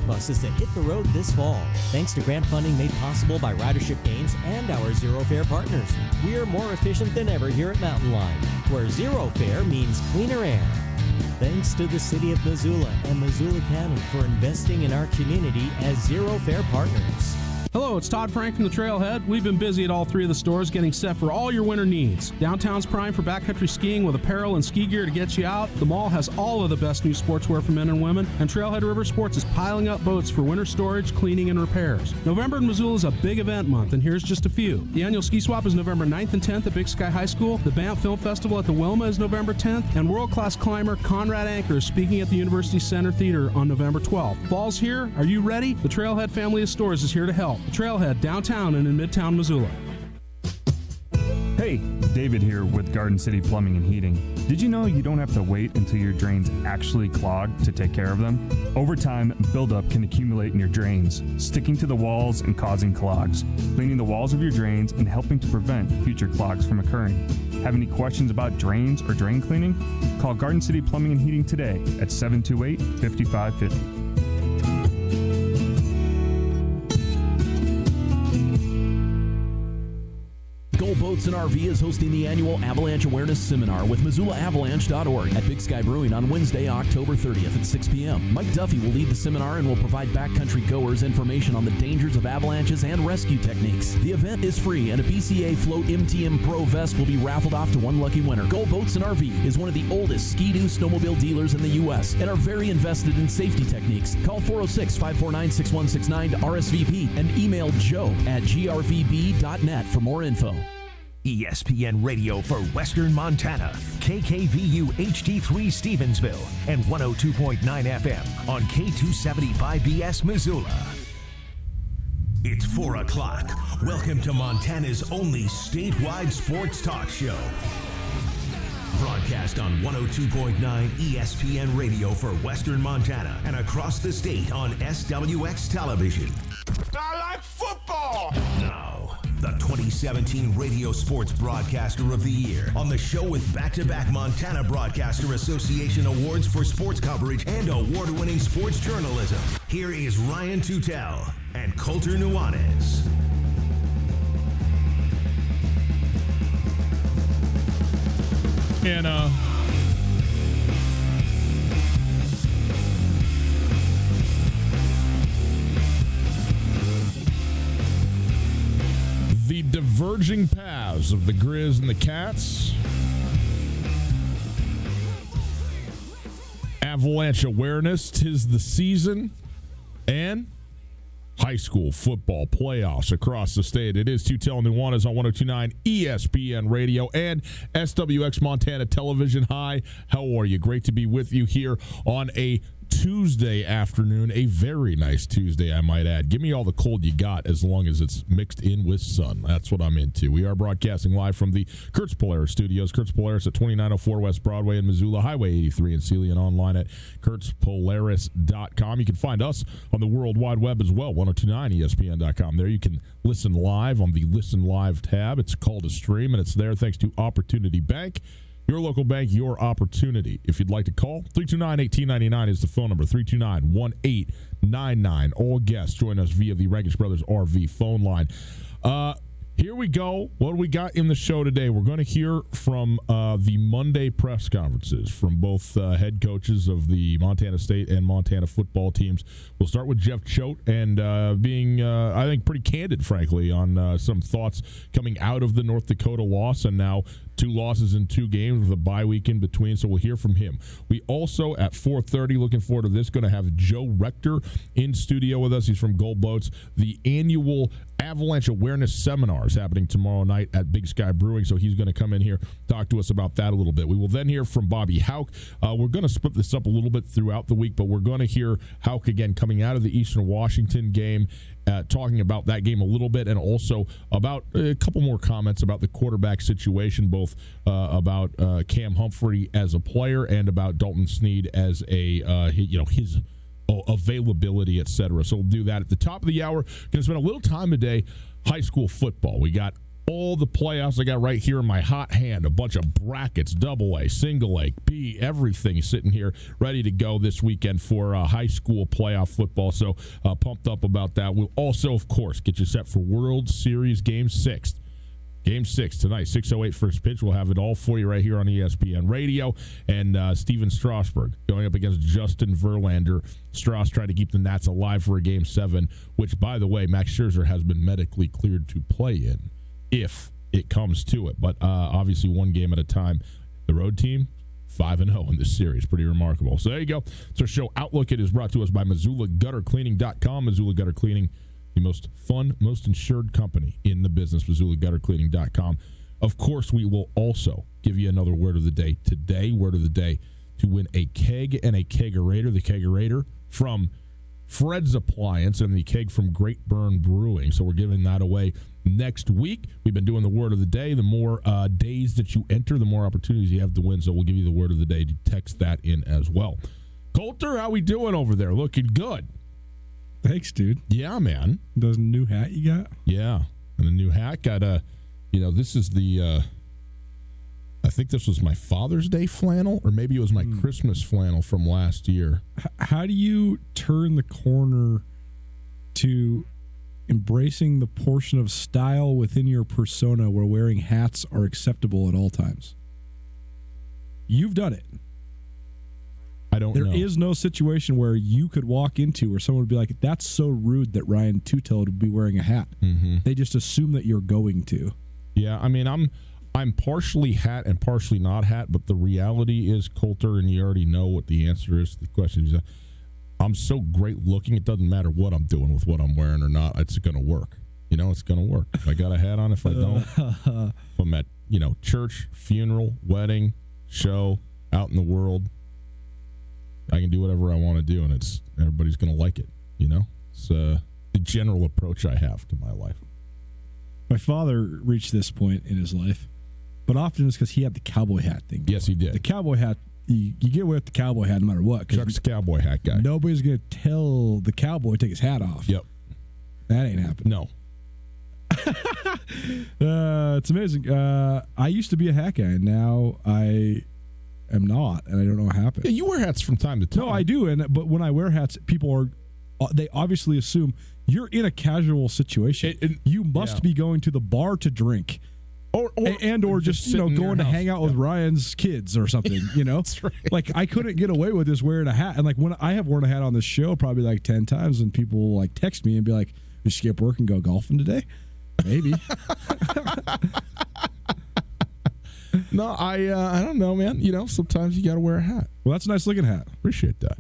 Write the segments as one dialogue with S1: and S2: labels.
S1: buses that hit the road this fall. Thanks to grant funding made possible by ridership gains and our Zero Fare partners. We are more efficient than ever here at Mountain Line, where Zero Fare means cleaner air. Thanks to the City of Missoula and Missoula County for investing in our community as Zero Fare partners.
S2: Hello, it's Todd Frank from the Trailhead. We've been busy at all three of the stores getting set for all your winter needs. Downtown's prime for backcountry skiing with apparel and ski gear to get you out. The mall has all of the best new sportswear for men and women. And Trailhead River Sports is piling up boats for winter storage, cleaning, and repairs. November in Missoula is a big event month, and here's just a few. The annual ski swap is November 9th and 10th at Big Sky High School. The Banff Film Festival at the Wilma is November 10th. And world-class climber Conrad Anker is speaking at the University Center Theater on November 12th. Fall's here. Are you ready? The Trailhead family of stores is here to help. The Trailhead, downtown and in Midtown Missoula.
S3: Hey, David here with Garden City Plumbing and Heating. Did you know you don't have to wait until your drains actually clog to take care of them? Over time, buildup can accumulate in your drains, sticking to the walls and causing clogs. Cleaning the walls of your drains and helping to prevent future clogs from occurring. Have any questions about drains or drain cleaning? Call Garden City Plumbing and Heating today at 728-5550.
S4: Gold Boats and RV is hosting the annual Avalanche Awareness Seminar with MissoulaAvalanche.org at Big Sky Brewing on Wednesday, October 30th at 6 p.m. Mike Duffy will lead the seminar and will provide backcountry goers information on the dangers of avalanches and rescue techniques. The event is free, and a BCA Float MTM Pro vest will be raffled off to one lucky winner. Gold Boats and RV is one of the oldest ski-doo snowmobile dealers in the U.S. and are very invested in safety techniques. Call 406-549-6169 to RSVP and email joe@grvb.net for more info.
S5: ESPN Radio for Western Montana, KKVU HD3 Stevensville, and 102.9 FM on K275BS Missoula. It's 4 o'clock. Welcome to Montana's only statewide sports talk show. Broadcast on 102.9 ESPN Radio for Western Montana and across the state on SWX Television.
S6: I like football!
S5: Now, the 2017 Radio Sports Broadcaster of the Year on the show with back-to-back Montana Broadcaster Association awards for sports coverage and award-winning sports journalism. Here is Ryan Tootell and Colter Nuanez.
S7: And the diverging paths of the Grizz and the Cats. Avalanche awareness, 'tis the season, and high school football playoffs across the state. It is Tootell and Nuanez on 102.9 ESPN Radio and SWX Montana Television. Hi, how are you? Great to be with you here on a Tuesday afternoon, a very nice Tuesday, I might add. Give me all the cold you got as long as it's mixed in with sun. That's what I'm into. We are broadcasting live from the Kurtz Polaris studios. Kurtz Polaris at 2904 West Broadway in Missoula, Highway 83 in Sealy, and online at kurtzpolaris.com. You can find us on the World Wide Web as well, 1029ESPN.com. There you can listen live on the Listen Live tab. It's called a stream, and it's there thanks to Opportunity Bank. Your local bank, your opportunity. If you'd like to call, 329-1899 is the phone number, 329-1899. All guests join us via the Rankish Brothers RV phone line. Here we go. What do we got in the show today? We're going to hear from the Monday press conferences from both head coaches of the Montana State and Montana football teams. We'll start with Jeff Choate and being, I think, pretty candid, frankly, on some thoughts coming out of the North Dakota loss and now 2 losses in 2 games with a bye week in between, so we'll hear from him. We also, at 4:30, looking forward to this, going to have Joe Rector in studio with us. He's from Gold Boats. The annual Avalanche Awareness Seminar is happening tomorrow night at Big Sky Brewing, so he's going to come in here, talk to us about that a little bit. We will then hear from Bobby Houck. We're going to split this up a little bit throughout the week, but we're going to hear Houck again coming out of the Eastern Washington game, talking about that game a little bit, and also about a couple more comments about the quarterback situation, both about Cam Humphrey as a player and about Dalton Sneed as a his availability, etc. So we'll do that at the top of the hour. Going to spend a little time today high school football. We got all the playoffs. I got right here in my hot hand a bunch of brackets, double A, single A, B, everything sitting here ready to go this weekend for high school playoff football. So pumped up about that. We'll also, of course, get you set for World Series Game 6. Game 6 tonight, 6:08 first pitch. We'll have it all for you right here on ESPN Radio. And Steven Strasburg going up against Justin Verlander. Strauss trying to keep the Nats alive for a Game 7, which, by the way, Max Scherzer has been medically cleared to play in if it comes to it. But obviously one game at a time. The road team, 5-0 in this series. Pretty remarkable. So there you go. It's our show Outlook. It is brought to us by MissoulaGutterCleaning.com. Missoula Gutter Cleaning, the most fun, most insured company in the business, MissoulaGutterCleaning.com. Of course, we will also give you another word of the day today. Word of the day to win a keg and a kegerator. The kegerator from Fred's Appliance and the keg from Great Burn Brewing. So we're giving that away next week. We've been doing the word of the day. The more days that you enter, the more opportunities you have to win. So we'll give you the word of the day. Text that in as well. Coulter, how we doing over there? Looking good.
S8: Thanks, dude.
S7: Yeah, man.
S8: Those new hat you got?
S7: Yeah. And a new hat. Got a, this is the, I think this was my Father's Day flannel, or maybe it was my Christmas flannel from last year.
S8: How do you turn the corner to embracing the portion of style within your persona where wearing hats are acceptable at all times? You've done it.
S7: I don't know.
S8: There is no situation where you could walk into where someone would be like, that's so rude that Ryan Tootell would be wearing a hat.
S7: Mm-hmm.
S8: They just assume that you're going to.
S7: Yeah, I mean, I'm partially hat and partially not hat, but the reality is, Coulter, and you already know what the answer is to the question. I'm so great looking, it doesn't matter what I'm doing with what I'm wearing or not. It's going to work. It's going to work. If I got a hat on, if I don't, if I'm at, church, funeral, wedding, show, out in the world, I can do whatever I want to do, and everybody's going to like it. It's the general approach I have to my life.
S8: My father reached this point in his life, but often it's because he had the cowboy hat thing.
S7: Yes, he did.
S8: The cowboy hat, you get away with the cowboy hat no matter what.
S7: Chuck's the cowboy hat guy.
S8: Nobody's going to tell the cowboy to take his hat off.
S7: Yep.
S8: That ain't happening.
S7: No.
S8: It's amazing. I used to be a hat guy, and now I am not, and I don't know what happened.
S7: Yeah, you wear hats from time to time.
S8: No, I do, but when I wear hats, people they obviously assume you're in a casual situation. You must be going to the bar to drink. Or just going to hang out with Ryan's kids or something,
S7: That's right.
S8: Like, I couldn't get away with this wearing a hat. And like, when I have worn a hat on this show probably like 10 times, and people like text me and be like, "You skip work and go golfing today?" Maybe.
S7: No, I don't know, man. Sometimes you got to wear a hat.
S8: Well, that's a nice looking hat.
S7: Appreciate that.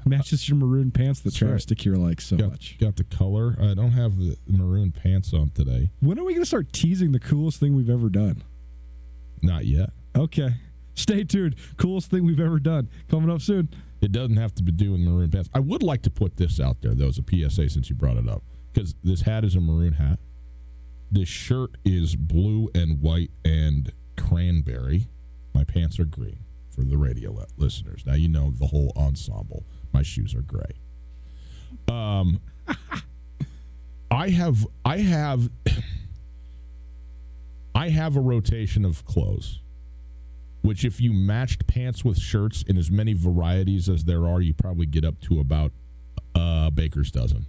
S8: Matches your maroon pants that Chapstick you like so much.
S7: Got the color. I don't have the maroon pants on today.
S8: When are we going to start teasing the coolest thing we've ever done?
S7: Not yet.
S8: Okay. Stay tuned. Coolest thing we've ever done. Coming up soon.
S7: It doesn't have to be doing maroon pants. I would like to put this out there, though, as a PSA since you brought it up. Because this hat is a maroon hat. This shirt is blue and white and cranberry. My pants are green for the radio listeners. Now you know the whole ensemble. My shoes are gray. I have a rotation of clothes, which if you matched pants with shirts in as many varieties as there are, you probably get up to about a baker's dozen.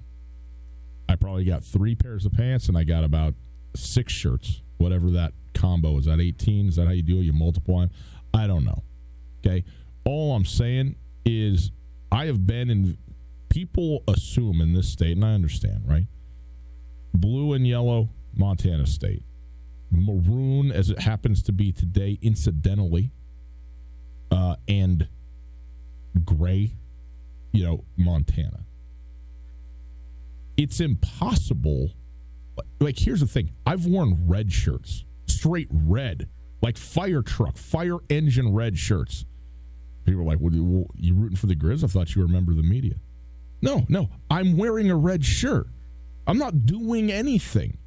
S7: I probably got 3 pairs of pants, and I got about 6 shirts, whatever that combo is. That 18? Is that how you do it? You multiply them? I don't know. Okay? All I'm saying is I have been in, people assume in this state, and I understand, right? Blue and yellow, Montana State. Maroon, as it happens to be today, incidentally, and gray, Montana. It's impossible. Like, here's the thing. I've worn red shirts, straight red, like fire truck, fire engine red shirts. People are like, well, you rooting for the Grizz? I thought you were a member of the media. No. I'm wearing a red shirt. I'm not doing anything.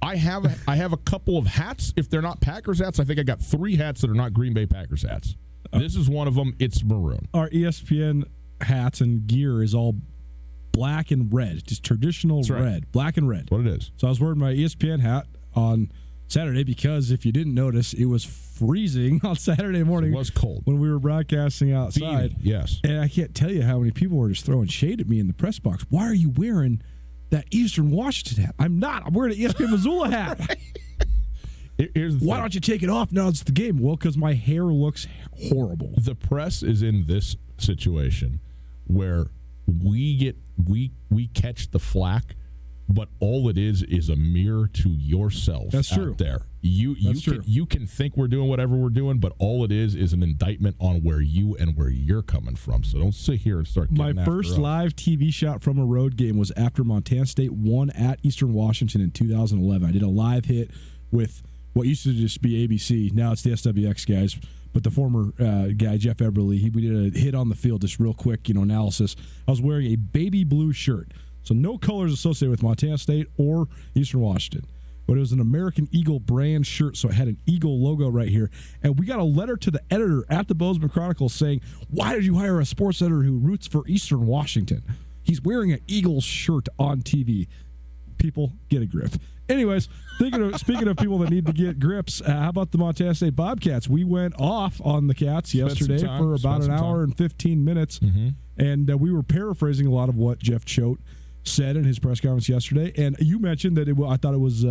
S7: I have a couple of hats. If they're not Packers hats, I think I got 3 hats that are not Green Bay Packers hats. This is one of them. It's maroon.
S8: Our ESPN hats and gear is all black and red, just traditional red, black and red.
S7: What it is.
S8: So I was wearing my ESPN hat on Saturday because if you didn't notice, it was freezing on Saturday morning.
S7: It was cold
S8: when we were broadcasting outside.
S7: Beanie, yes.
S8: And I can't tell you how many people were just throwing shade at me in the press box. Why are you wearing that Eastern Washington hat? I'm not. I'm wearing an ESPN Missoula hat. Why don't you take it off now it's the game? Well, because my hair looks horrible.
S7: The press is in this situation where we catch the flack, but all it is a mirror to yourself.
S8: That's true.
S7: Out there. You can think we're doing whatever we're doing, but all it is an indictment on where you're coming from. So don't sit here and start getting
S8: My first live TV shot from a road game was after Montana State won at Eastern Washington in 2011. I did a live hit with what used to just be ABC. Now it's the SWX guys. But the former guy, Jeff Eberly, we did a hit on the field, just real quick, analysis. I was wearing a baby blue shirt. So no colors associated with Montana State or Eastern Washington. But it was an American Eagle brand shirt, so it had an Eagle logo right here. And we got a letter to the editor at the Bozeman Chronicle saying, why did you hire a sports editor who roots for Eastern Washington? He's wearing an Eagles shirt on TV. People, get a grip. Anyways, speaking of people that need to get grips, how about the Montana State Bobcats? We went off on the Cats yesterday for about an hour and 15 minutes, and we were paraphrasing a lot of what Jeff Choate said in his press conference yesterday. And you mentioned that I thought it was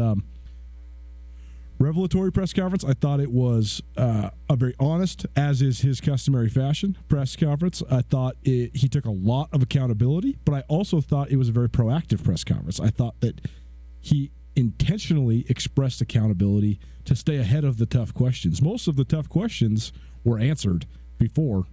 S8: revelatory press conference. I thought it was a very honest, as is his customary fashion, press conference. I thought he took a lot of accountability, but I also thought it was a very proactive press conference. I thought that he intentionally expressed accountability to stay ahead of the tough questions. Most of the tough questions were answered before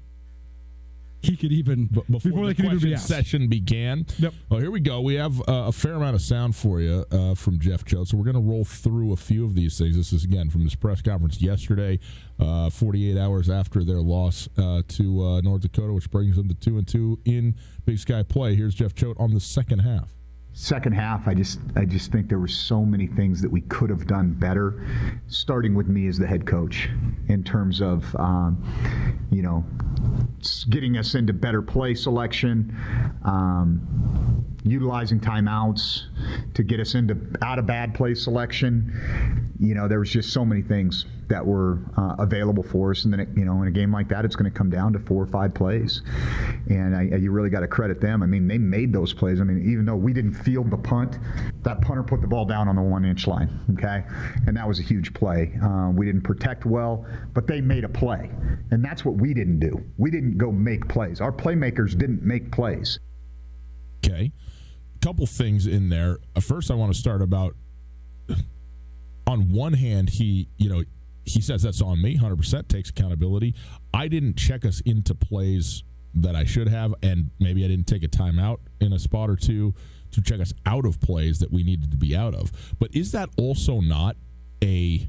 S8: he could even
S7: before the question session began.
S8: Yep.
S7: Well, here we go. We have a fair amount of sound for you from Jeff Choate, so we're going to roll through a few of these things. This is again from his press conference yesterday, 48 hours after their loss to North Dakota, which brings them to 2-2 in Big Sky play. Here's Jeff Choate on the second half.
S9: Second half, I just think there were so many things that we could have done better, starting with me as the head coach, in terms of, getting us into better play selection, utilizing timeouts to get us out of bad play selection. There was just so many things that were available for us, and then in a game like that, it's going to come down to 4 or 5 plays, and you really got to credit them. I mean, they made those plays. I mean, even though we didn't field the punt, that punter put the ball down on the 1-inch line, okay, and that was a huge play. We didn't protect well, but they made a play, and that's what we didn't do. We didn't go make plays. Our playmakers didn't make plays.
S7: Okay, couple things in there. First, I want to start about. On one hand, he says that's on me, 100%, takes accountability. I didn't check us into plays that I should have, and maybe I didn't take a timeout in a spot or two to check us out of plays that we needed to be out of. But is that also not a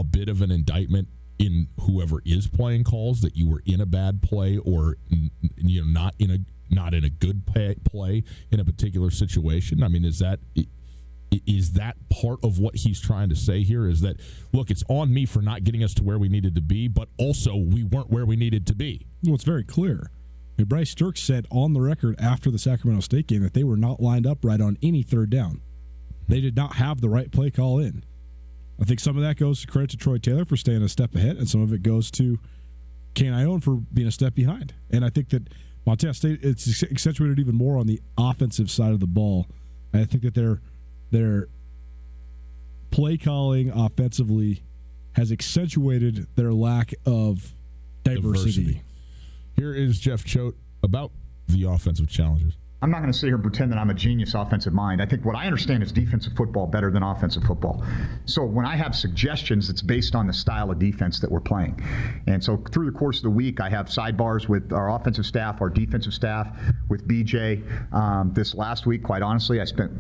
S7: bit of an indictment in whoever is playing calls, that you were in a bad play or not in a good play in a particular situation? I mean, is that part of what he's trying to say here? Is that, look, it's on me for not getting us to where we needed to be, but also we weren't where we needed to be?
S8: Well, it's very clear. I mean, Bryce Sturck said on the record after the Sacramento State game that they were not lined up right on any third down. They did not have the right play call in. I think some of that goes to credit to Troy Taylor for staying a step ahead, and some of it goes to Kane Ione for being a step behind. And I think that Montana State, it's accentuated even more on the offensive side of the ball. And I think that their play calling offensively has accentuated their lack of diversity.
S7: Here is Jeff Choate about the offensive challenges.
S9: I'm not going to sit here and pretend that I'm a genius offensive mind. I think what I understand is defensive football better than offensive football. So when I have suggestions, it's based on the style of defense that we're playing. And so through the course of the week, I have sidebars with our offensive staff, our defensive staff, with BJ. This last week, quite honestly, I spent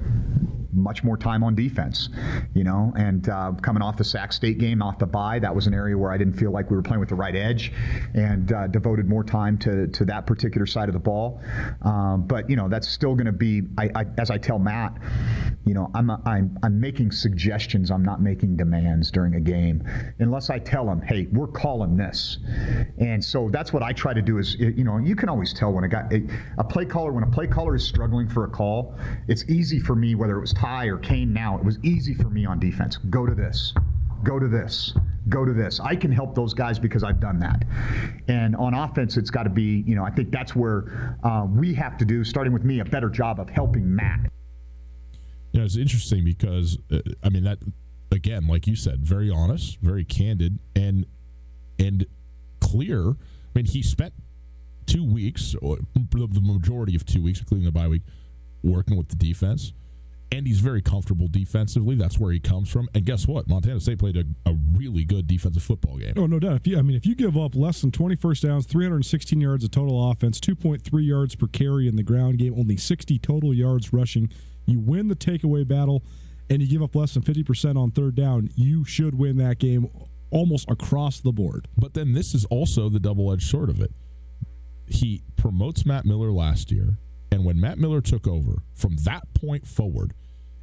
S9: much more time on defense, and coming off the Sac State game, off the bye, that was an area where I didn't feel like we were playing with the right edge, and devoted more time to that particular side of the ball. But that's still going to be, as I tell Matt, I'm making suggestions. I'm not making demands during a game, unless I tell him, hey, we're calling this. And so that's what I try to do. Is you can always tell when when a play caller is struggling for a call. It's easy for me, whether it was Ty or Kane now, it was easy for me on defense. Go to this. Go to this. Go to this. I can help those guys because I've done that. And on offense, it's got to be, I think that's where we have to do, starting with me, a better job of helping Matt.
S7: It's interesting because, that, again, like you said, very honest, very candid, and clear. He spent 2 weeks, or the majority of 2 weeks, including the bye week, working with the defense. And he's very comfortable defensively. That's where he comes from. And guess what? Montana State played a really good defensive football game.
S8: Oh, no doubt. If you give up less than 20 first downs, 316 yards of total offense, 2.3 yards per carry in the ground game, only 60 total yards rushing, you win the takeaway battle, and you give up less than 50% on third down, you should win that game almost across the board.
S7: But then this is also the double-edged sword of it. He promotes Matt Miller last year, and when Matt Miller took over, from that point forward,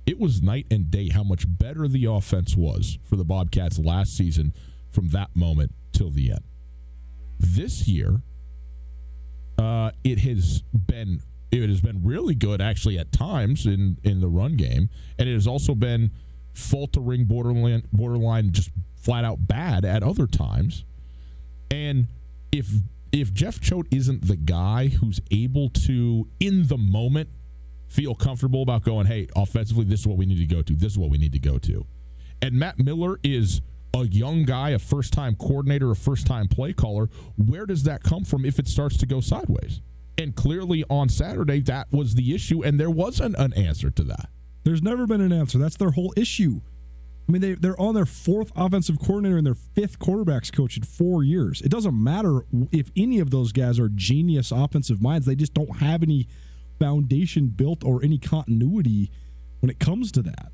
S7: it was night and day how much better the offense was for the Bobcats last season from that moment till the end. This year, it has been really good actually at times in the run game, and it has also been faltering, borderline just flat out bad at other times. And if Jeff Choate isn't the guy who's able to, in the moment, feel comfortable about going, hey, offensively, this is what we need to go to. This is what we need to go to. And Matt Miller is a young guy, a first-time coordinator, a first-time play caller. Where does that come from if it starts to go sideways? And clearly on Saturday, that was the issue, and there wasn't an answer to that.
S8: There's never been an answer. That's their whole issue. They're on their fourth offensive coordinator and their fifth quarterbacks coach in 4 years. It doesn't matter if any of those guys are genius offensive minds. They just don't have any foundation built or any continuity when it comes to that.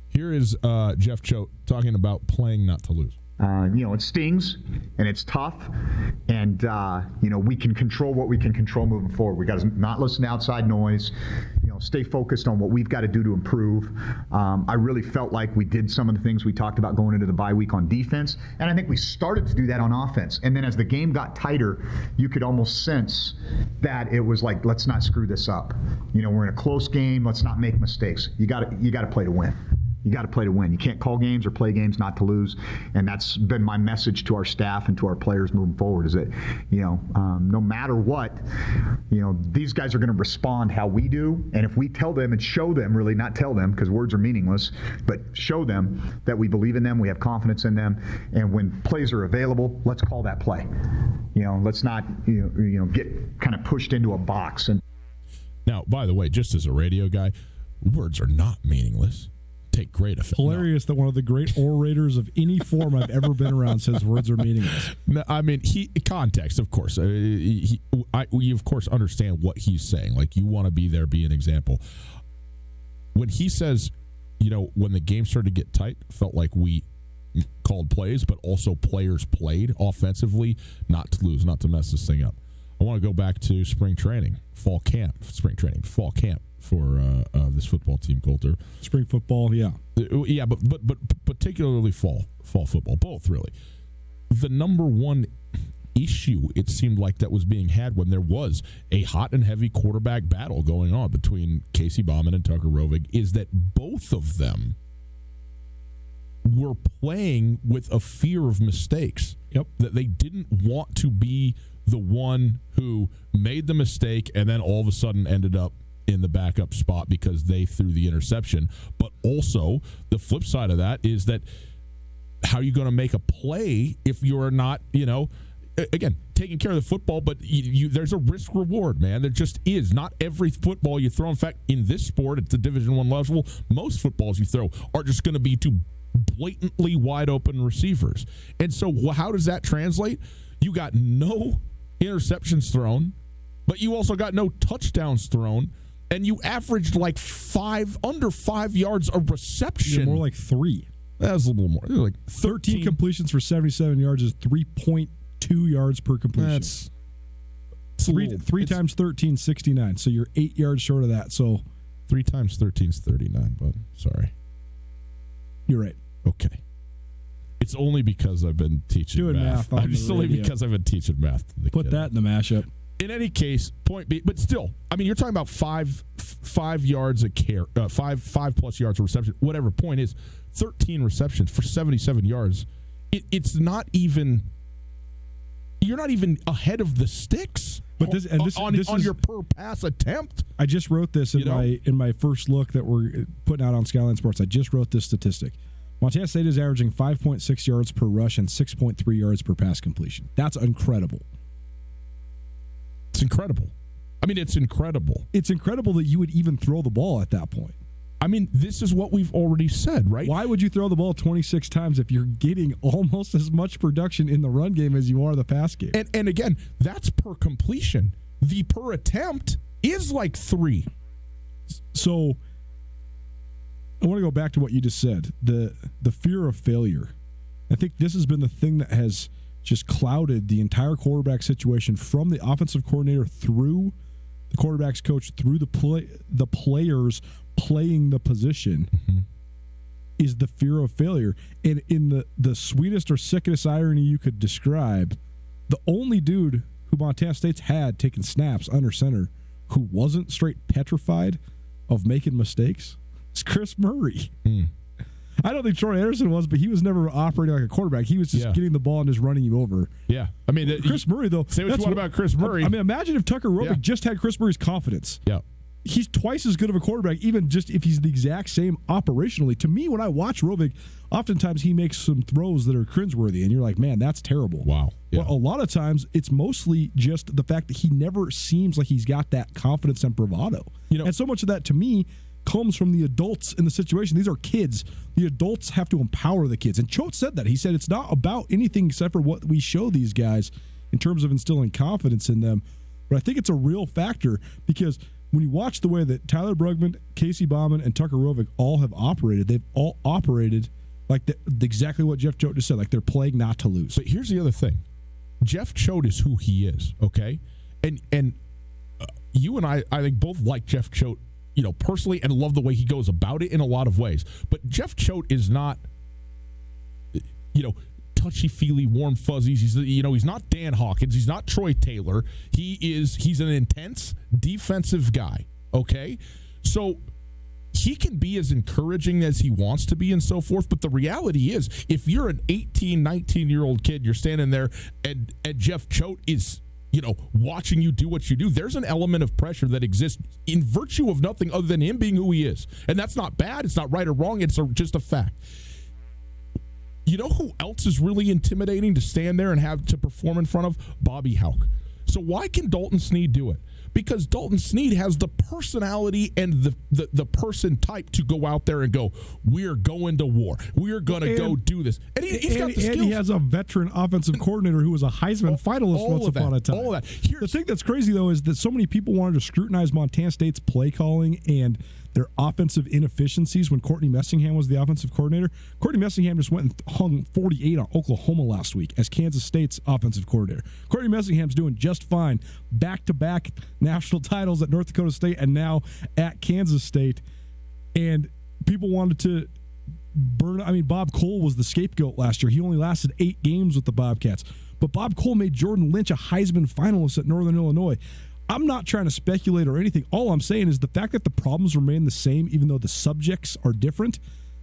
S7: Here is Jeff Choate talking about playing not to lose.
S9: It stings and it's tough, and we can control what we can control moving forward. We got to not listen to outside noise. Stay focused on what we've got to do to improve. I really felt like we did some of the things we talked about going into the bye week on defense, and I think we started to do that on offense. And then as the game got tighter, you could almost sense that it was like, let's not screw this up. We're in a close game. Let's not make mistakes. You got to play to win. You got to play to win. You can't call games or play games not to lose. And that's been my message to our staff and to our players moving forward, is that, no matter what, these guys are going to respond how we do. And if we tell them and show them, really not tell them because words are meaningless, but show them that we believe in them, we have confidence in them. And when plays are available, let's call that play. Let's not, get kind of pushed into a box. And
S7: now, by the way, just as a radio guy, words are not meaningless. Take great effect.
S8: Hilarious that one of the great orators of any form I've ever been around says words are meaningless.
S7: No, context, of course. We of course understand what he's saying. Like, you want to be there, be an example. When he says, when the game started to get tight, felt like we called plays, but also players played offensively, not to lose, not to mess this thing up. I want to go back to fall camp for this football team, Coulter.
S8: Spring football, yeah.
S7: Yeah, but particularly fall football, both really. The number one issue, it seemed like, that was being had when there was a hot and heavy quarterback battle going on between Casey Bauman and Tucker Rovig, is that both of them were playing with a fear of mistakes.
S8: Yep.
S7: That they didn't want to be the one who made the mistake and then all of a sudden ended up in the backup spot because they threw the interception. But also, the flip side of that is that how are you going to make a play if you're not, again, taking care of the football, but there's a risk reward, man. There just is. Not every football you throw. In fact, in this sport, at the Division I level, most footballs you throw are just going to be to blatantly wide open receivers. And so how does that translate? You got no interceptions thrown, but you also got no touchdowns thrown, and you averaged like under 5 yards a reception.
S8: Yeah, more like 3.
S7: That was a little more. Like
S8: 13 completions for 77 yards is 3.2 yards per completion.
S7: That's
S8: three times 13, 69. So you're 8 yards short of that. So
S7: 3 times 13 is 39, bud. Sorry.
S8: You're right.
S7: Okay. It's only because I've been teaching math. It's only because I've been teaching math to the
S8: Put
S7: kid.
S8: That in the mashup.
S7: In any case, point B, but still, you're talking about five 5 yards a carry, 5 plus yards of reception, whatever. Point is, 13 receptions for 77 yards. It's not even. You're not even ahead of the sticks. But this on your per pass attempt.
S8: I just wrote this in my first look that we're putting out on Skyline Sports. I just wrote this statistic. Montana State is averaging 5.6 yards per rush and 6.3 yards per pass completion. That's incredible.
S7: It's incredible. I mean, it's incredible.
S8: It's incredible that you would even throw the ball at that point.
S7: I mean, this is what we've already said, right?
S8: Why would you throw the ball 26 times if you're getting almost as much production in the run game as you are the pass game?
S7: And again, that's per completion. The per attempt is like 3.
S8: So I want to go back to what you just said, the fear of failure. I think this has been the thing that has just clouded the entire quarterback situation from the offensive coordinator through the quarterback's coach, through the players playing the position, is the fear of failure. And in the sweetest or sickest irony you could describe, the only dude who Montana State's had taking snaps under center who wasn't straight petrified of making mistakes is Chris Murray. I don't think Troy Anderson was, but he was never operating like a quarterback. He was just getting the ball and just running you over.
S7: Yeah. I mean,
S8: Chris Murray, though.
S7: Say what you want about Chris Murray.
S8: I mean, imagine if Tucker Robick just had Chris Murray's confidence.
S7: Yeah.
S8: He's twice as good of a quarterback, even just if he's the exact same operationally. To me, when I watch Robick, oftentimes he makes some throws that are cringeworthy, and you're like, man, that's terrible.
S7: Wow. Yeah.
S8: But a lot of times, it's mostly just the fact that he never seems like he's got that confidence and bravado. And so much of that, to me, comes from the adults in the situation. These are kids. The adults have to empower the kids. And Choate said that. He said it's not about anything except for what we show these guys in terms of instilling confidence in them. But I think it's a real factor because when you watch the way that Tyler Brugman, Casey Bauman, and Tucker Rovick all have operated, they've all operated like exactly what Jeff Choate just said, like they're playing not to lose.
S7: But here's the other thing. Jeff Choate is who he is, okay? And you and I think, both like Jeff Choate, personally, and love the way he goes about it in a lot of ways. But Jeff Choate is not, touchy-feely, warm fuzzies. He's not Dan Hawkins. He's not Troy Taylor. He's an intense defensive guy, okay? So he can be as encouraging as he wants to be and so forth, but the reality is, if you're an 18, 19-year-old kid, you're standing there, and Jeff Choate is watching you do what you do, there's an element of pressure that exists in virtue of nothing other than him being who he is. And that's not bad. It's not right or wrong. It's just a fact. You know who else is really intimidating to stand there and have to perform in front of? Bobby Hauck. So why can Dalton Snead do it? Because Dalton Snead has the personality and the person type to go out there and go, we're going to war. We're going to go do this. And he's got the skills.
S8: And he has a veteran offensive coordinator who was a Heisman finalist once upon a time.
S7: All of that.
S8: The thing that's crazy, though, is that so many people wanted to scrutinize Montana State's play calling and their offensive inefficiencies when Courtney Messingham was the offensive coordinator. Courtney Messingham just went and hung 48 on Oklahoma last week as Kansas State's offensive coordinator. Courtney Messingham's doing just fine. Back-to-back national titles at North Dakota State and now at Kansas State. And people wanted to Bob Cole was the scapegoat last year. He only lasted 8 games with the Bobcats. But Bob Cole made Jordan Lynch a Heisman finalist at Northern Illinois. I'm not trying to speculate or anything. All I'm saying is the fact that the problems remain the same, even though the subjects are different,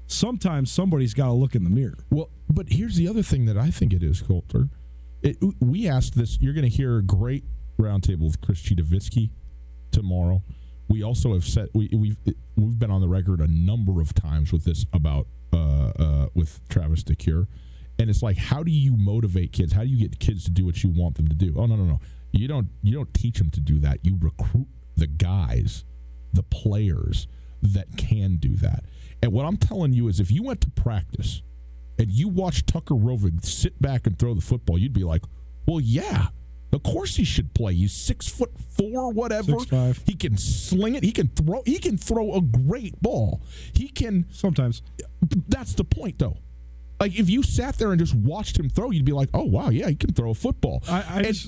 S8: sometimes somebody's got to look in the mirror.
S7: Well, but here's the other thing that I think it is, Coulter. We asked this. You're going to hear a great roundtable with Chris Chidovitsky tomorrow. We also have said we've been on the record a number of times with this about with Travis DeCure, and it's like, how do you motivate kids? How do you get kids to do what you want them to do? Oh, no. You don't teach them to do that. You recruit the guys, the players that can do that. And what I'm telling you is, if you went to practice and you watched Tucker Rovick sit back and throw the football, you'd be like, well, yeah, of course he should play. He's 6'4", whatever.
S8: 6'5".
S7: He can sling it. He can throw a great ball. He can
S8: sometimes.
S7: That's the point, though. Like, if you sat there and just watched him throw, you'd be like, oh, wow, yeah, he can throw a football.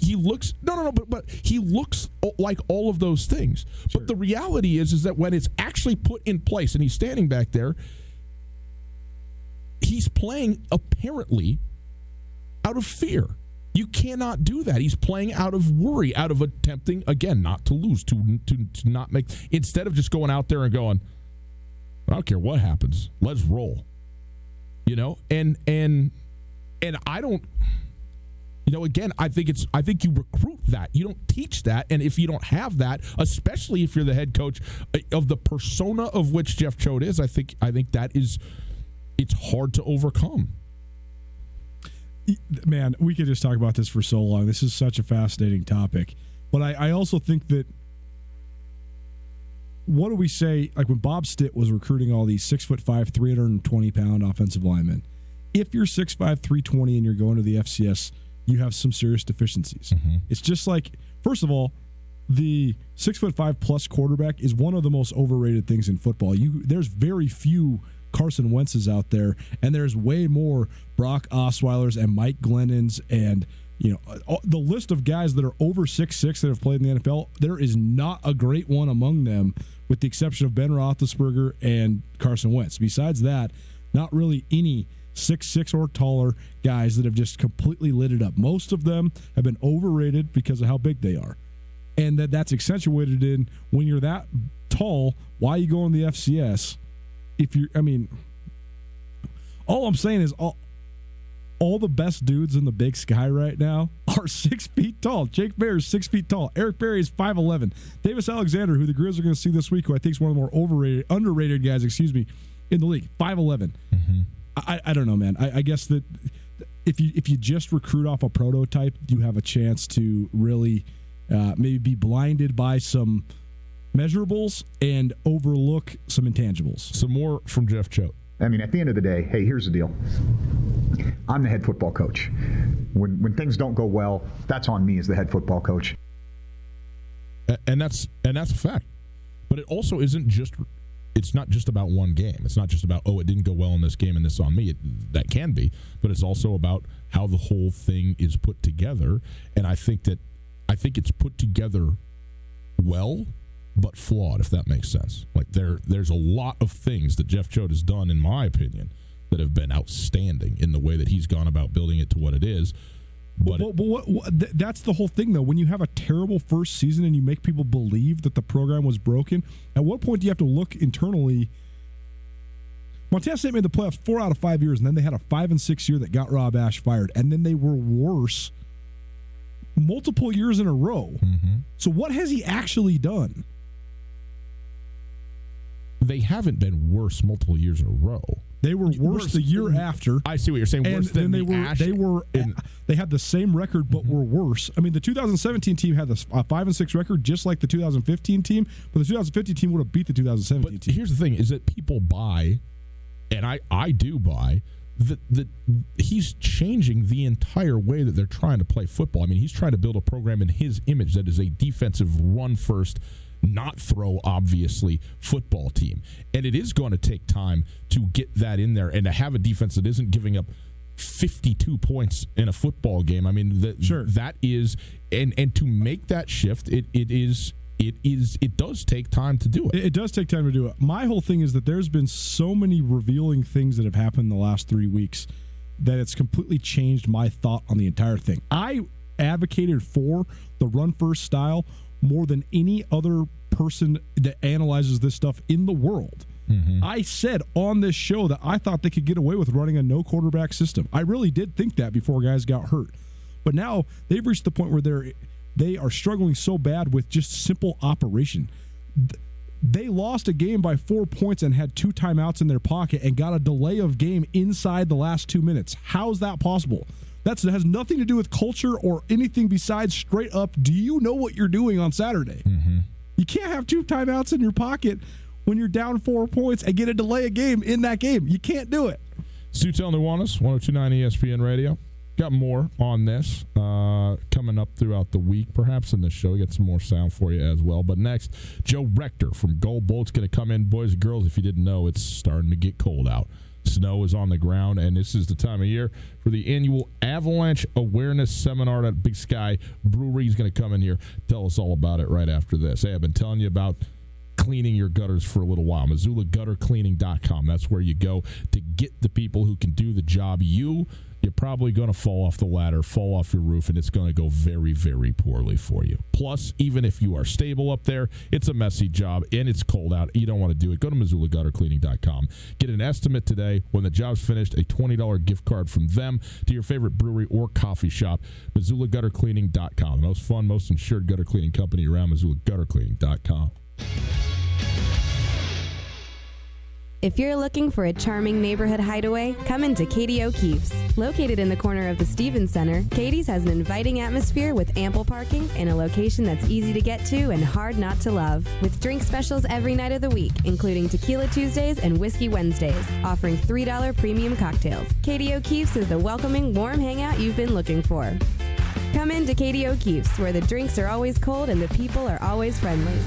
S7: He looks – but he looks like all of those things. Sure. But the reality is that when it's actually put in place and he's standing back there, he's playing apparently out of fear. You cannot do that. He's playing out of worry, out of attempting, again, not to lose, to not make, instead of just going out there and going, I don't care what happens, let's roll. And I don't, again, I think you recruit that. You don't teach that. And if you don't have that, especially if you're the head coach of the persona of which Jeff Choate is, I think that is, it's hard to overcome.
S8: Man, we could just talk about this for so long. This is such a fascinating topic. But I also think that, what do we say, like when Bob Stitt was recruiting all these 6'5", 320-pound offensive linemen, if you're 6'5", 320 and you're going to the FCS, you have some serious deficiencies. Mm-hmm. It's just like, first of all, the 6'5" plus quarterback is one of the most overrated things in football. There's very few Carson Wentz's out there, and there's way more Brock Osweilers and Mike Glennons, and the list of guys that are over 6'6" that have played in the NFL, there is not a great one among them, with the exception of Ben Roethlisberger and Carson Wentz. Besides that, not really any 6'6" or taller guys that have just completely lit it up. Most of them have been overrated because of how big they are, and that's accentuated in when you're that tall. Why you go in the FCS? All I'm saying is all the best dudes in the Big Sky right now are 6 feet tall. Jake Bear is 6 feet tall. Eric Berry is 5'11". Davis Alexander, who the Grizz are going to see this week, who I think is one of the more underrated guys, in the league, 5'11". Mm-hmm. I don't know, man. I guess that if you just recruit off a prototype, you have a chance to really maybe be blinded by some measurables and overlook some intangibles.
S7: Some more from Jeff Choate.
S9: I mean, at the end of the day, hey, here's the deal. I'm the head football coach. When things don't go well, that's on me as the head football coach.
S7: And that's a fact. But it also isn't just. It's not just about one game. It's not just about, it didn't go well in this game and this on me. That can be, but it's also about how the whole thing is put together. And I think it's put together well, but flawed, if that makes sense. Like there's a lot of things that Jeff Choate has done, in my opinion, that have been outstanding in the way that he's gone about building it to what it is. But
S8: that's the whole thing, though. When you have a terrible first season and you make people believe that the program was broken, at what point do you have to look internally? Montana State made the playoffs 4 out of 5 years, and then they had a 5-6 year that got Rob Ash fired, and then they were worse multiple years in a row. Mm-hmm. So what has he actually done?
S7: They haven't been worse multiple years in a row.
S8: They were worse the year after.
S7: I see what you're saying. Worse than
S8: they had the same record, but were worse. I mean, the 2017 team had a 5-6 record, just like the 2015 team. But the 2015 team would have beat the 2017 team.
S7: Here's the thing: is that people buy, and I do buy that he's changing the entire way that they're trying to play football. I mean, he's trying to build a program in his image that is a defensive run first, not throw, obviously, football team. And it is going to take time to get that in there and to have a defense that isn't giving up 52 points in a football game. I mean, that is, and to make that shift, it does take time to do it.
S8: It does take time to do it. My whole thing is that there's been so many revealing things that have happened in the last 3 weeks that it's completely changed my thought on the entire thing. I advocated for the run first style more than any other person that analyzes this stuff in the world. Mm-hmm. I said on this show that I thought they could get away with running a no quarterback system. I really did think that before guys got hurt. But now they've reached the point where they are struggling so bad with just simple operation. They lost a game by 4 points and had 2 timeouts in their pocket and got a delay of game inside the last 2 minutes. How is that possible? That has nothing to do with culture or anything besides straight up, do you know what you're doing on Saturday? Mm-hmm. You can't have 2 timeouts in your pocket when you're down 4 points and get a delay a game in that game. You can't do it.
S7: Tootell, Nuanez, 102.9 ESPN Radio. Got more on this coming up throughout the week, perhaps in this show. We got some more sound for you as well. But next, Joe Rector from Gold Bolt's going to come in. Boys and girls, if you didn't know, it's starting to get cold out. Snow is on the ground, and this is the time of year for the annual Avalanche Awareness Seminar at Big Sky Brewery. He's going to come in here, tell us all about it right after this. Hey, I've been telling you about cleaning your gutters for a little while. MissoulaGutterCleaning.com. That's where you go to get the people who can do the job. You're probably going to fall off the ladder, fall off your roof, and it's going to go very, very poorly for you. Plus, even if you are stable up there, it's a messy job and it's cold out. You don't want to do it. Go to MissoulaGutterCleaning.com. Get an estimate today. When the job's finished, a $20 gift card from them to your favorite brewery or coffee shop. MissoulaGutterCleaning.com. The most fun, most insured gutter cleaning company around. MissoulaGutterCleaning.com.
S10: If you're looking for a charming neighborhood hideaway, come into Katie O'Keefe's. Located in the corner of the Stevens Center, Katie's has an inviting atmosphere with ample parking and a location that's easy to get to and hard not to love. With drink specials every night of the week, including Tequila Tuesdays and Whiskey Wednesdays, offering $3 premium cocktails. Katie O'Keefe's is the welcoming, warm hangout you've been looking for. Come into Katie O'Keefe's, where the drinks are always cold and the people are always friendly.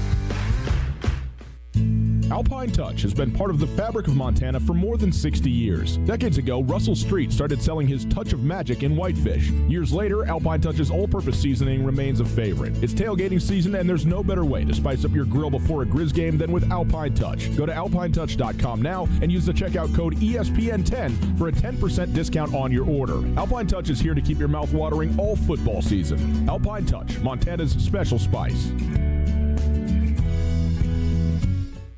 S11: Alpine Touch has been part of the fabric of Montana for more than 60 years. Decades ago, Russell Street started selling his touch of magic in whitefish. Years later, Alpine Touch's all-purpose seasoning remains a favorite. It's tailgating season, and there's no better way to spice up your grill before a Grizz game than with Alpine Touch. Go to alpinetouch.com now and use the checkout code ESPN10 for a 10% discount on your order. Alpine Touch is here to keep your mouth watering all football season. Alpine Touch, Montana's special spice.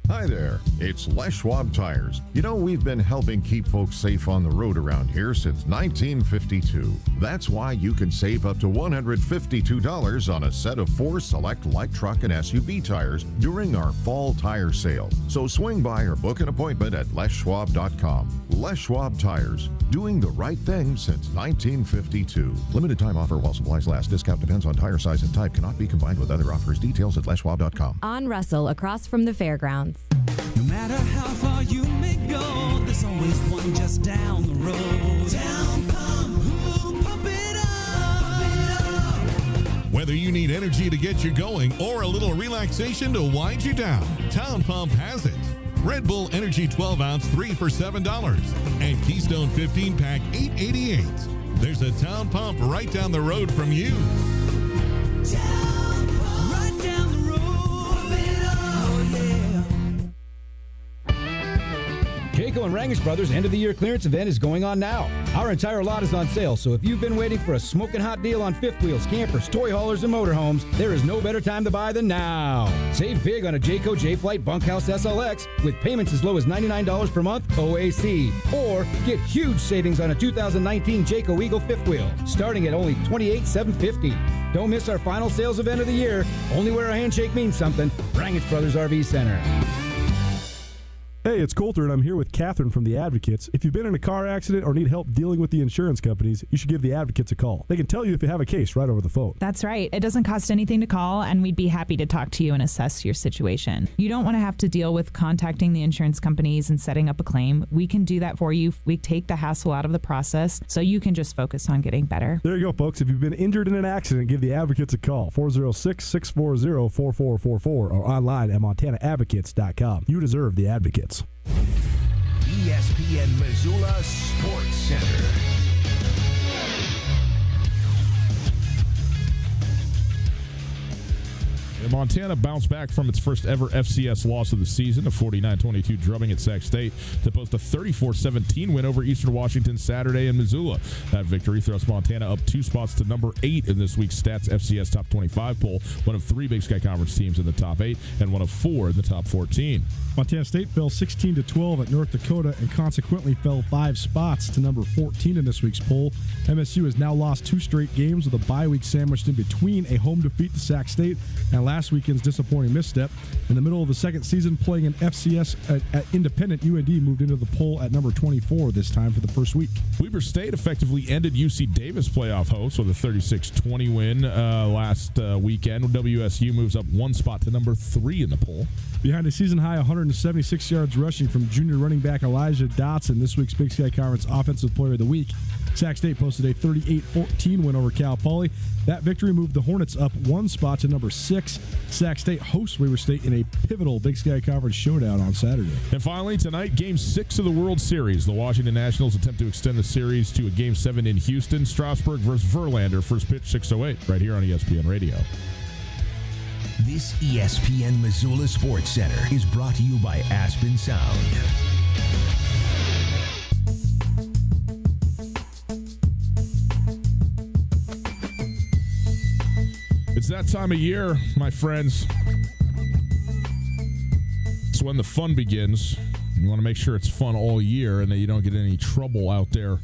S12: Hi there, it's Les Schwab Tires. You know, we've been helping keep folks safe on the road around here since 1952. That's why you can save up to $152 on a set of 4 select light truck and SUV tires during our fall tire sale. So swing by or book an appointment at leschwab.com. Les Schwab Tires, doing the right thing since 1952. Limited time offer while supplies last. Discount depends on tire size and type. Cannot be combined with other offers. Details at leschwab.com.
S10: On Russell, across from the fairgrounds.
S13: No matter how far you may go, there's always one just down the road. Town Pump, pump it up.
S14: Whether you need energy to get you going or a little relaxation to wind you down, Town Pump has it. Red Bull Energy 12-ounce, 3 for $7. And Keystone 15-pack, $8.88. There's a Town Pump right down the road from you.
S13: Town Pump, right down the road. Pump it up, oh yeah.
S15: Jayco and Rangish Brothers end-of-the-year clearance event is going on now. Our entire lot is on sale, so if you've been waiting for a smoking hot deal on fifth wheels, campers, toy haulers, and motorhomes, there is no better time to buy than now. Save big on a Jayco J-Flight Bunkhouse SLX with payments as low as $99 per month OAC. Or get huge savings on a 2019 Jayco Eagle fifth wheel, starting at only $28,750. Don't miss our final sales event of the year. Only where a handshake means something. Rangish Brothers RV Center.
S16: Hey, it's Coulter, and I'm here with Catherine from The Advocates. If you've been in a car accident or need help dealing with the insurance companies, you should give The Advocates a call. They can tell you if you have a case right over the phone.
S17: That's right. It doesn't cost anything to call, and we'd be happy to talk to you and assess your situation. You don't want to have to deal with contacting the insurance companies and setting up a claim. We can do that for you. We take the hassle out of the process, so you can just focus on getting better.
S16: There you go, folks. If you've been injured in an accident, give The Advocates a call, 406-640-4444, or online at montanaadvocates.com. You deserve The Advocates.
S5: ESPN Missoula Sports Center.
S7: Montana bounced back from its first ever FCS loss of the season, a 49-22 drubbing at Sac State, to post a 34-17 win over Eastern Washington Saturday in Missoula. That victory throws Montana up 2 spots to number 8 in this week's Stats FCS Top 25 poll, one of 3 Big Sky Conference teams in the top 8 and one of 4 in the top 14.
S16: Montana State fell 16-12 at North Dakota and consequently fell 5 spots to number 14 in this week's poll. MSU has now lost 2 straight games with a bye week sandwiched in between a home defeat to Sac State and last weekend's disappointing misstep. In the middle of the second season playing in FCS at Independent, UND moved into the poll at number 24 this time for the first week.
S7: Weber State effectively ended UC Davis playoff hopes with a 36-20 win last weekend. WSU moves up 1 spot to number 3 in the poll.
S16: Behind a season-high 176 yards rushing from junior running back Elijah Dotson, this week's Big Sky Conference Offensive Player of the Week, Sac State posted a 38-14 win over Cal Poly. That victory moved the Hornets up 1 spot to number 6. Sac State hosts Weber State in a pivotal Big Sky Conference showdown on Saturday.
S7: And finally, tonight, Game 6 of the World Series. The Washington Nationals attempt to extend the series to a Game 7 in Houston. Strasburg versus Verlander. First pitch, 6:08, right here on ESPN Radio.
S5: This ESPN Missoula Sports Center is brought to you by Aspen Sound.
S7: It's that time of year, my friends. It's when the fun begins. You want to make sure it's fun all year and that you don't get any trouble out there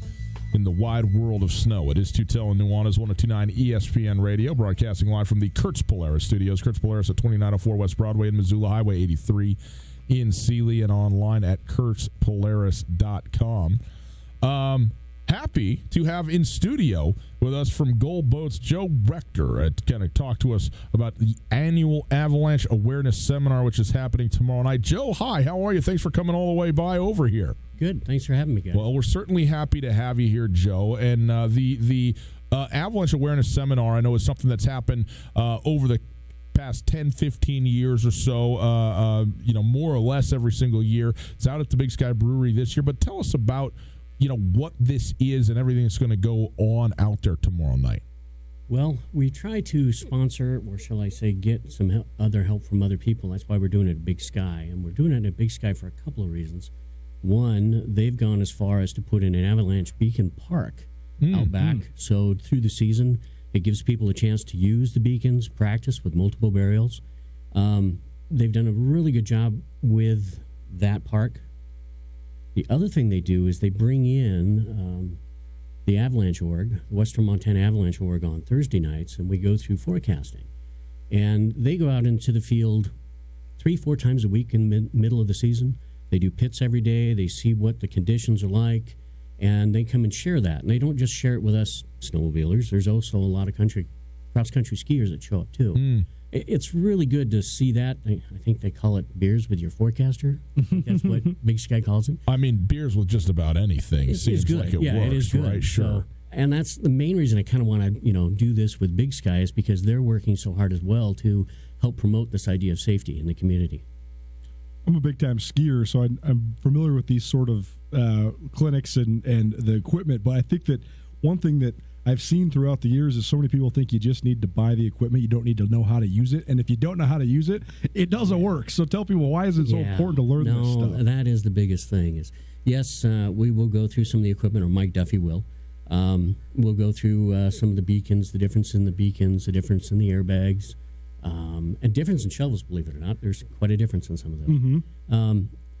S7: in the wide world of snow. It is Tootell and Nuanez, 102.9 ESPN Radio, broadcasting live from the Kurtz Polaris studios. Kurtz Polaris at 2904 West Broadway in Missoula, Highway 83 in Sealy, and online at kurtzpolaris.com. Happy to have in studio with us from Gold Boats, Joe Rector, to kind of talk to us about the annual Avalanche Awareness Seminar, which is happening tomorrow night. Joe, hi, how are you? Thanks for coming all the way by over here.
S18: Good. Thanks for having me, guys.
S7: Well, we're certainly happy to have you here, Joe. And the Avalanche Awareness Seminar, I know, is something that's happened over the past 10, 15 years or so, more or less every single year. It's out at the Big Sky Brewery this year. But tell us about what this is and everything that's going to go on out there tomorrow night.
S18: Well, we try to sponsor, or shall I say, get some other help from other people. That's why we're doing it at Big Sky. And we're doing it at Big Sky for a couple of reasons. One, they've gone as far as to put in an avalanche beacon park out back. So through the season, it gives people a chance to use the beacons, practice with multiple burials. They've done a really good job with that park. The other thing they do is they bring in the Avalanche Org, the Western Montana Avalanche Org, on Thursday nights, and we go through forecasting. And they go out into the field 3-4 times a week in the middle of the season. They do pits every day. They see what the conditions are like, and they come and share that. And they don't just share it with us snowmobilers. There's also a lot of cross-country skiers that show up, too. It's really good to see that. I think they call it beers with your forecaster. I think that's what Big Sky calls it.
S7: I mean, beers with just about anything. It seems
S18: good.
S7: like it works,
S18: it is good.
S7: Right? Sure.
S18: So, and that's the main reason I kind of want to, do this with Big Sky, is because they're working so hard as well to help promote this idea of safety in the community.
S16: I'm a big-time skier, so I'm familiar with these sort of clinics and the equipment, but I think that one thing that I've seen throughout the years is so many people think you just need to buy the equipment. You don't need to know how to use it. And if you don't know how to use it, it doesn't work. So tell people, why is it so important to learn this stuff?
S18: No, that is the biggest thing. Is yes, we will go through some of the equipment, or Mike Duffy will. We'll go through some of the beacons, the difference in the beacons, the difference in the airbags, and difference in shovels, believe it or not. There's quite a difference in some of those.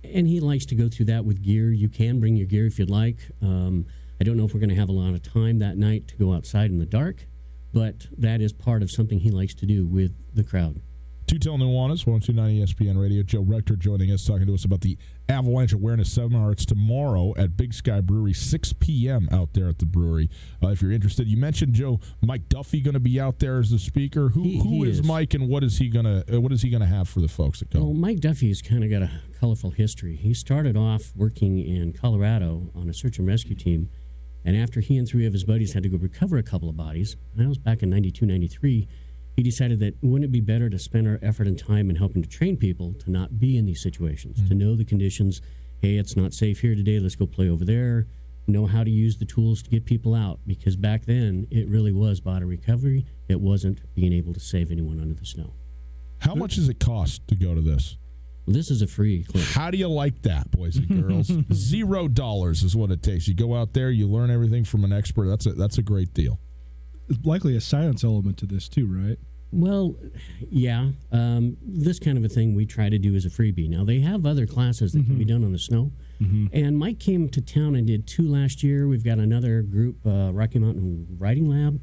S18: And he likes to go through that with gear. You can bring your gear if you'd like. I don't know if we're going to have a lot of time that night to go outside in the dark, but that is part of something he likes to do with the crowd.
S7: Tootell Nuanez, 102.9 ESPN Radio. Joe Rector joining us, talking to us about the Avalanche Awareness Seminar. It's tomorrow at Big Sky Brewery, 6 p.m. out there at the brewery. If you're interested, you mentioned, Joe, Mike Duffy going to be out there as the speaker. Who is Mike, and what is he going to have for the folks that come?
S18: Well, Mike Duffy's kind of got a colorful history. He started off working in Colorado on a search and rescue team. And after he and 3 of his buddies had to go recover a couple of bodies, and that was back in 92, 93, he decided that wouldn't it be better to spend our effort and time in helping to train people to not be in these situations, to know the conditions. Hey, it's not safe here today, let's go play over there. Know how to use the tools to get people out, because back then it really was body recovery. It wasn't being able to save anyone under the snow.
S7: How much does it cost to go to this?
S18: This is a free clinic.
S7: How do you like that, boys and girls? $0 is what it takes. You go out there, you learn everything from an expert. That's a great deal.
S16: There's likely a science element to this too, right?
S18: Well, yeah. This kind of a thing we try to do as a freebie. Now, they have other classes that can be done on the snow. And Mike came to town and did 2 last year. We've got another group, Rocky Mountain Riding Lab,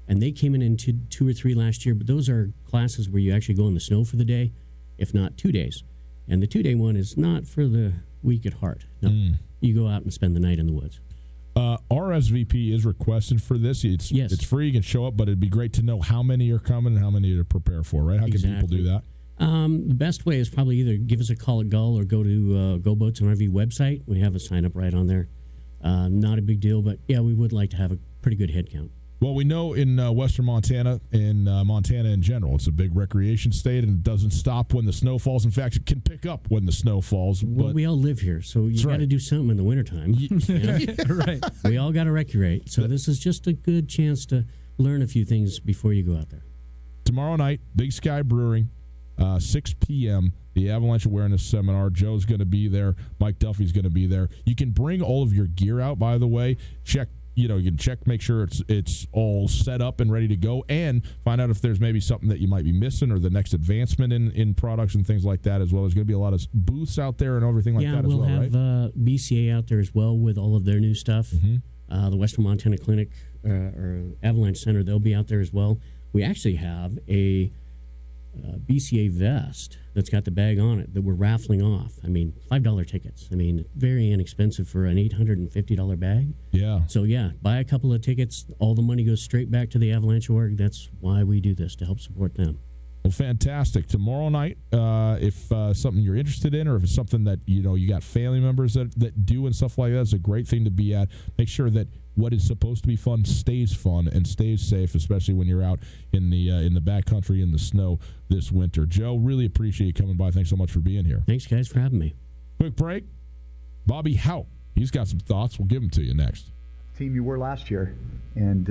S18: and they came in 2 or 3 last year. But those are classes where you actually go in the snow for the day, if not 2 days. And the 2-day one is not for the weak at heart. No, you go out and spend the night in the woods.
S7: RSVP is requested for this. It's free. You can show up, but it'd be great to know how many are coming and how many to prepare for, right? How can people do that?
S18: The best way is probably either give us a call at Gull or go to Go Boats and RV website. We have a sign-up right on there. Not a big deal, but, yeah, we would like to have a pretty good head count.
S7: Well, we know in western Montana and Montana in general, it's a big recreation state, and it doesn't stop when the snow falls. In fact, it can pick up when the snow falls.
S18: Well, we all live here, so you got to do something in the wintertime.
S16: Right.
S18: We all got to recreate. So this is just a good chance to learn a few things before you go out there.
S7: Tomorrow night, Big Sky Brewing, 6 p.m., the Avalanche Awareness Seminar. Joe's going to be there. Mike Duffy's going to be there. You can bring all of your gear out, by the way. You can check, make sure it's all set up and ready to go, and find out if there's maybe something that you might be missing or the next advancement in products and things like that as well. There's going to be a lot of booths out there and everything like that as well, right? Yeah,
S18: we'll have BCA out there as well with all of their new stuff. The Western Montana Clinic or Avalanche Center, they'll be out there as well. We actually have a BCA vest that's got the bag on it that we're raffling off. I mean, $5 tickets. I mean, very inexpensive for an $850 bag.
S7: Yeah.
S18: So, buy a couple of tickets. All the money goes straight back to the Avalanche org. That's why we do this, to help support them.
S7: Well, fantastic. Tomorrow night, if something you're interested in, or if it's something that, you got family members that do and stuff like that, it's a great thing to be at. Make sure that what is supposed to be fun stays fun and stays safe, especially when you're out in the backcountry in the snow this winter. Joe, really appreciate you coming by. Thanks so much for being here.
S18: Thanks, guys, for having me.
S7: Quick break. Bobby Hout, he's got some thoughts. We'll give them to you next.
S9: Team you were last year, and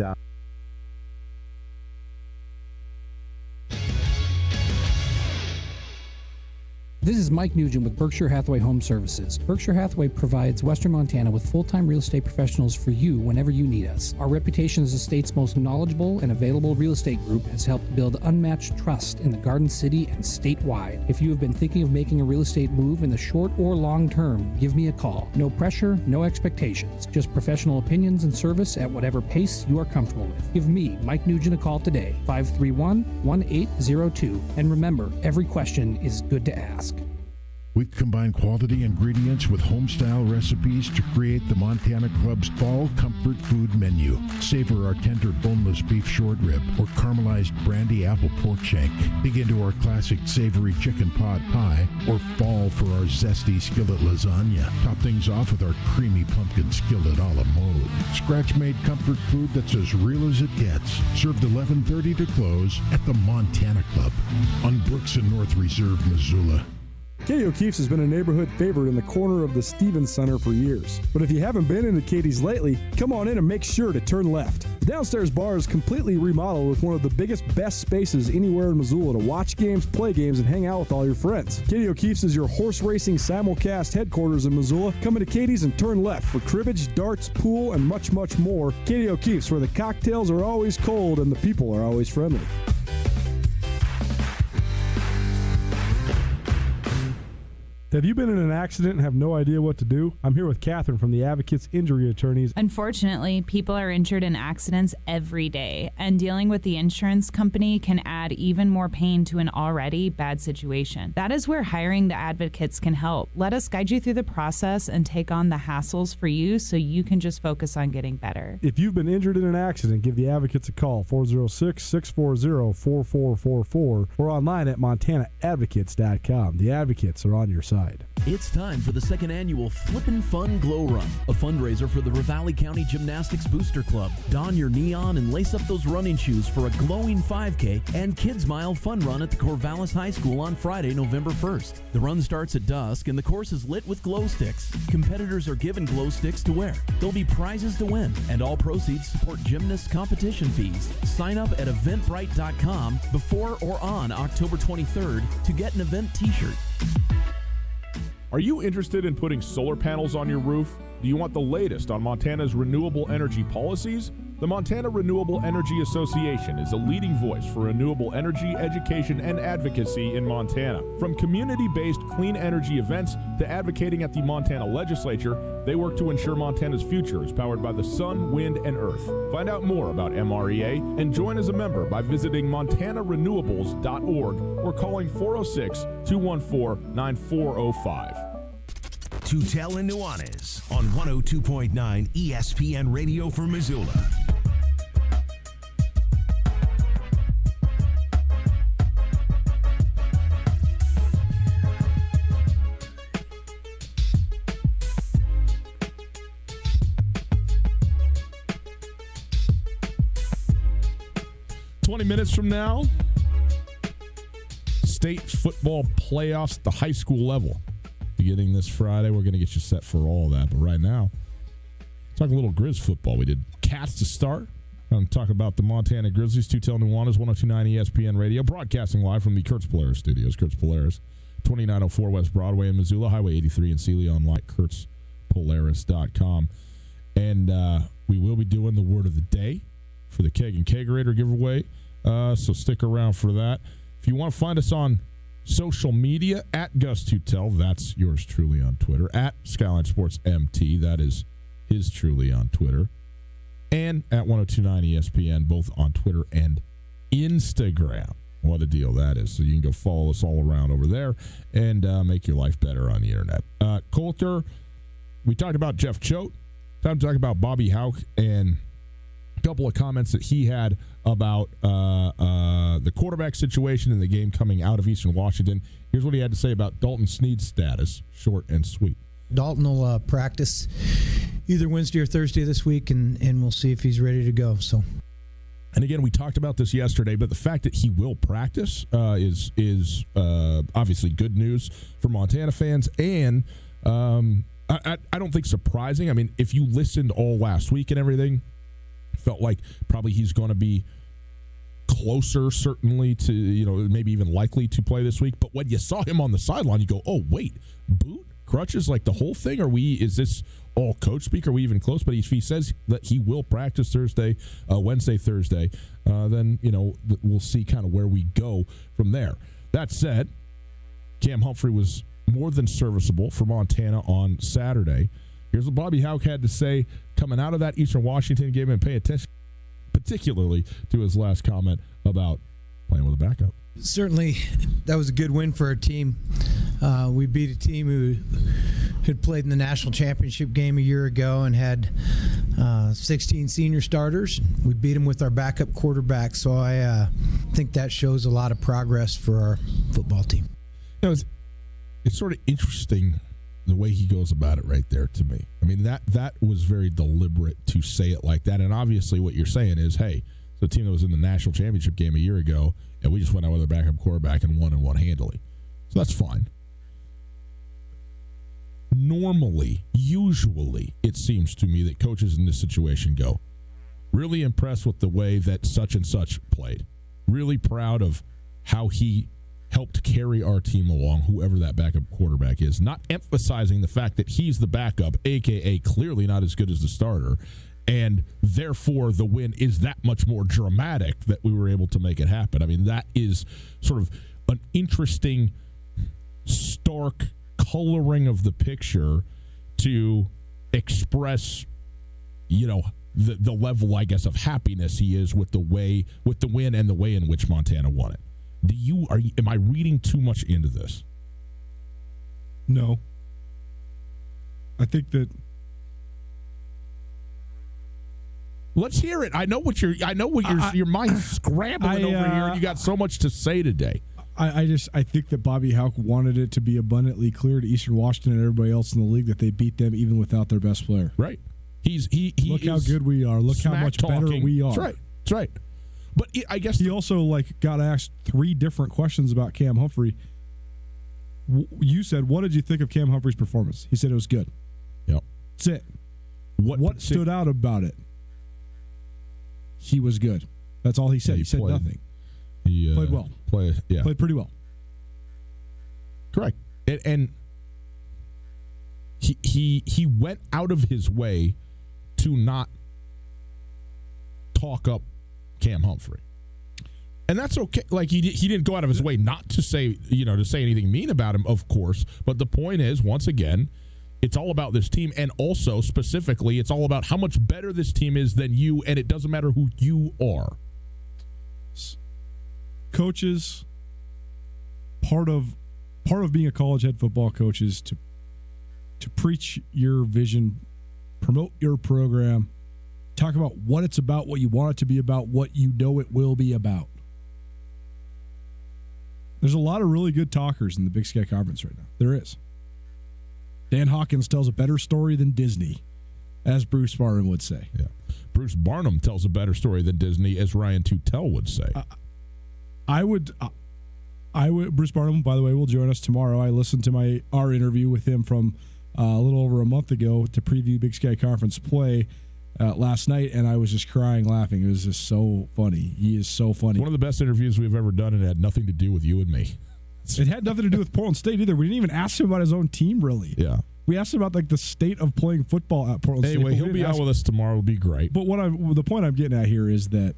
S19: This is Mike Nugent with Berkshire Hathaway Home Services. Berkshire Hathaway provides Western Montana with full-time real estate professionals for you whenever you need us. Our reputation as the state's most knowledgeable and available real estate group has helped build unmatched trust in the Garden City and statewide. If you have been thinking of making a real estate move in the short or long term, give me a call. No pressure, no expectations. Just professional opinions and service at whatever pace you are comfortable with. Give me, Mike Nugent, a call today, 531-1802. And remember, every question is good to ask.
S20: We combine quality ingredients with home-style recipes to create the Montana Club's Fall Comfort Food Menu. Savor our tender boneless beef short rib or caramelized brandy apple pork shank. Dig into our classic savory chicken pot pie or fall for our zesty skillet lasagna. Top things off with our creamy pumpkin skillet a la mode. Scratch-made comfort food that's as real as it gets. Served 11:30 to close at the Montana Club on Brooks and North Reserve, Missoula.
S16: Katie O'Keefe's has been a neighborhood favorite in the corner of the Stevens Center for years. But if you haven't been into Katie's lately, come on in and make sure to turn left. The downstairs bar is completely remodeled with one of the biggest, best spaces anywhere in Missoula to watch games, play games, and hang out with all your friends. Katie O'Keefe's is your horse racing simulcast headquarters in Missoula. Come into Katie's and turn left for cribbage, darts, pool, and much, much more. Katie O'Keefe's, where the cocktails are always cold and the people are always friendly. Have you been in an accident and have no idea what to do? I'm here with Catherine from the Advocates Injury Attorneys.
S17: Unfortunately, people are injured in accidents every day, and dealing with the insurance company can add even more pain to an already bad situation. That is where hiring the advocates can help. Let us guide you through the process and take on the hassles for you so you can just focus on getting better.
S16: If you've been injured in an accident, give the Advocates a call, 406-640-4444, or online at montanaadvocates.com. The Advocates are on your side.
S4: It's time for the second annual Flippin' Fun Glow Run, a fundraiser for the Ravalli County Gymnastics Booster Club. Don your neon and lace up those running shoes for a glowing 5K and Kids Mile fun run at the Corvallis High School on Friday, November 1st. The run starts at dusk and the course is lit with glow sticks. Competitors are given glow sticks to wear. There'll be prizes to win, and all proceeds support gymnasts' competition fees. Sign up at eventbrite.com before or on October 23rd to get an event t-shirt.
S11: Are you interested in putting solar panels on your roof? Do you want the latest on Montana's renewable energy policies? The Montana Renewable Energy Association is a leading voice for renewable energy, education, and advocacy in Montana. From community-based clean energy events to advocating at the Montana legislature, they work to ensure Montana's future is powered by the sun, wind, and earth. Find out more about MREA and join as a member by visiting montanarenewables.org or calling 406-214-9405.
S5: Tootell and Nuanez on 102.9 ESPN Radio for Missoula.
S7: Minutes from now, state football playoffs at the high school level. Beginning this Friday, we're going to get you set for all that. But right now, talk a little Grizz football. We did Cats to start. Talk about the Montana Grizzlies. Tootell, Nuanez, 102.9 ESPN Radio, broadcasting live from the Kurtz Polaris studios. Kurtz Polaris, 2904 West Broadway in Missoula, Highway 83 in Sealy, online at kurtzpolaris.com. And we will be doing the word of the day for the Keg and Kegerator giveaway, so stick around for that. If you want to find us on social media, at Gus Tootell, that's yours truly on Twitter, at Skyline Sports MT, that is his truly on Twitter, and at 102.9 ESPN, both on Twitter and Instagram. What a deal that is. So you can go follow us all around over there and make your life better on the internet. Coulter, we talked about Jeff Choate. Time to talk about Bobby Hauck and a couple of comments that he had about the quarterback situation in the game coming out of Eastern Washington. Here's what he had to say about Dalton Snead's status, short and sweet.
S21: Dalton will practice either Wednesday or Thursday this week, and we'll see if he's ready to go. So,
S7: and again, we talked about this yesterday, but the fact that he will practice is obviously good news for Montana fans, and I don't think surprising. I mean, if you listened all last week and everything, felt like probably he's going to be closer, certainly, to, maybe even likely to play this week. But when you saw him on the sideline, you go, oh, wait, boot? Crutches, like the whole thing? Is this all coach speak? Are we even close? But if he says that he will practice Wednesday, Thursday, then, we'll see kind of where we go from there. That said, Cam Humphrey was more than serviceable for Montana on Saturday. Here's what Bobby Hauck had to say coming out of that Eastern Washington game, and pay attention particularly to his last comment about playing with a backup.
S21: Certainly, that was a good win for our team. We beat a team who had played in the national championship game a year ago and had 16 senior starters. We beat them with our backup quarterback, so I think that shows a lot of progress for our football team.
S7: It's sort of interesting the way he goes about it right there to me. I mean, that was very deliberate to say it like that, and obviously what you're saying is, hey, the team that was in the national championship game a year ago, and we just went out with a backup quarterback and won handily. So that's fine. Normally, usually, it seems to me that coaches in this situation go, really impressed with the way that such and such played. Really proud of how he helped carry our team along, whoever that backup quarterback is. Not emphasizing the fact that he's the backup, a.k.a. clearly not as good as the starter, and therefore the win is that much more dramatic that we were able to make it happen. I mean, that is sort of an interesting, stark coloring of the picture to express, the level, I guess, of happiness he is with the win and the way in which Montana won it. Am I reading too much into this?
S16: No. I think that.
S7: Let's hear it. I know what your mind's scrambling over here, and you got so much to say today.
S16: I think that Bobby Hauck wanted it to be abundantly clear to Eastern Washington and everybody else in the league that they beat them even without their best player.
S7: Right. He
S16: look how good we are. Look how much better we are.
S7: That's right. But I guess
S16: he also got asked 3 different questions about Cam Humphrey. You said, "What did you think of Cam Humphrey's performance?" He said it was good.
S7: Yep.
S16: That's it. What stood out about it? He was good. That's all he said. He said nothing. He played well. Played pretty well.
S7: Correct. And he went out of his way to not talk up Cam Humphrey. And that's okay. He didn't go out of his way not to say, to say anything mean about him, of course. But the point is, once again, it's all about this team, and also specifically, it's all about how much better this team is than you, and it doesn't matter who you are.
S16: Coaches, part of being a college head football coach is to preach your vision, promote your program, talk about what it's about, what you want it to be about, what you know it will be about. There's a lot of really good talkers in the Big Sky Conference right now. There is. Dan Hawkins tells a better story than Disney, as Bruce Barnum would say.
S7: Yeah, Bruce Barnum tells a better story than Disney, as Ryan Tootell would say.
S16: I would. Bruce Barnum, by the way, will join us tomorrow. I listened to our interview with him from a little over a month ago to preview Big Sky Conference play.
S8: last night, and I was just crying laughing. It was just so funny. He is so funny.
S7: One of the best interviews we've ever done, and it had nothing to do with you and me.
S8: It had nothing to do with Portland State either. We didn't even ask him about his own team, really.
S7: Yeah.
S8: We asked him about like the state of playing football at Portland State.
S7: Anyway, he'll be out with us tomorrow. It'll be great.
S8: But the point I'm getting at here is that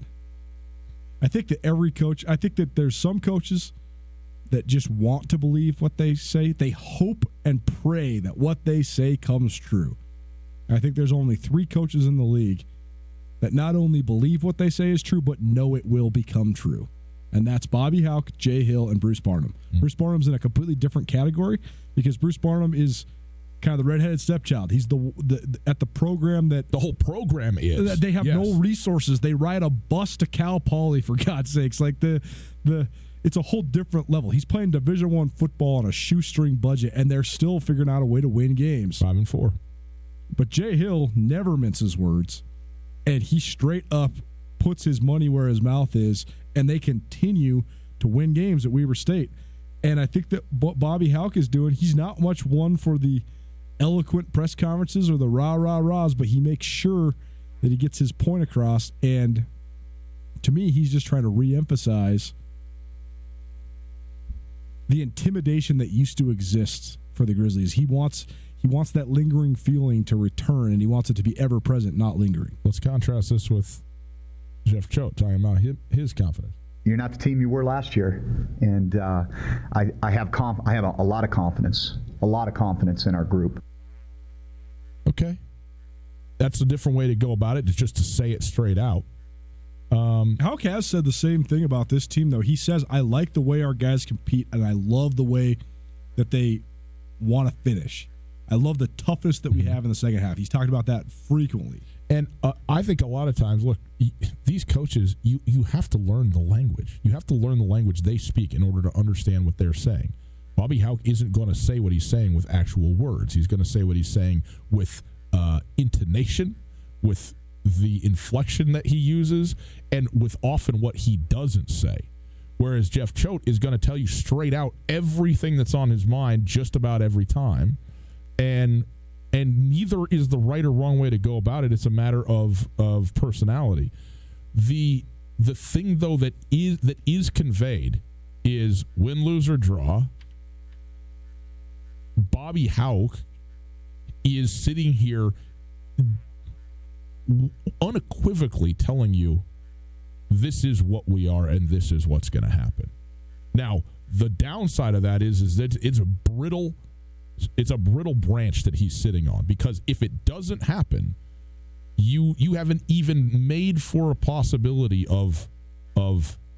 S8: I think that every coach, I think that there's some coaches that just want to believe what they say. They hope and pray that what they say comes true. I think there's only 3 coaches in the league that not only believe what they say is true, but know it will become true. And that's Bobby Hauck, Jay Hill, and Bruce Barnum. Bruce Barnum's in a completely different category because Bruce Barnum is kind of the redheaded stepchild. He's at the program that
S7: the whole program is.
S8: That they have no resources. They ride a bus to Cal Poly, for God's sakes. Like it's a whole different level. He's playing Division I football on a shoestring budget, and they're still figuring out a way to win games.
S7: 5-4.
S8: But Jay Hill never minces words, and he straight up puts his money where his mouth is, and they continue to win games at Weber State. And I think that what Bobby Hauck is doing, he's not much one for the eloquent press conferences or the rah-rah-rahs, but he makes sure that he gets his point across. And to me, he's just trying to reemphasize the intimidation that used to exist for the Grizzlies. He wants that lingering feeling to return, and he wants it to be ever present, not lingering.
S7: Let's contrast this with Jeff Choate talking about his confidence.
S9: You're not the team you were last year, and I have a lot of confidence in our group.
S7: Okay, that's a different way to go about it, just to say it straight out.
S8: Hauck has said the same thing about this team, though. He says, I like the way our guys compete, and I love the way that they want to finish. I love the toughness that we have in the second half. He's talked about that frequently.
S7: And I think a lot of times, look, these coaches, you have to learn the language. You have to learn the language they speak in order to understand what they're saying. Bobby Hauck isn't going to say what he's saying with actual words. He's going to say what he's saying with intonation, with the inflection that he uses, and with often what he doesn't say. Whereas Jeff Choate is going to tell you straight out everything that's on his mind just about every time. And neither is the right or wrong way to go about it. It's a matter of personality. The thing, though, that is conveyed is win, lose, or draw. Bobby Hauck is sitting here unequivocally telling you this is what we are and this is what's going to happen. Now, the downside of that is that it's a brittle branch that he's sitting on, because if it doesn't happen, you haven't even made for a possibility of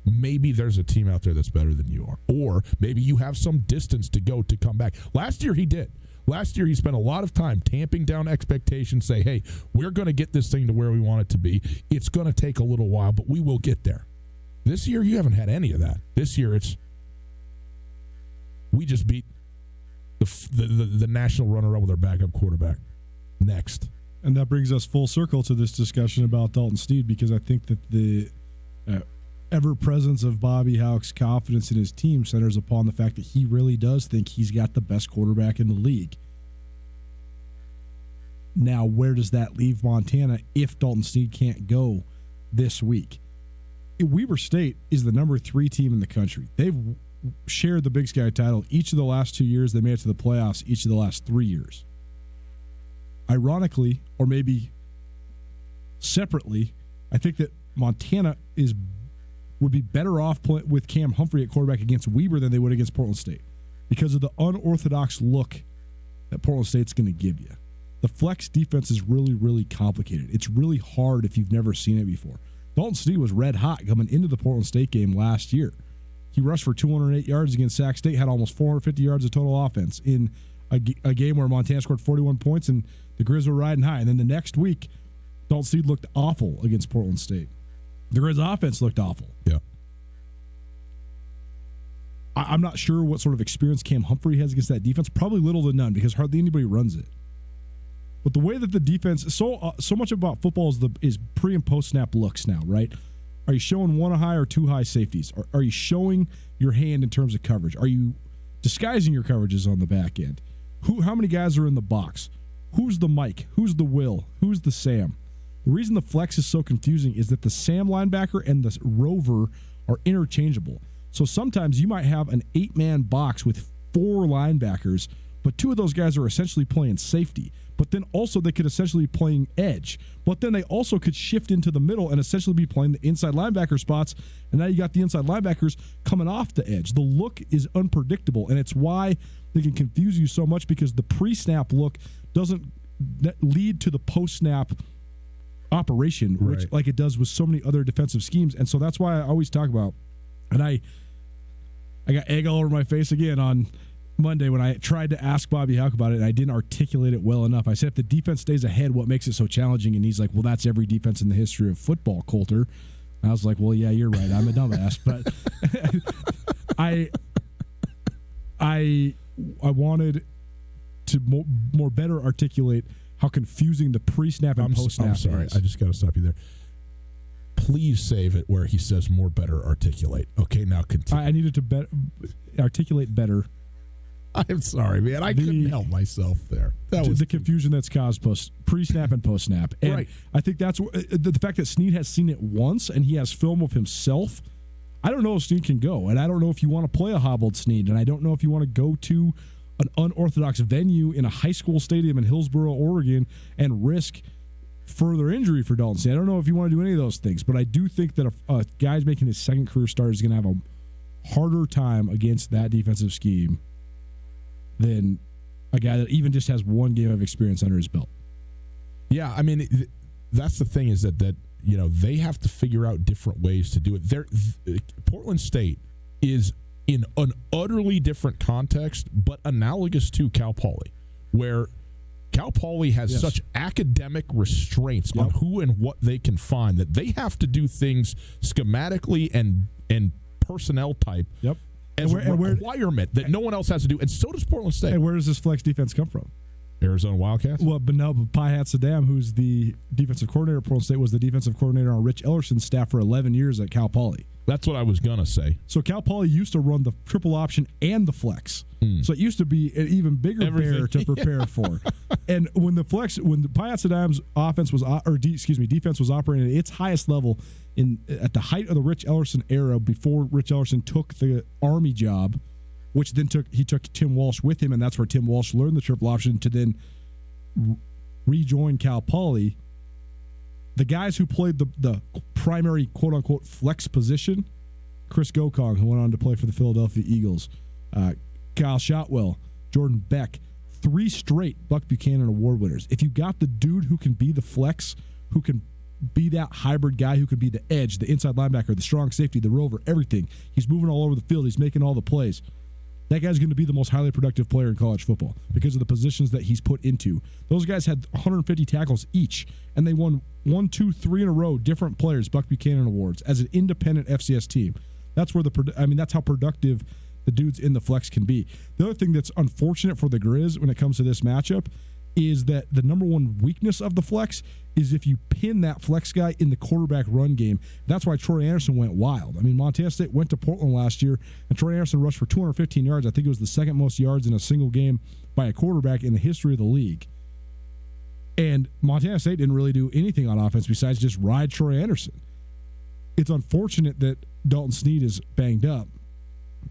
S7: maybe there's a team out there that's better than you are, or maybe you have some distance to go to come back. Last year he did. Last year he spent a lot of time tamping down expectations, say, hey, we're going to get this thing to where we want it to be. It's going to take a little while, but we will get there. This year you haven't had any of that. This year we just beat the national runner-up with our backup quarterback. Next.
S8: And that brings us full circle to this discussion about Dalton Sneed, because I think that the ever-presence of Bobby Hauck's confidence in his team centers upon the fact that he really does think he's got the best quarterback in the league. Now, where does that leave Montana if Dalton Sneed can't go this week? Weber State is the number 3 team in the country. They've shared the Big Sky title each of the last 2 years. They made it to the playoffs each of the last 3 years. Ironically, or maybe separately, I think that Montana would be better off with Cam Humphrey at quarterback against Weber than they would against Portland State, because of the unorthodox look that Portland State's going to give you. The flex defense is really, really complicated. It's really hard if you've never seen it before. Dalton Sneed was red hot coming into the Portland State game last year. He rushed for 208 yards against Sac State, had almost 450 yards of total offense in a game where Montana scored 41 points and the Grizz were riding high. And then the next week, Dalton Sneed looked awful against Portland State. The Grizz offense looked awful.
S7: Yeah.
S8: I'm not sure what sort of experience Cam Humphrey has against that defense. Probably little to none, because hardly anybody runs it. But the way that the defense, so much about football is pre and post snap looks now, right? Are you showing 1 high or 2 high safeties? Are you showing your hand in terms of coverage? Are you disguising your coverages on the back end? How many guys are in the box? Who's the Mike? Who's the Will? Who's the Sam?
S16: The reason the flex is so confusing is that the Sam linebacker and the rover are interchangeable. So sometimes you might have an 8-man box with 4 linebackers, but 2 of those guys are essentially playing safety. But then also they could essentially be playing edge. But then they also could shift into the middle and essentially be playing the inside linebacker spots. And now you got the inside linebackers coming off the edge. The look is unpredictable, and it's why they can confuse you so much, because the pre-snap look doesn't lead to the post-snap operation, which like it does with so many other defensive schemes. And so that's why I always talk about, and I got egg all over my face again on Monday when I tried to ask Bobby Houck about it, and I didn't articulate it well enough. I said, if the defense stays ahead, what makes it so challenging? And he's like, well, that's every defense in the history of football, Coulter. And I was like, well, yeah, you're right. I'm a dumbass. But I wanted to more better articulate how confusing the pre-snap and post-snap
S7: I'm sorry.
S16: is.
S7: I just got to stop you there. Please save it where he says more better articulate. Okay, now continue.
S16: I needed to articulate better.
S7: I'm sorry, man. I couldn't help myself there. That was
S16: the confusion that's caused pre-snap and post-snap. And
S7: right.
S16: I think that's the fact that Snead has seen it once and he has film of himself. I don't know if Snead can go, and I don't know if you want to play a hobbled Snead, and I don't know if you want to go to an unorthodox venue in a high school stadium in Hillsboro, Oregon, and risk further injury for Dalton Snead. I don't know if you want to do any of those things, but I do think that a guy's making his second career start is going to have a harder time against that defensive scheme than a guy that even just has one game of experience under his belt.
S7: Yeah, I mean, that's the thing is that they have to figure out different ways to do it. Portland State is in an utterly different context, but analogous to Cal Poly, where Cal Poly has such academic restraints on who and what they can find that they have to do things schematically and personnel type as a requirement that no one else has to do, and so does Portland State.
S16: And where does this flex defense come from?
S7: Arizona Wildcats?
S16: Well, but Pihat Saddam, who's the defensive coordinator at Portland State, was the defensive coordinator on Rich Ellerson's staff for 11 years at Cal Poly.
S7: That's what I was going to say.
S16: So Cal Poly used to run the triple option and the flex. So it used to be an even bigger bear to prepare for. And when the Pihat Saddam's defense was operating at its highest level at the height of the Rich Ellerson era, before Rich Ellerson took the Army job, which then he took Tim Walsh with him, and that's where Tim Walsh learned the triple option to then rejoin Cal Poly. The guys who played the primary quote-unquote flex position, Chris Gokong, who went on to play for the Philadelphia Eagles, Kyle Shotwell, Jordan Beck, 3 straight Buck Buchanan Award winners. If you got the dude who can be the flex, who can be that hybrid guy, who can be the edge, the inside linebacker, the strong safety, the rover, everything, he's moving all over the field, he's making all the plays. That guy's going to be the most highly productive player in college football because of the positions that he's put into. Those guys had 150 tackles each, and they won 1, 2, 3 in a row, different players, Buck Buchanan Awards, as an independent FCS team. That's where that's how productive the dudes in the flex can be. The other thing that's unfortunate for the Grizz when it comes to this matchup is that the number one weakness of the flex is if you pin that flex guy in the quarterback run game. That's why Troy Anderson went wild. I mean, Montana State went to Portland last year, and Troy Anderson rushed for 215 yards. I think it was the second most yards in a single game by a quarterback in the history of the league. And Montana State didn't really do anything on offense besides just ride Troy Anderson. It's unfortunate that Dalton Snead is banged up,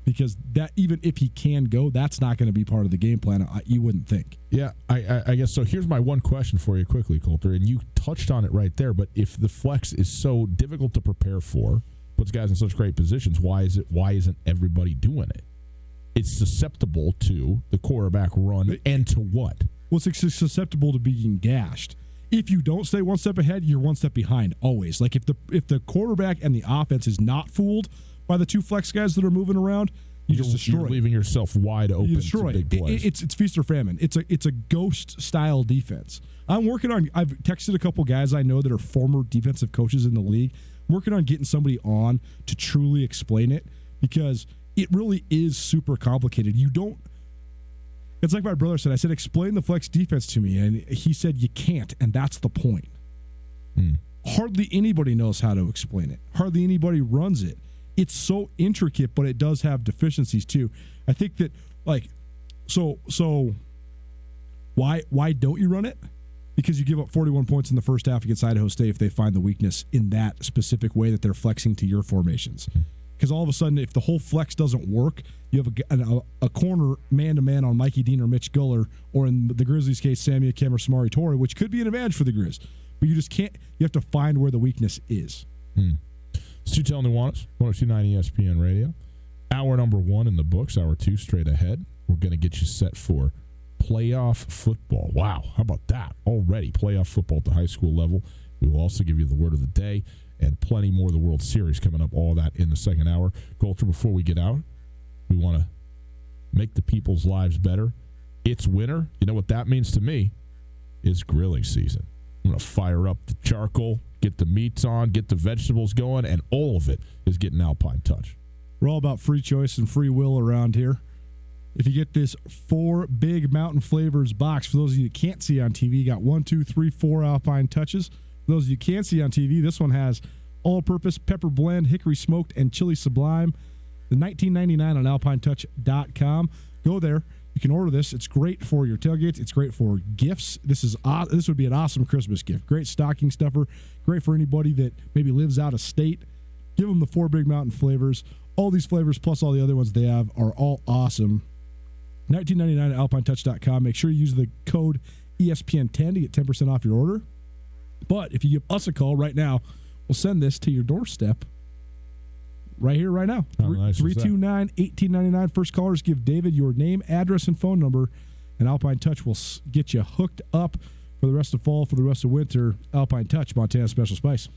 S16: because that, even if he can go, that's not going to be part of the game plan, you wouldn't think.
S7: Yeah, I guess so. Here's my one question for you quickly, Coulter, and you touched on it right there, but if the flex is so difficult to prepare for, puts guys in such great positions, why isn't everybody doing it? It's susceptible to the quarterback run, and to what?
S16: Well, it's susceptible to being gashed. If you don't stay one step ahead, you're one step behind always. Like if the quarterback and the offense is not fooled by the 2 flex guys that are moving around, you just destroy.
S7: You're leaving yourself wide open.
S16: You destroy
S7: to big plays.
S16: It's feast or famine. It's a ghost style defense. I've texted a couple guys I know that are former defensive coaches in the league, working on getting somebody on to truly explain it, because it really is super complicated. It's like my brother said. I said, explain the flex defense to me, and he said you can't, and that's the point. Hardly anybody knows how to explain it. Hardly anybody runs it. It's so intricate, but it does have deficiencies too. I think that, like, so why don't you run it? because you give up 41 points in the first half against Idaho State if they find the weakness in that specific way that they're flexing to your formations. Because all of a sudden, if the whole flex doesn't work, you have a corner man-to-man on Mikey Dean or Mitch Guller, or in the Grizzlies' case, Sammy Akem or Samari Torre, which could be an advantage for the Grizz. But you just can't. You have to find where the weakness is.
S7: It's Tootell Nuanez, 102.9 ESPN Radio. Hour number 1 in the books. Hour 2 straight ahead. We're going to get you set for playoff football. Wow, how about that? Already playoff football at the high school level. We will also give you the word of the day and plenty more of the World Series coming up. All that in the second hour. Coulter, before we get out, we want to make the people's lives better. It's winter. You know what that means to me? It's grilling season. I'm going to fire up the charcoal, get the meats on, get the vegetables going, and all of it is getting Alpine Touch.
S16: We're all about free choice and free will around here. If you get this 4 Big Mountain Flavors box, for those of you that can't see on TV, you got 1, 2, 3, 4 Alpine Touches. For those of you who can't see on TV, this one has all-purpose pepper blend, hickory smoked, and chili sublime. The $19.99 on alpinetouch.com. Go there. You can order this. It's great for your tailgates. It's great for gifts. This would be an awesome Christmas gift. Great stocking stuffer. Great for anybody that maybe lives out of state. Give them the 4 Big Mountain Flavors. All these flavors plus all the other ones they have are all awesome. $19.99 at alpinetouch.com. Make sure you use the code ESPN10 to get 10% off your order. But if you give us a call right now, we'll send this to your doorstep right here, right now.
S7: How nice is that?
S16: 329-1899. First callers give David your name, address, and phone number, and Alpine Touch will get you hooked up for the rest of fall, for the rest of winter. Alpine Touch, Montana's special spice.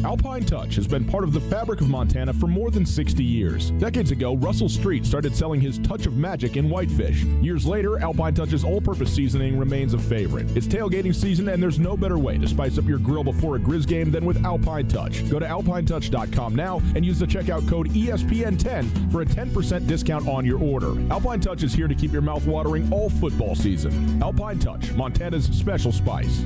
S11: Alpine Touch has been part of the fabric of Montana for more than 60 years. Decades ago, Russell Street started selling his touch of magic in whitefish. Years later, Alpine Touch's all-purpose seasoning remains a favorite. It's tailgating season, and there's no better way to spice up your grill before a Grizz game than with Alpine Touch. Go to alpinetouch.com now and use the checkout code ESPN10 for a 10% discount on your order. Alpine Touch is here to keep your mouth watering all football season. Alpine Touch, Montana's special spice.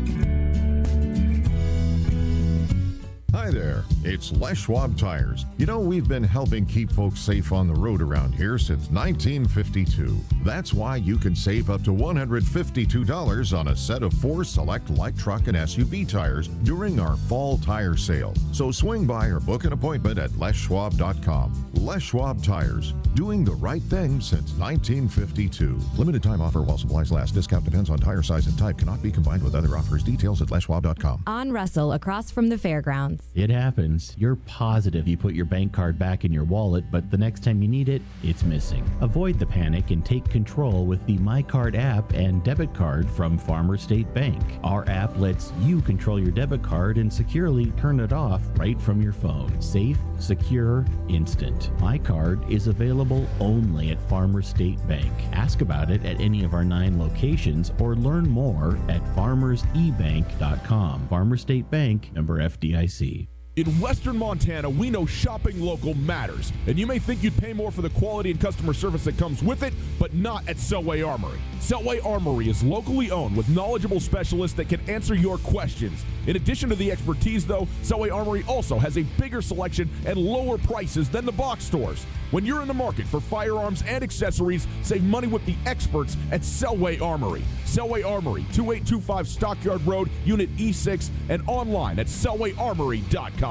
S12: Hi there, it's Les Schwab Tires. You know, we've been helping keep folks safe on the road around here since 1952. That's why you can save up to $152 on a set of 4 select light truck and SUV tires during our fall tire sale. So swing by or book an appointment at leschwab.com. Les Schwab Tires, doing the right thing since 1952. Limited time offer while supplies last. Discount depends on tire size and type. Cannot be combined with other offers. Details at leschwab.com.
S10: On Russell, across from the fairgrounds.
S1: It happens. You're positive you put your bank card back in your wallet, but the next time you need it, it's missing. Avoid the panic and take control with the My Card app and debit card from Farmer State Bank. Our app lets you control your debit card and securely turn it off right from your phone. Safe, secure, instant. My Card is available only at Farmer State Bank. Ask about it at any of our 9 locations or learn more at farmersebank.com. Farmer State Bank, member FDIC.
S11: In Western Montana, we know shopping local matters, and you may think you'd pay more for the quality and customer service that comes with it, but not at Selway Armory. Selway Armory is locally owned with knowledgeable specialists that can answer your questions. In addition to the expertise, though, Selway Armory also has a bigger selection and lower prices than the box stores. When you're in the market for firearms and accessories, save money with the experts at Selway Armory. Selway Armory, 2825 Stockyard Road, Unit E6, and online at selwayarmory.com.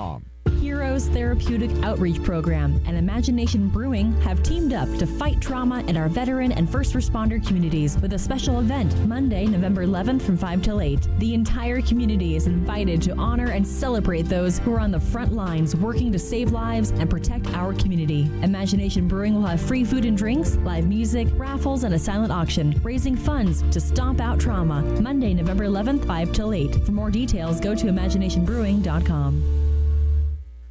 S22: Heroes Therapeutic Outreach Program and Imagination Brewing have teamed up to fight trauma in our veteran and first responder communities with a special event Monday, November 11th from 5 till 8. The entire community is invited to honor and celebrate those who are on the front lines working to save lives and protect our community. Imagination Brewing will have free food and drinks, live music, raffles, and a silent auction, raising funds to stomp out trauma. Monday, November 11th, 5 till 8. For more details, go to imaginationbrewing.com.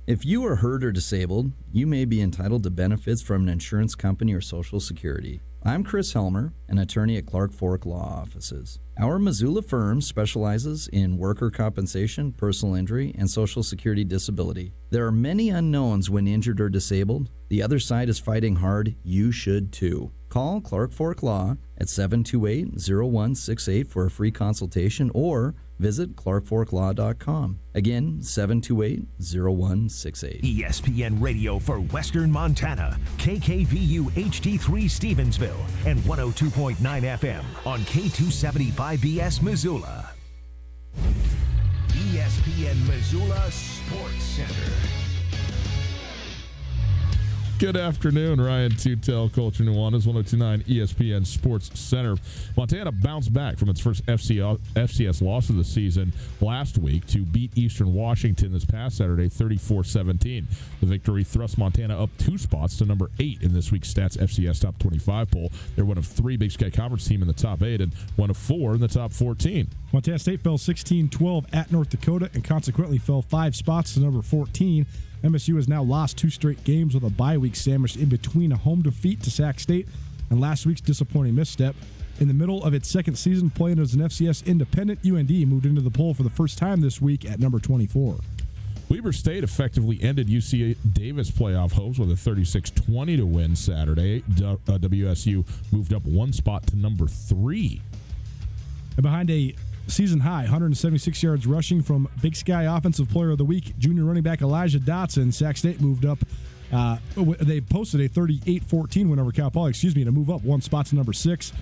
S23: If you are hurt or disabled, you may be entitled to benefits from an insurance company or Social Security. I'm Chris Helmer, an attorney at Clark Fork Law Offices. Our Missoula firm specializes in worker compensation, personal injury, and Social Security disability. There are many unknowns when injured or disabled. The other side is fighting hard. You should too. Call Clark Fork Law at 728-0168 for a free consultation or visit clarkforklaw.com. Again, 728-0168.
S5: ESPN Radio for Western Montana, KKVU HD3 Stevensville, and 102.9 FM on K275BS Missoula. ESPN Missoula Sports Center.
S7: Good afternoon, Ryan Tootell, Culture Nuanez, 102.9 ESPN Sports Center. Montana bounced back from its first FCS loss of the season last week to beat Eastern Washington this past Saturday, 34-17. The victory thrust Montana up 2 spots to number 8 in this week's Stats FCS Top 25 poll. They're one of 3 Big Sky Conference teams in the top 8 and one of 4 in the top 14.
S16: Montana State fell 16-12 at North Dakota and consequently fell 5 spots to number 14. MSU has now lost 2 straight games with a bye week sandwiched in between a home defeat to Sac State and last week's disappointing misstep. In the middle of its second season playing as an FCS independent, UND moved into the poll for the first time this week at number 24.
S7: Weber State effectively ended UC Davis playoff hopes with a 36-20 win Saturday. WSU moved up 1 spot to number 3.
S16: And behind a season high 176 yards rushing from Big Sky Offensive Player of the Week, junior running back Elijah Dotson, Sac State moved up. They posted a 38-14 win over Cal Poly, to move up 1 spot to number 6.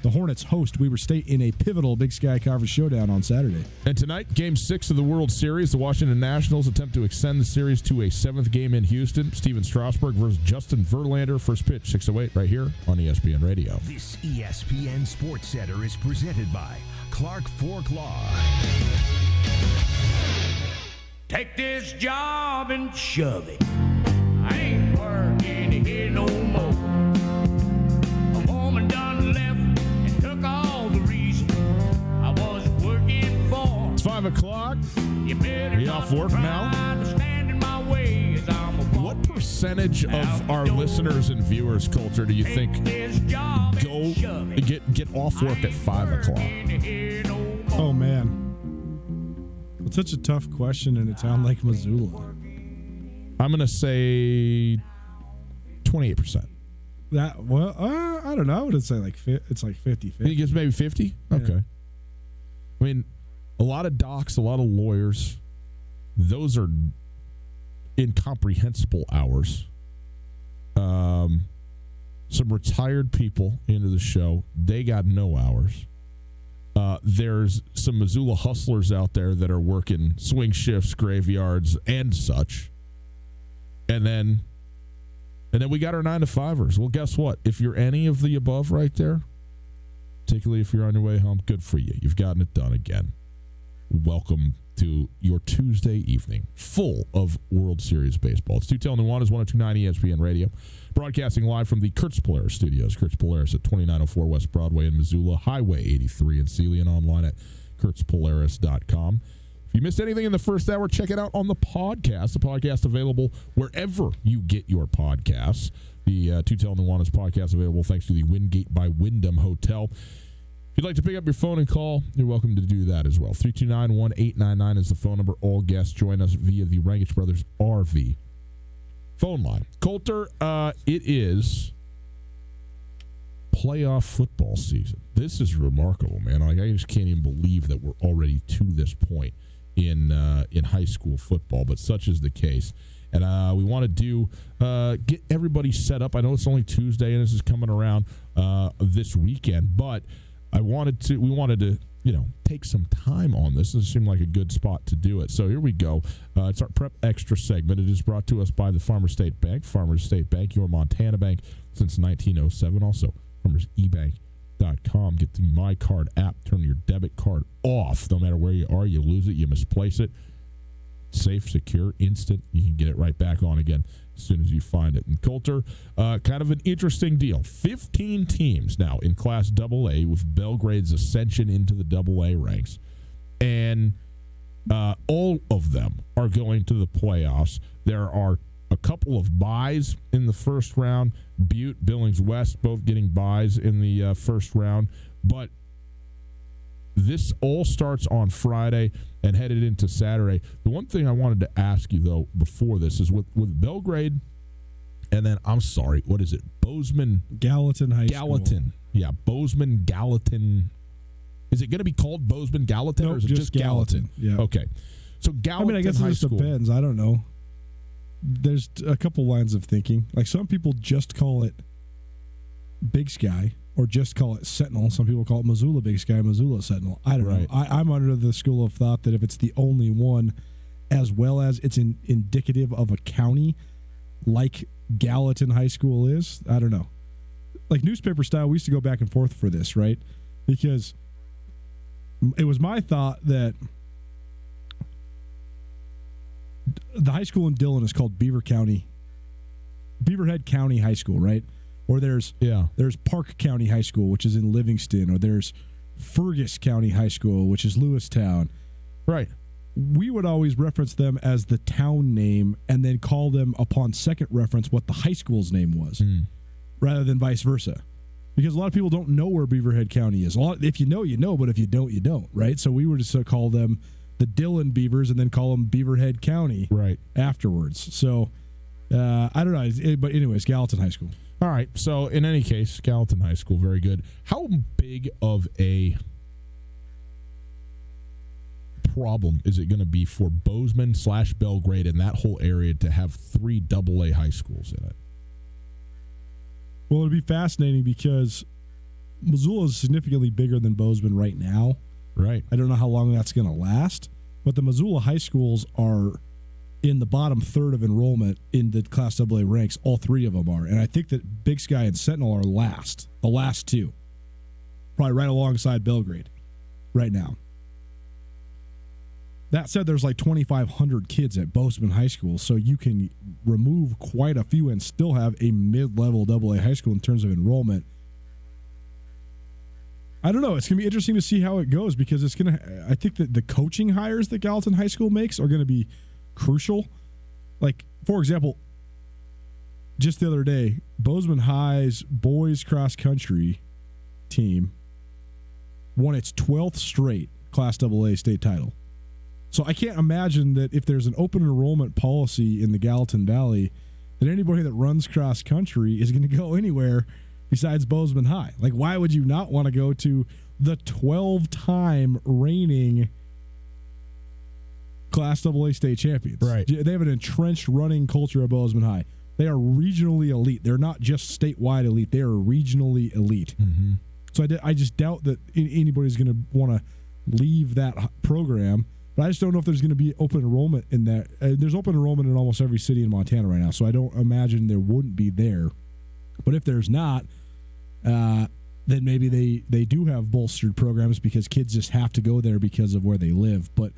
S16: The Hornets host Weber State in a pivotal Big Sky Conference showdown on Saturday.
S7: And tonight, Game 6 of the World Series, the Washington Nationals attempt to extend the series to a 7th game in Houston. Steven Strasburg versus Justin Verlander. First pitch, 6:08, right here on ESPN Radio.
S5: This ESPN Sports Center is presented by Clark Fork Law.
S13: Take this job and shove it. I ain't working here no more. A woman done left and took all the reason I was working for.
S7: It's 5 o'clock.
S13: You better
S7: Are you off work now?
S13: stand in my way as I'm a
S7: What percentage of our listeners and viewers, Coulter, do you think go get off work at 5 o'clock?
S16: Oh, man. It's such a tough question in a town like Missoula.
S7: I'm going to say 28%.
S16: I don't know. I would say it's like 50-50.
S7: You think it's maybe 50?
S16: Yeah.
S7: Okay. I mean, a lot of docs, a lot of lawyers, those are incomprehensible hours. Some retired people into the show, they got no hours. There's some Missoula hustlers out there that are working swing shifts, graveyards, and such. And then we got our 9-to-5ers. Well, guess what? If you're any of the above right there, particularly if you're on your way home, good for you. You've gotten it done again. Welcome to your Tuesday evening, full of World Series baseball. It's Tootell Nuanez, 102.9 ESPN Radio, broadcasting live from the Kurtz Polaris studios. Kurtz Polaris at 2904 West Broadway in Missoula, Highway 83 in Sealy, and online at kurtzpolaris.com. If you missed anything in the first hour, check it out on the podcast. The podcast available wherever you get your podcasts. The Tootell Nuanez podcast available thanks to the Wingate by Wyndham Hotel. If you'd like to pick up your phone and call, you're welcome to do that as well. 329-1899 is the phone number. All guests join us via the Rangich Brothers RV phone line. Coulter, it is playoff football season. This is remarkable, man. I just can't even believe that we're already to this point in high school football, but such is the case. And we want to get everybody set up. I know it's only Tuesday and this is coming around this weekend, but we wanted to, take some time on this. This seemed like a good spot to do it. So here we go. It's our Prep Extra segment. It is brought to us by the Farmers State Bank. Farmers State Bank, your Montana bank since 1907. Also, farmersebank.com. Get the My Card app. Turn your debit card off. No matter where you are, you lose it, you misplace it. Safe, secure, instant. You can get it right back on again as soon as you find it. And Coulter, kind of an interesting deal. 15 teams now in Class AA with Belgrade's ascension into the AA ranks. And all of them are going to the playoffs. There are a couple of byes in the first round. Butte, Billings West both getting byes in the first round. But this all starts on Friday and headed into Saturday. The one thing I wanted to ask you, though, before this is with Belgrade, and then, I'm sorry, what is it? Bozeman?
S16: Gallatin High School.
S7: Yeah, Bozeman, Gallatin Is it going to be called Bozeman Gallatin, or is it just Gallatin?
S16: Yeah.
S7: Okay. So Gallatin
S16: I guess it just depends. I don't know. There's a couple lines of thinking. Like some people just call it Big Sky or just call it Sentinel. Some people call it Missoula Big Sky, Missoula Sentinel. I don't know. I'm under the school of thought that if it's the only one, as well as it's indicative of a county like Gallatin High School is, I don't know. Like newspaper style, we used to go back and forth for this, right? Because it was my thought that the high school in Dillon is called Beaverhead County High School, right? Or there's Park County High School, which is in Livingston, or there's Fergus County High School, which is Lewistown.
S7: Right.
S16: We would always reference them as the town name and then call them upon second reference what the high school's name was, rather than vice versa. Because a lot of people don't know where Beaverhead County is. If you know, you know, but if you don't, you don't, right? So we would just call them the Dillon Beavers and then call them Beaverhead County afterwards. So I don't know. But anyways, Gallatin High School.
S7: All right. So in any case, Gallatin High School, very good. How big of a problem is it going to be for Bozeman / Belgrade and that whole area to have 3 AA high schools in it?
S16: Well, it'd be fascinating because Missoula is significantly bigger than Bozeman right now.
S7: Right.
S16: I don't know how long that's going to last, but the Missoula high schools are in the bottom third of enrollment in the Class AA ranks. All 3 of them are. And I think that Big Sky and Sentinel are the last 2. Probably right alongside Belgrade right now. That said, there's like 2,500 kids at Bozeman High School, so you can remove quite a few and still have a mid-level AA high school in terms of enrollment. I don't know. It's going to be interesting to see how it goes because it's going to. I think that the coaching hires that Gallatin High School makes are going to be crucial. Like, for example, just the other day, Bozeman High's boys cross country team won its 12th straight Class AA state title. So I can't imagine that if there's an open enrollment policy in the Gallatin Valley, that anybody that runs cross country is going to go anywhere besides Bozeman High. Like, why would you not want to go to the 12-time reigning Class AA state champions?
S7: Right.
S16: They have an entrenched running culture at Bozeman High. They are regionally elite. They're not just statewide elite. They are regionally elite.
S7: Mm-hmm.
S16: So I just doubt that anybody's going to want to leave that program. But I just don't know if there's going to be open enrollment in that. There's open enrollment in almost every city in Montana right now, so I don't imagine there wouldn't be there. But if there's not, then maybe they do have bolstered programs because kids just have to go there because of where they live. But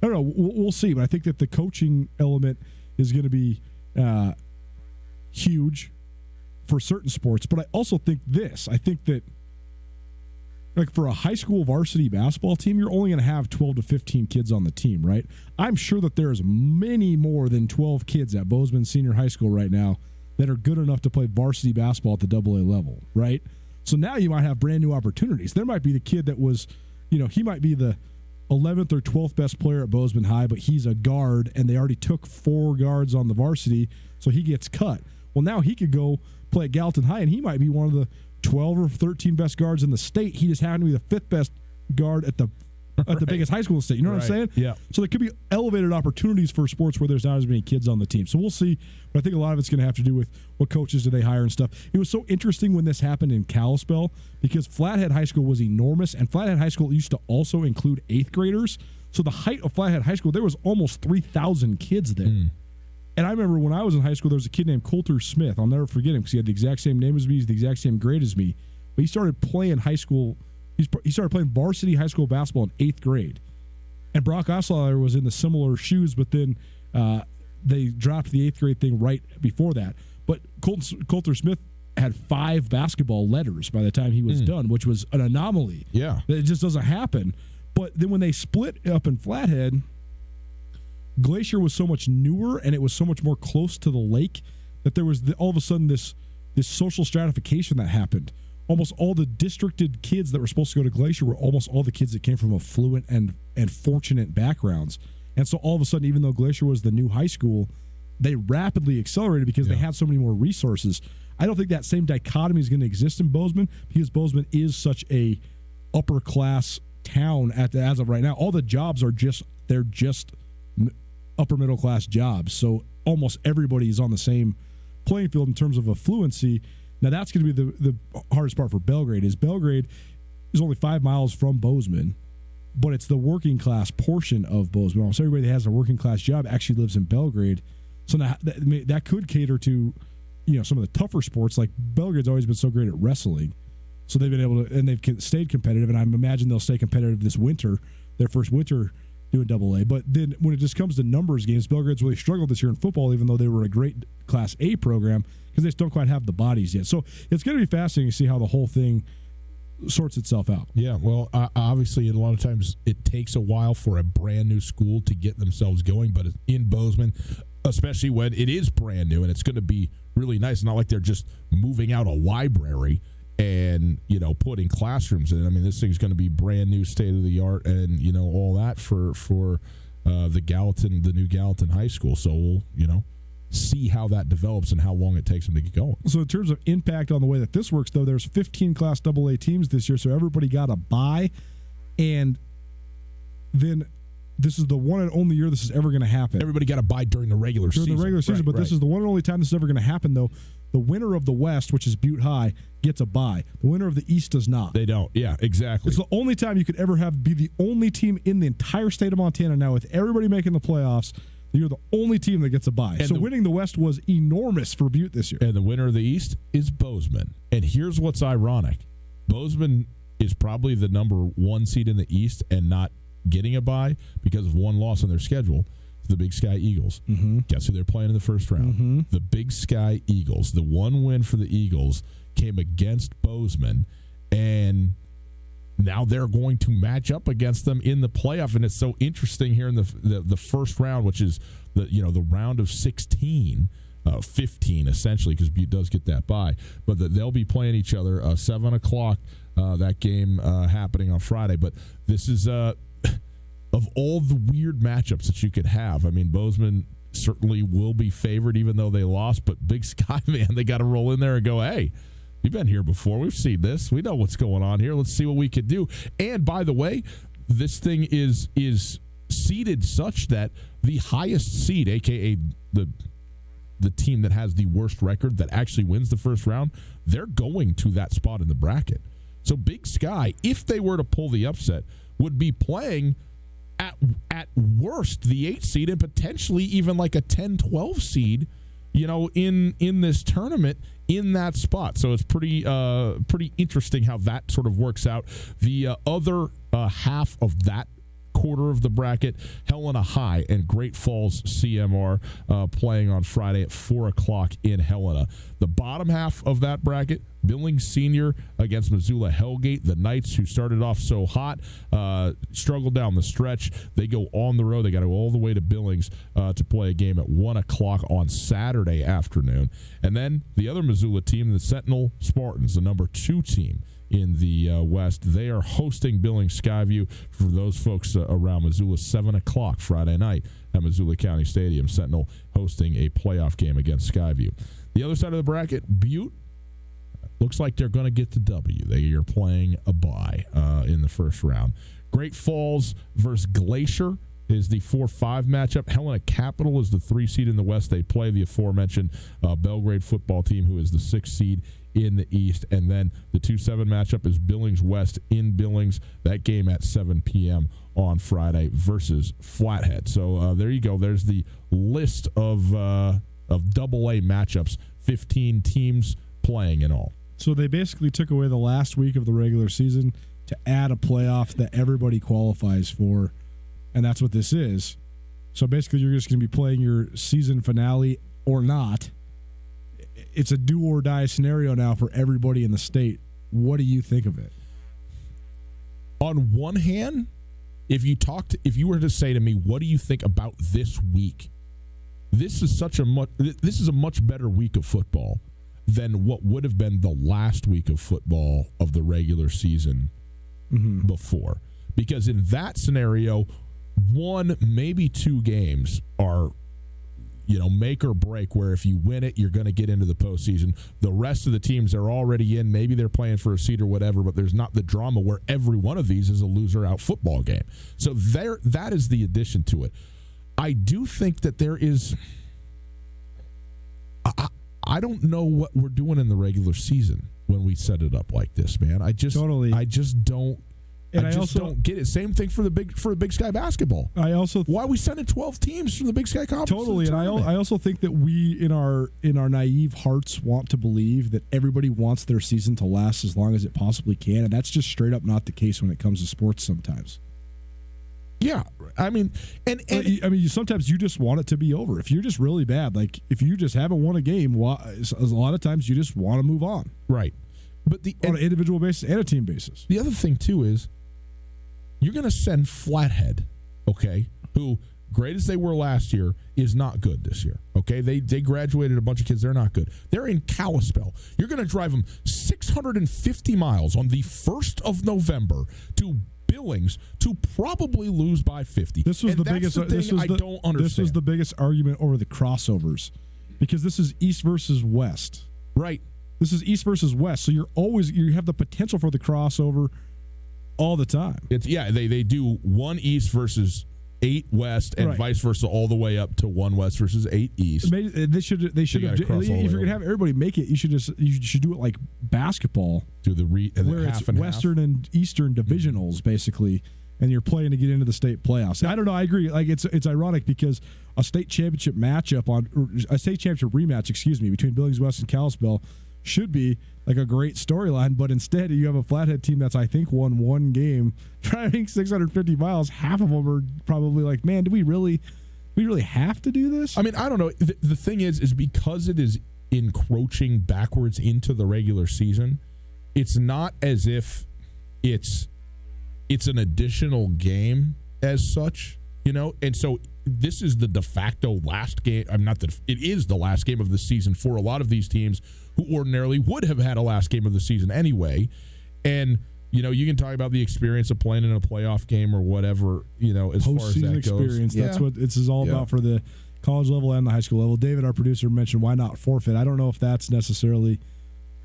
S16: I don't know. We'll see. But I think that the coaching element is going to be huge for certain sports. But I also think this. I think that like for a high school varsity basketball team, you're only going to have 12 to 15 kids on the team, right? I'm sure that there's many more than 12 kids at Bozeman Senior High School right now that are good enough to play varsity basketball at the AA level, right? So now you might have brand new opportunities. There might be the kid that was, he might be the 11th or 12th best player at Bozeman High, but he's a guard, and they already took 4 guards on the varsity, so he gets cut. Well, now he could go play at Gallatin High, and he might be one of the 12 or 13 best guards in the state. He just happened to be the 5th best guard at the biggest high school in the state. You know what I'm saying?
S7: Yeah.
S16: So there could be elevated opportunities for sports where there's not as many kids on the team. So we'll see. But I think a lot of it's going to have to do with what coaches do they hire and stuff. It was so interesting when this happened in Kalispell because Flathead High School was enormous, and Flathead High School used to also include 8th graders. So the height of Flathead High School, there was almost 3,000 kids there. And I remember when I was in high school, there was a kid named Coulter Smith. I'll never forget him because he had the exact same name as me. He's the exact same grade as me. But he started playing high school. He started playing varsity high school basketball in 8th grade. And Brock Osweiler was in the similar shoes, but then they dropped the 8th grade thing right before that. But Coulter Smith had 5 basketball letters by the time he was done, which was an anomaly.
S7: Yeah.
S16: It just doesn't happen. But then when they split up in Flathead, Glacier was so much newer and it was so much more close to the lake that there was all of a sudden this social stratification that happened. Almost all the districted kids that were supposed to go to Glacier were almost all the kids that came from affluent and fortunate backgrounds. And so all of a sudden, even though Glacier was the new high school, they rapidly accelerated because they had so many more resources. I don't think that same dichotomy is going to exist in Bozeman because Bozeman is such a upper class town as of right now. All the jobs are just upper middle class jobs. So almost everybody is on the same playing field in terms of affluency. Now that's going to be the hardest part for Belgrade. Belgrade is only 5 miles from Bozeman, but it's the working class portion of Bozeman. Almost everybody that has a working class job actually lives in Belgrade. So now that could cater to, some of the tougher sports. Like Belgrade's always been so great at wrestling, so they've been able to, and they've stayed competitive. And I imagine they'll stay competitive this winter, their first winter doing AA. But then when it just comes to numbers games, Belgrade's really struggled this year in football, even though they were a great Class A program, because they just don't quite have the bodies yet. So it's going to be fascinating to see how the whole thing sorts itself out.
S7: Yeah, well, obviously, a lot of times it takes a while for a brand new school to get themselves going, but in Bozeman, especially when it is brand new and it's going to be really nice. It's not like they're just moving out a library and, putting classrooms in. I mean, this thing's going to be brand new, state of the art, and, all that for the new Gallatin High School. So we'll, see how that develops and how long it takes them to get going.
S16: So in terms of impact on the way that this works, though, there's 15 Class AA teams this year, so everybody got a bye, and then this is the one and only year this is ever going to happen.
S7: Everybody got a bye during the regular season.
S16: But this is the one and only time this is ever going to happen, though. The winner of the West, which is Butte High, gets a bye. The winner of the East does not.
S7: They don't. Yeah, exactly.
S16: It's the only time you could ever be the only team in the entire state of Montana now with everybody making the playoffs. You're the only team that gets a bye. And so winning the West was enormous for Butte this year.
S7: And the winner of the East is Bozeman. And here's what's ironic. Bozeman is probably the number 1 seed in the East and not getting a bye because of one loss on their schedule. The Big Sky Eagles. Mm-hmm. Guess who they're playing in the first round? Mm-hmm. The Big Sky Eagles. The one win for the Eagles came against Bozeman, and now they're going to match up against them in the playoff. And it's so interesting here in the first round, which is the round of 16, 15 essentially, because Butte does get that bye. But they'll be playing each other 7 o'clock. That game happening on Friday. But this is of all the weird matchups that you could have. I mean, Bozeman certainly will be favored, even though they lost. But Big Sky, man, they got to roll in there and go, hey, we've been here before. We've seen this. We know what's going on here. Let's see what we can do. And by the way, this thing is seeded such that the highest seed, a.k.a. the team that has the worst record that actually wins the first round, they're going to that spot in the bracket. So Big Sky, if they were to pull the upset, would be playing at worst the 8 seed and potentially even like a 10-12 seed, in this tournament in that spot. So it's pretty interesting how that sort of works out. The other half of that quarter of the bracket, Helena High and Great Falls CMR playing on Friday at 4 o'clock in Helena. The bottom half of that bracket, Billings Senior against Missoula Hellgate. The Knights, who started off so hot, struggled down the stretch. They go on the road. They got to go all the way to Billings to play a game at 1 o'clock on Saturday afternoon. And then the other Missoula team, the Sentinel Spartans, the number 2 team in the West. They are hosting Billings Skyview. For those folks around Missoula, 7 o'clock Friday night at Missoula County Stadium. Sentinel hosting a playoff game against Skyview. The other side of the bracket, Butte, looks like they're going to get the W. They are playing a bye in the first round. Great Falls versus Glacier is the 4-5 matchup. Helena Capital is the 3 seed in the West. They play the aforementioned Belgrade football team, who is the 6 seed in the East. And then the 2-7 matchup is Billings West in Billings. That game at 7 p.m. on Friday versus Flathead. So there you go. There's the list of AA matchups. 15 teams playing in all.
S16: So they basically took away the last week of the regular season to add a playoff that everybody qualifies for, and that's what this is. So basically you're just going to be playing your season finale or not. It's a do-or-die scenario now for everybody in the state. What do you think of it?
S7: On one hand, if you were to say to me, what do you think about this week? This is a much better week of football than what would have been the last week of football of the regular season before. Because in that scenario, 1, maybe 2 games are make or break, where if you win it, you're going to get into the postseason. The rest of the teams are already in. Maybe they're playing for a seed or whatever, but there's not the drama where every one of these is a loser-out football game. So that is the addition to it. I do think that there is I don't know what we're doing in the regular season when we set it up like this, man. I just don't get it. Same thing for Big Sky basketball.
S16: Why
S7: are we sending 12 teams from the Big Sky Conference?
S16: Totally, and I also think that we in our naive hearts want to believe that everybody wants their season to last as long as it possibly can, and that's just straight up not the case when it comes to sports sometimes.
S7: Yeah, I mean,
S16: sometimes you just want it to be over. If you're just really bad, like if you just haven't won a game, a lot of times you just want to move on,
S7: right? But
S16: on an individual basis and a team basis.
S7: The other thing too is you're going to send Flathead, okay, who great as they were last year is not good this year. Okay, they graduated a bunch of kids. They're not good. They're in Kalispell. You're going to drive them 650 miles on the 1st of November to Billings to probably lose by 50.
S16: This was the biggest.
S7: I don't understand.
S16: This was the biggest argument over the crossovers, because this is East versus West.
S7: Right.
S16: This is East versus West, so you have the potential for the crossover all the time.
S7: They do 1 East versus 8 West and vice versa, all the way up to 1 West versus 8 East.
S16: They should have. If you're gonna have everybody make it, you should do it like basketball.
S7: Do
S16: where it's Western and Eastern divisionals basically, and you're playing to get into the state playoffs. I don't know. I agree. Like it's ironic because a state championship rematch, between Billings West and Kalispell should be like a great storyline, but instead you have a Flathead team that's I think won 1 game, driving 650 miles. Half of them are probably like, man, do we really have to do this?
S7: I mean, I don't know. The thing is because it is encroaching backwards into the regular season, it's not as if it's an additional game as such, and so this is the de facto last game. It is the last game of the season for a lot of these teams who ordinarily would have had a last game of the season anyway. And, you can talk about the experience of playing in a playoff game or whatever, as far as that
S16: experience.
S7: goes.
S16: That's what this is all about for the college level and the high school level. David, our producer, mentioned why not forfeit. I don't know if that's necessarily,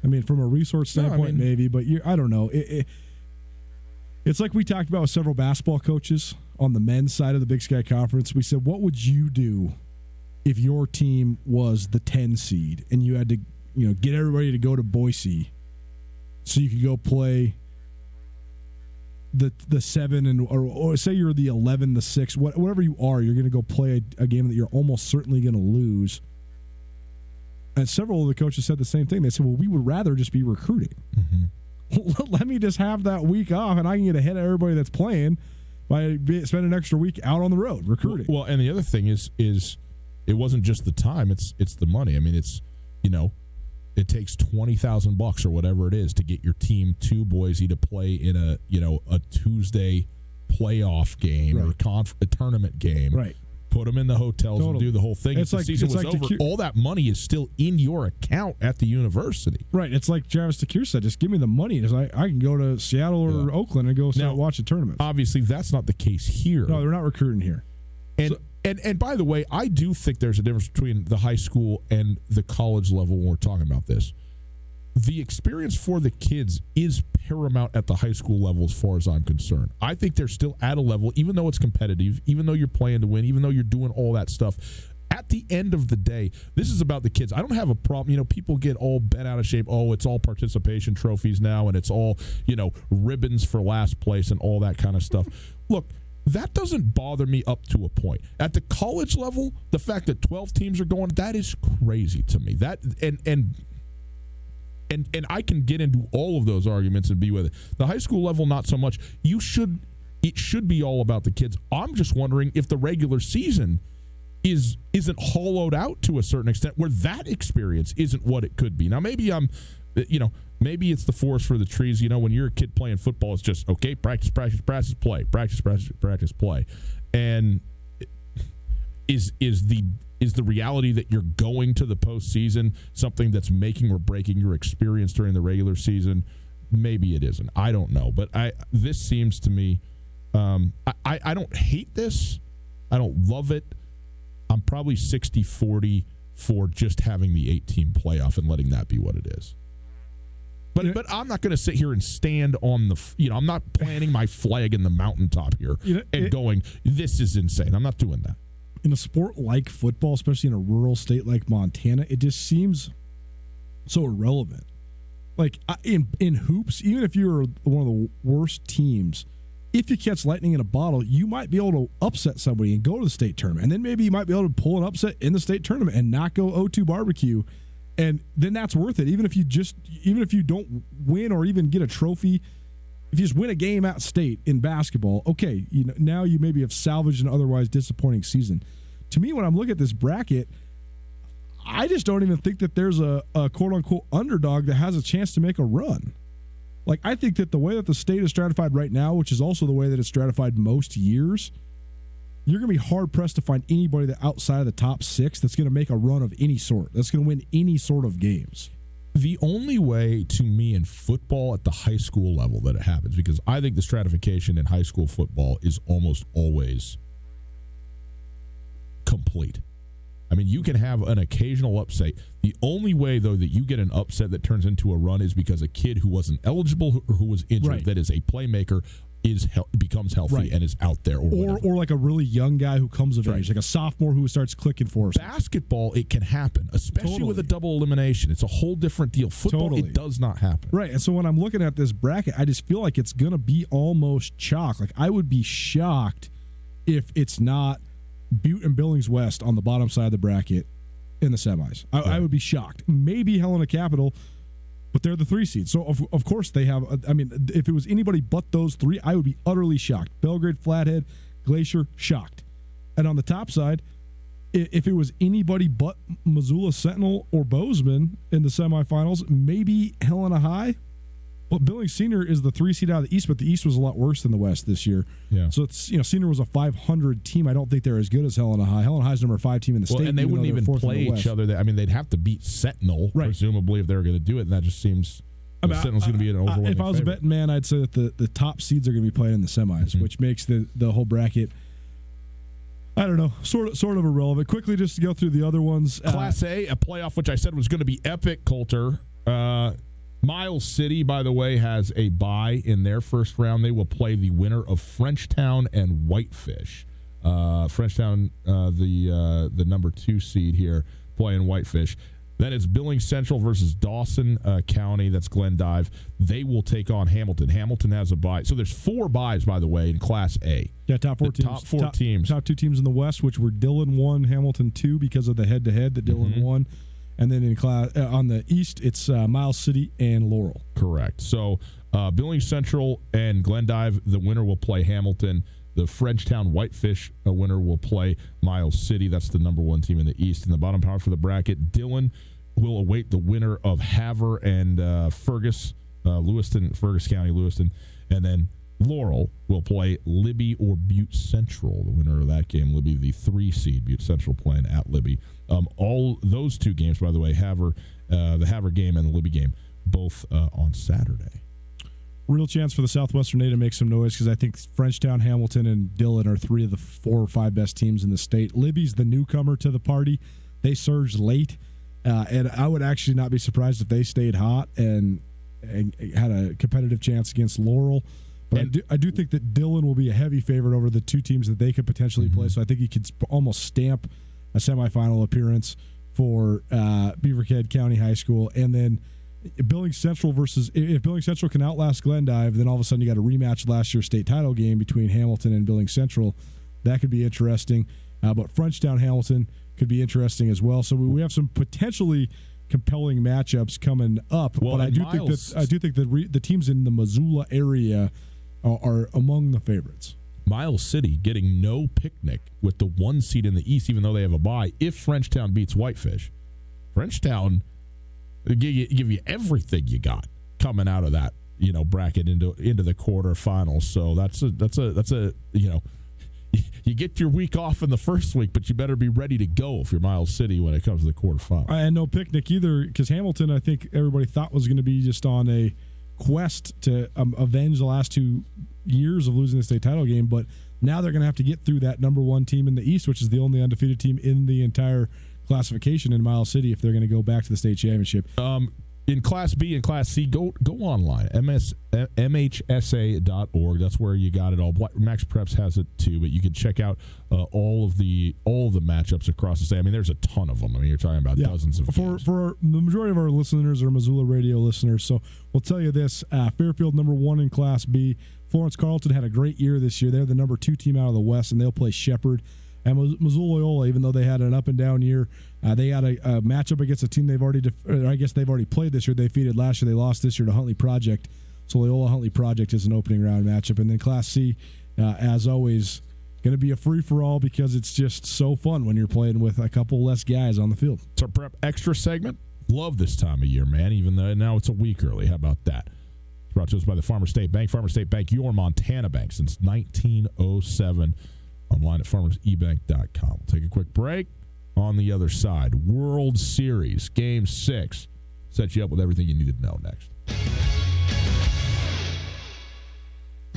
S16: from a resource standpoint, maybe, but I don't know. It's like we talked about with several basketball coaches on the men's side of the Big Sky Conference. We said, what would you do if your team was the 10 seed and you had to, get everybody to go to Boise so you could go play the 7 or say you're the 11, the 6, whatever you are, you're going to go play a game that you're almost certainly going to lose. And several of the coaches said the same thing. They said, well, we would rather just be recruiting. Mm-hmm. Let me just have that week off and I can get ahead of everybody that's playing by spending an extra week out on the road recruiting.
S7: Well, and the other thing is it wasn't just the time, it's the money. I mean, it's, it takes $20,000 or whatever it is to get your team to Boise to play in a Tuesday playoff game or a tournament game.
S16: Right.
S7: Put them in the hotels and do the whole thing. If the season was over, all that money is still in your account at the university.
S16: Right. It's like Travis DeCure said, just give me the money. I can go to Seattle or Oakland and go watch the tournament.
S7: Obviously, that's not the case here.
S16: No, they're not recruiting here.
S7: And by the way, I do think there's a difference between the high school and the college level when we're talking about this. The experience for the kids is paramount at the high school level as far as I'm concerned. I think they're still at a level, even though it's competitive, even though you're playing to win, even though you're doing all that stuff. At the end of the day, this is about the kids. I don't have a problem. People get all bent out of shape. Oh, it's all participation trophies now, and it's all, ribbons for last place and all that kind of stuff. Look, that doesn't bother me up to a point. At the college level, the fact that 12 teams are going, that is crazy to me. That and I can get into all of those arguments and be with it. The high school level, not so much. It should be all about the kids. I'm just wondering if the regular season isn't hollowed out to a certain extent where that experience isn't what it could be. Now, maybe maybe it's the forest for the trees. When you're a kid playing football, it's just, okay, practice, play, practice, play. And is the reality that you're going to the postseason something that's making or breaking your experience during the regular season? Maybe it isn't. I don't know. But this seems to me, I don't hate this. I don't love it. I'm probably 60-40 for just having the 8-team playoff and letting that be what it is. But I'm not going to sit here and stand on the, I'm not planting my flag in the mountaintop here going, this is insane. I'm not doing that.
S16: In a sport like football, especially in a rural state like Montana, it just seems so irrelevant. Like in hoops, even if you're one of the worst teams, if you catch lightning in a bottle, you might be able to upset somebody and go to the state tournament. And then maybe you might be able to pull an upset in the state tournament and not go 0-2 barbecue. And then that's worth it. Even if you don't win or even get a trophy, if you just win a game at state in basketball, okay, now you maybe have salvaged an otherwise disappointing season. To me, when I'm looking at this bracket, I just don't even think that there's a quote-unquote underdog that has a chance to make a run. Like, I think that the way that the state is stratified right now, which is also the way that it's stratified most years, you're going to be hard-pressed to find anybody that outside of the top 6 that's going to make a run of any sort, that's going to win any sort of games.
S7: The only way, to me, in football at the high school level that it happens, because I think the stratification in high school football is almost always complete. I mean, you can have an occasional upset. The only way, though, that you get an upset that turns into a run is because a kid who wasn't eligible or who was injured, that is a playmaker, becomes healthy and is out there.
S16: Or like a really young guy who comes of age, like a sophomore who starts clicking for us.
S7: Basketball, it can happen, especially with a double elimination. It's a whole different deal. Football, it does not happen.
S16: Right, and so when I'm looking at this bracket, I just feel like it's going to be almost chalk. Like, I would be shocked if it's not Butte and Billings West on the bottom side of the bracket in the semis. I would be shocked. Maybe Helena Capital, but they're the 3 seeds. So, of course, they have – I mean, if it was anybody but those 3, I would be utterly shocked. Belgrade, Flathead, Glacier, shocked. And on the top side, if it was anybody but Missoula Sentinel or Bozeman in the semifinals, maybe Helena High. But Billings Senior is the 3 seed out of the East, but the East was a lot worse than the West this year.
S7: Yeah.
S16: So it's Senior was a 500 team. I don't think they're as good as Helena High. Helena High's number 5 team in the state.
S7: And they wouldn't even play each other. I mean, they'd have to beat Sentinel, presumably, if they were going to do it. And that just seems Sentinel's going to be an overwhelming
S16: If I was a betting man, I'd say that the top seeds are going to be playing in the semis, which makes the whole bracket, I don't know, sort of irrelevant. Quickly, just to go through the other ones.
S7: Class A, a playoff, which I said was going to be epic, Coulter. Miles City, by the way, has a bye in their first round. They will play the winner of Frenchtown and Whitefish. Frenchtown, the number 2 seed here, playing Whitefish. Then it's Billings Central versus Dawson County. That's Glendive. They will take on Hamilton. Hamilton has a bye. So there's 4 byes, by the way, in Class A.
S16: Yeah, top 4 teams.
S7: Top 4 teams.
S16: Top 2 teams in the West, which were Dillon 1, Hamilton 2 because of the head-to-head that Dillon won. And then in class on the East, it's Miles City and Laurel.
S7: Correct. So Billings Central and Glendive, the winner will play Hamilton. The Frenchtown Whitefish winner will play Miles City. That's the number 1 team in the East. In the bottom power for the bracket, Dillon will await the winner of Havre and Fergus County, Lewiston. And then Laurel will play Libby or Butte Central. The winner of that game will be the 3 seed, Butte Central playing at Libby. All those 2 games, by the way, the Havre game and the Libby game, both on Saturday.
S16: Real chance for the Southwestern A to make some noise because I think Frenchtown, Hamilton, and Dillon are 3 of the 4 or 5 best teams in the state. Libby's the newcomer to the party. They surged late, and I would actually not be surprised if they stayed hot and had a competitive chance against Laurel. But I do think that Dillon will be a heavy favorite over the 2 teams that they could potentially play. So I think he could almost stamp a semifinal appearance for Beaverhead County High School. And then Billings Central if Billings Central can outlast Glendive, then all of a sudden you got a rematch last year's state title game between Hamilton and Billings Central. That could be interesting. But Frenchtown Hamilton could be interesting as well. So we have some potentially compelling matchups coming up.
S7: Well,
S16: but I do think that the teams in the Missoula area are among the favorites.
S7: Miles City getting no picnic with the 1 seed in the East, even though they have a bye. If Frenchtown beats Whitefish, Frenchtown give you everything you got coming out of that bracket into the quarterfinals. So that's a you get your week off in the first week, but you better be ready to go if you're Miles City when it comes to the quarterfinals.
S16: And no picnic either, because Hamilton, I think everybody thought was going to be just on a quest to avenge the last 2 years of losing the state title game, but Now they're going to have to get through that number one team in the East, which is the only undefeated team in the entire classification in Miles City, if they're going to go back to the state championship.
S7: In Class B and Class C, go online, mhsa.org. That's where you got it all. Max Preps has it too, but you can check out all of the matchups across the state. I mean, there's a ton of them. I mean, you're talking about dozens of games.
S16: For the majority of our listeners are Missoula radio listeners, so we'll tell you this: Fairfield number 1 in Class B. Florence Carlton had a great year this year. They're the number 2 team out of the West, and they'll play Shepherd. And Missoula Loyola, even though they had an up and down year, they had a matchup against a team they've already played this year. They defeated last year. They lost this year to Huntley Project. So Loyola Huntley Project is an opening round matchup. And then Class C, as always, going to be a free-for-all because it's just so fun when you're playing with a couple less guys on the field.
S7: It's our prep extra segment. Love this time of year, man, even though now it's a week early. How about that? It's brought to us by the Farmer State Bank. Farmer State Bank, your Montana bank since 1907. Online at farmersebank.com. We'll take a quick break. On the other side, World Series, Game 6. Set you up with everything you need to know next.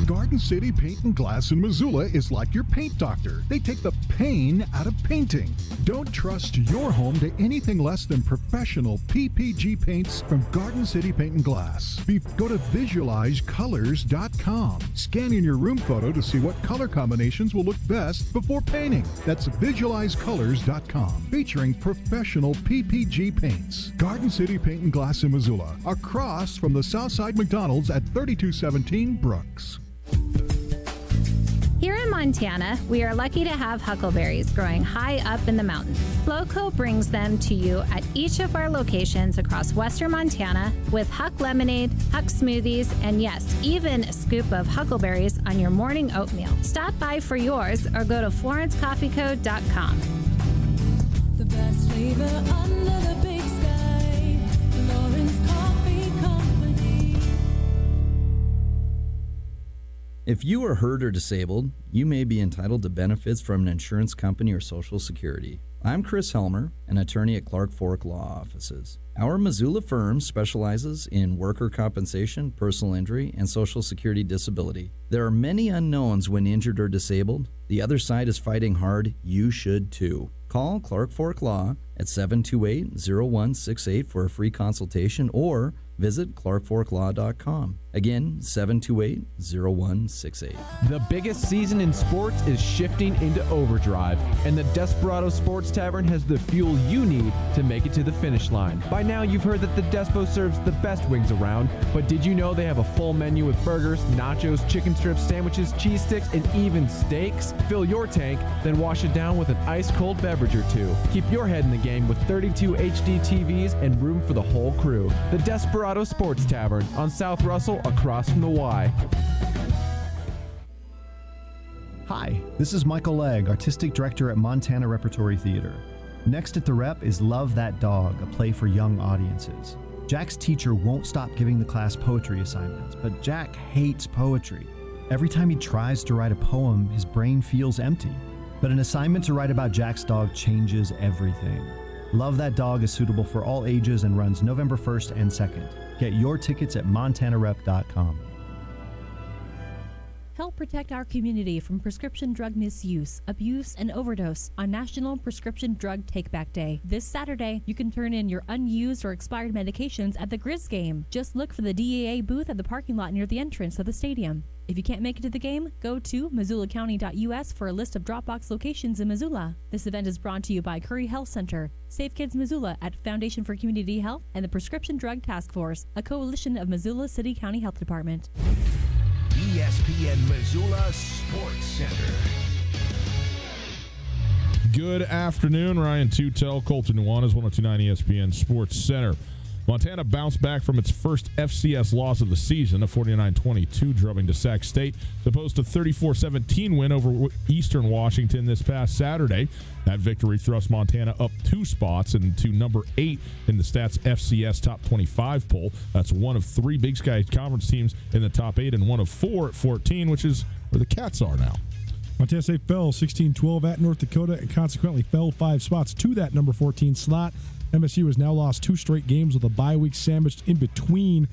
S2: Garden City Paint and Glass in Missoula is like your paint doctor. They take the pain out of painting. Don't trust your home to anything less than professional PPG paints from Garden City Paint and Glass. Go to visualizecolors.com. Scan in your room photo to see what color combinations will look best before painting. That's visualizecolors.com. Featuring professional PPG paints. Garden City Paint and Glass in Missoula, across from the Southside McDonald's at 3217 Brooks.
S3: Here in Montana, we are lucky to have huckleberries growing high up in the mountains. Floco brings them to you at each of our locations across western Montana with Huck Lemonade, Huck Smoothies, and yes, even a scoop of huckleberries on your morning oatmeal. Stop by for yours or go to FlorenceCoffeeCo.com.
S6: The best flavor under the big sky, Lawrence Coffee Company.
S23: If you are hurt or disabled, you may be entitled to benefits from an insurance company or Social Security. I'm Chris Helmer, an attorney at Clark Fork Law Offices. Our Missoula firm specializes in worker compensation, personal injury, and Social Security disability. There are many unknowns when injured or disabled. The other side is fighting hard. You should too. Call Clark Fork Law at 728-0168 for a free consultation or visit clarkforklaw.com. Again, 728-0168.
S24: The biggest season in sports is shifting into overdrive, and the Desperado Sports Tavern has the fuel you need to make it to the finish line. By now, you've heard that the Despo serves the best wings around, but did you know they have a full menu with burgers, nachos, chicken strips, sandwiches, cheese sticks, and even steaks? Fill your tank, then wash it down with an ice-cold beverage or two. Keep your head in the game with 32 HD TVs and room for the whole crew. The Desperado Sports Tavern on South Russell, across from the Y.
S25: Hi, this is Michael Legg, Artistic Director at Montana Repertory Theater. Next at the Rep is Love That Dog, a play for young audiences. Jack's teacher won't stop giving the class poetry assignments, but Jack hates poetry. Every time he tries to write a poem, his brain feels empty. But an assignment to write about Jack's dog changes everything. Love That Dog is suitable for all ages and runs November 1st and 2nd. Get your tickets at montanarep.com.
S22: Help protect our community from prescription drug misuse, abuse, and overdose on National Prescription Drug Take-Back Day. This Saturday, you can turn in your unused or expired medications at the Grizz game. Just look for the DEA booth at the parking lot near the entrance of the stadium. If you can't make it to the game, go to MissoulaCounty.us for a list of Dropbox locations in Missoula. This event is brought to you by Curry Health Center, Save Kids Missoula at Foundation for Community Health, and the Prescription Drug Task Force, a coalition of Missoula City County Health Department.
S5: ESPN Missoula Sports Center.
S7: Good afternoon, Ryan Tootell, Colton Nuanez, 102.9 ESPN Sports Center. Montana bounced back from its first FCS loss of the season, a 49-22 drubbing to Sac State, to post a 34-17 win over Eastern Washington this past Saturday. That victory thrust Montana up 2 spots and to number 8 in the Stats FCS Top 25 poll. That's one of 3 Big Sky Conference teams in the top 8 and one of 4 at 14, which is where the Cats are now.
S16: Montana State fell 16-12 at North Dakota and consequently fell 5 spots to that number 14 slot. MSU has now lost 2 straight games with a bye week sandwiched in between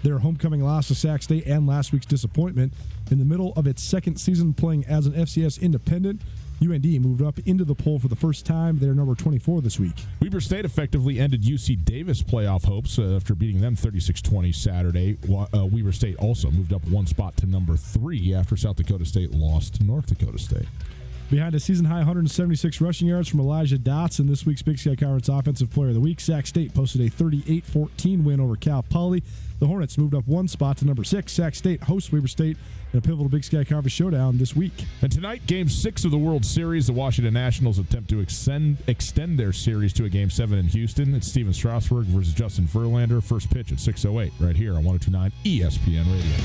S16: their homecoming loss to Sac State and last week's disappointment. In the middle of its second season playing as an FCS independent, UND moved up into the poll for the first time. They're number 24 this week.
S7: Weber State effectively ended UC Davis playoff hopes after beating them 36-20 Saturday. Weber State also moved up one spot to number 3 after South Dakota State lost to North Dakota State.
S16: Behind a season-high 176 rushing yards from Elijah Dotson, this week's Big Sky Conference Offensive Player of the Week, Sac State posted a 38-14 win over Cal Poly. The Hornets moved up one spot to number 6. Sac State hosts Weber State in a pivotal Big Sky Conference showdown this week.
S7: And tonight, Game 6 of the World Series, the Washington Nationals attempt to extend their series to a Game 7 in Houston. It's Steven Strasburg versus Justin Verlander. First pitch at 6:08 right here on 102.9 ESPN Radio.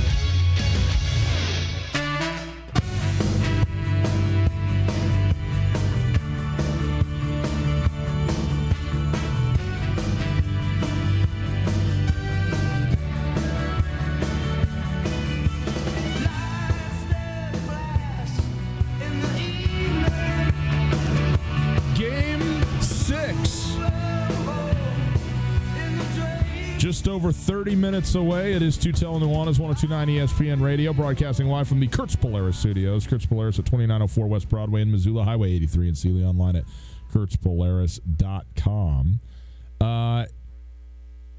S7: Just over 30 minutes away. It is Tootell and Nuanez, 102.9 ESPN Radio, broadcasting live from the Kurtz Polaris studios. Kurtz Polaris at 2904 West Broadway in Missoula, Highway 83 in Sealy, online at kurtzpolaris.com.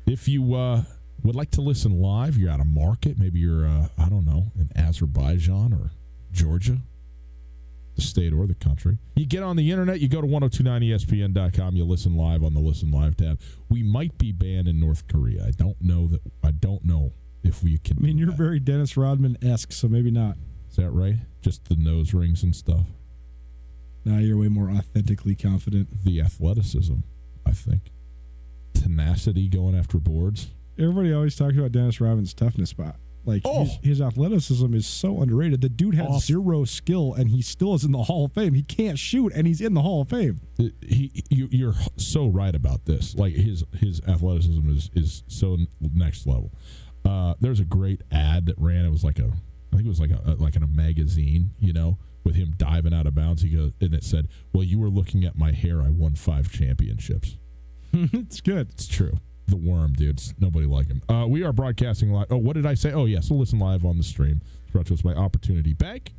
S7: If you would like to listen live, you're out of market, maybe you're, I don't know, in Azerbaijan or Georgia, the state or the country. You get on the internet, you go to 1029ESPN.com, you listen live on the Listen Live tab. We might be banned in North Korea. I don't know if we can.
S16: I mean, you're very Dennis Rodman-esque, so maybe not.
S7: Is that right? Just the nose rings and stuff?
S16: Now you're way more authentically confident.
S7: The athleticism, I think. Tenacity going after boards.
S16: Everybody always talks about Dennis Rodman's toughness spot. Like, his athleticism is so underrated. The dude has zero skill, and he still is in the Hall of Fame. He can't shoot, and he's in the Hall of Fame.
S7: You're so right about this. Like, his athleticism is so next level. There's a great ad that ran. It was like in a magazine, you know, with him diving out of bounds. He goes, and it said, "Well, you were looking at my hair. I won 5 championships."
S16: It's good.
S7: It's true. The worm, dude. Nobody like him. We are broadcasting live. Oh, what did I say? Oh, yes. We'll listen live on the stream. It's brought to us by Opportunity Bank.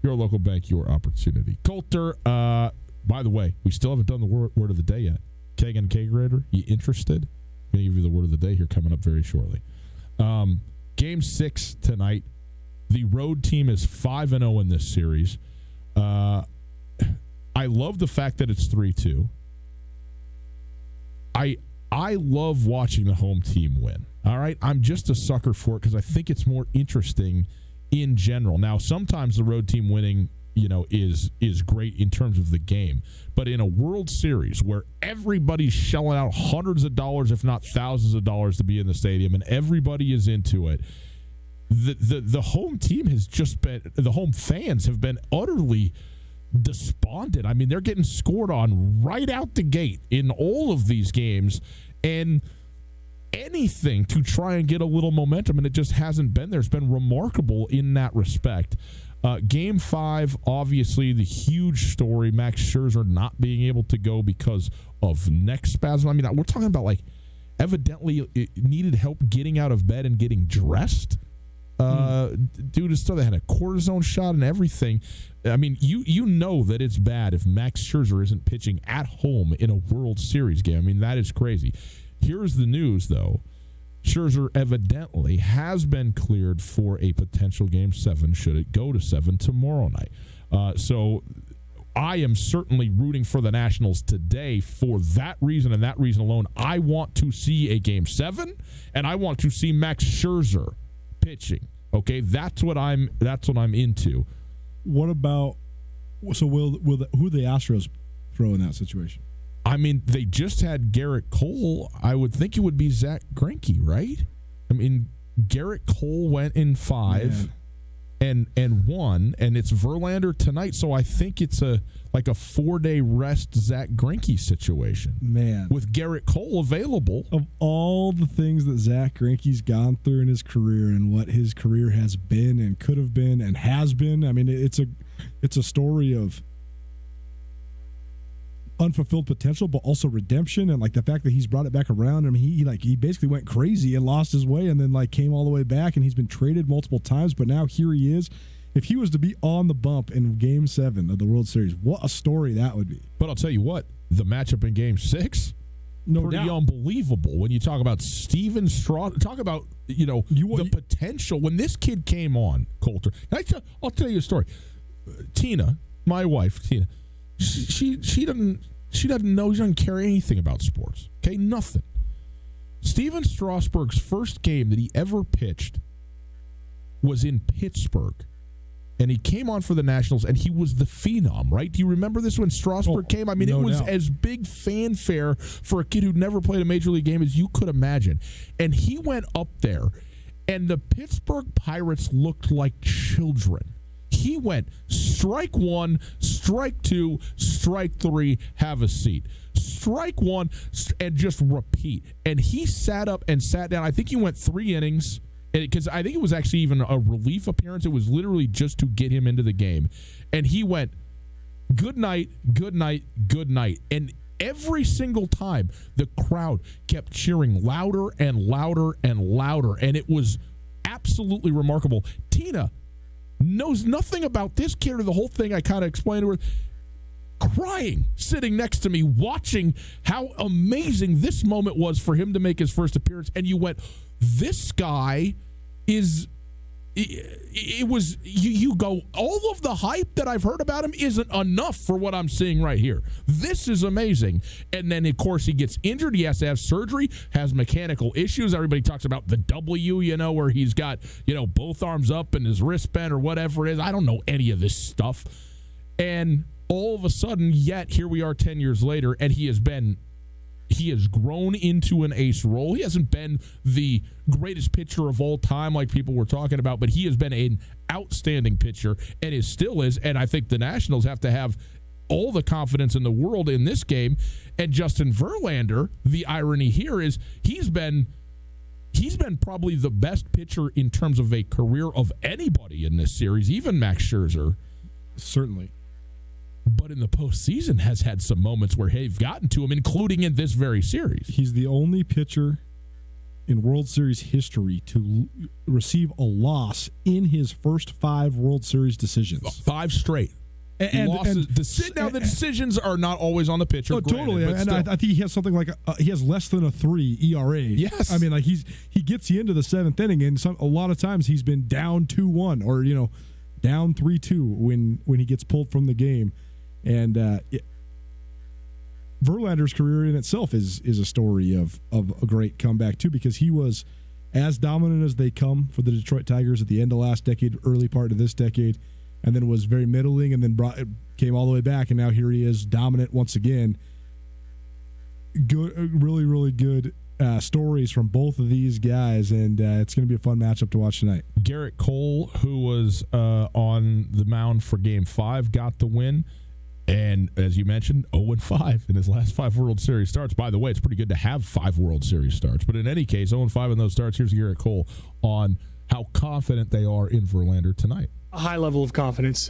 S7: Your local bank, your opportunity. Coulter, by the way, we still haven't done the word of the day yet. Kagan Kegerator, you interested? I'm going to give you the word of the day here coming up very shortly. Game 6 tonight. The road team is 5-0 in this series. I love the fact that it's 3-2. I love watching the home team win. All right? I'm just a sucker for it because I think it's more interesting in general. Now, sometimes the road team winning, you know, is great in terms of the game. But in a World Series where everybody's shelling out hundreds of dollars, if not thousands of dollars to be in the stadium, and everybody is into it, the home team has just been – the home fans have been utterly – despondent. I mean, they're getting scored on right out the gate in all of these games, and anything to try and get a little momentum, and it just hasn't been there. It's been remarkable in that respect. Game 5, obviously the huge story, Max Scherzer not being able to go because of neck spasm. I mean, we're talking about, like, evidently it needed help getting out of bed and getting dressed. Dude, they had a cortisone shot and everything. I mean, you know that it's bad if Max Scherzer isn't pitching at home in a World Series game. I mean, that is crazy. Here's the news, though. Scherzer evidently has been cleared for a potential Game 7 should it go to 7 tomorrow night. So I am certainly rooting for the Nationals today for that reason and that reason alone. I want to see a Game 7, and I want to see Max Scherzer pitching. Okay, that's what I'm into.
S16: What about who the Astros throw in that situation?
S7: I mean, they just had Garrett Cole. I would think it would be Zach Greinke, right? I mean, Garrett Cole went in 5 and won, and it's Verlander tonight. So I think it's a 4-day rest Zach Greinke situation.
S16: Man,
S7: with Garrett Cole available.
S16: Of all the things that Zach Greinke's gone through in his career and what his career has been and could have been and has been, I mean, it's a story of unfulfilled potential, but also redemption, and like the fact that he's brought it back around. I mean, he basically went crazy and lost his way, and then like came all the way back, and he's been traded multiple times, but now here he is. If he was to be on the bump in Game 7 of the World Series, what a story that would be.
S7: But I'll tell you what, the matchup in Game 6, pretty unbelievable. When you talk about Steven Strasburg, talk about the potential. When this kid came on, Coulter, I'll tell you a story. Tina, my wife, Tina, she doesn't know, she doesn't care anything about sports. Okay, nothing. Steven Strasburg's first game that he ever pitched was in Pittsburgh. And he came on for the Nationals, and he was the phenom, right? Do you remember this when Strasburg came? I mean, it was as big fanfare for a kid who'd never played a Major League game as you could imagine. And he went up there, and the Pittsburgh Pirates looked like children. He went strike 1, strike 2, strike 3, have a seat. Strike 1, and just repeat. And he sat up and sat down. I think he went 3 innings. Because I think it was actually even a relief appearance. It was literally just to get him into the game. And he went, good night, good night, good night. And every single time, the crowd kept cheering louder and louder and louder. And it was absolutely remarkable. Tina knows nothing about this kid or the whole thing. I kind of explained to her. Crying, sitting next to me, watching how amazing this moment was for him to make his first appearance. And you went, this guy is, it was, you go, all of the hype that I've heard about him isn't enough for what I'm seeing right here. This is amazing. And then, of course, he gets injured. He has to have surgery, has mechanical issues. Everybody talks about the W, where he's got, both arms up and his wrist bent or whatever it is. I don't know any of this stuff. And all of a sudden, yet here we are 10 years later, and he has grown into an ace role. He hasn't been the greatest pitcher of all time like people were talking about, but he has been an outstanding pitcher and still is. And I think the Nationals have to have all the confidence in the world in this game. And Justin Verlander, the irony here is he's been probably the best pitcher in terms of a career of anybody in this series, even Max Scherzer.
S16: Certainly.
S7: But in the postseason has had some moments where they've gotten to him, including in this very series.
S16: He's the only pitcher in World Series history to receive a loss in his first 5 World Series decisions.
S7: 5 straight. The decisions are not always on the pitcher.
S16: Totally. And I think he has something like he has less than a 3 ERA.
S7: Yes.
S16: I mean, like he gets you into the 7th inning, and a lot of times he's been down 2-1 or down 3-2 when he gets pulled from the game. And Verlander's career in itself is a story of a great comeback, too, because he was as dominant as they come for the Detroit Tigers at the end of last decade, early part of this decade, and then was very middling and then came all the way back, and now here he is dominant once again. Good, really, really good stories from both of these guys, and it's going to be a fun matchup to watch tonight.
S7: Garrett Cole, who was on the mound for Game 5, got the win. And as you mentioned, 0-5 in his last 5 World Series starts. By the way, it's pretty good to have 5 World Series starts. But in any case, 0-5 in those starts. Here's Garrett Cole on how confident they are in Verlander tonight.
S14: A high level of confidence.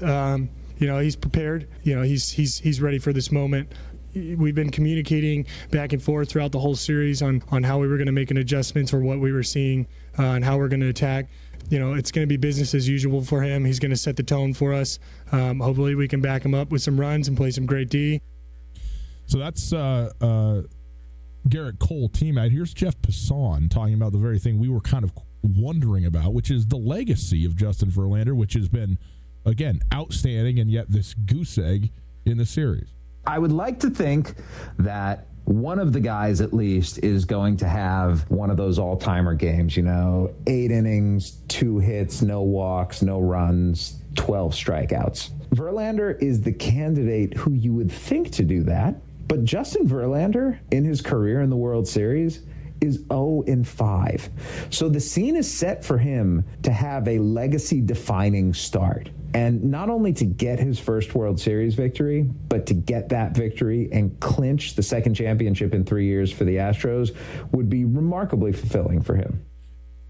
S14: He's prepared. He's ready for this moment. We've been communicating back and forth throughout the whole series on how we were going to make an adjustment for what we were seeing and how we're going to attack. It's going to be business as usual for him. He's going to set the tone for us. Hopefully we can back him up with some runs and play some great D.
S7: So that's Garrett Cole teammate. Here's Jeff Passan talking about the very thing we were kind of wondering about, which is the legacy of Justin Verlander, which has been, again, outstanding, and yet this goose egg in the series.
S15: I would like to think that one of the guys at least is going to have one of those all-timer games, 8 innings, 2 hits, no walks, no runs, 12 strikeouts. Verlander is the candidate who you would think to do that, but Justin Verlander in his career in the World Series is 0-5. So the scene is set for him to have a legacy-defining start. And not only to get his first World Series victory, but to get that victory and clinch the second championship in 3 years for the Astros would be remarkably fulfilling for him.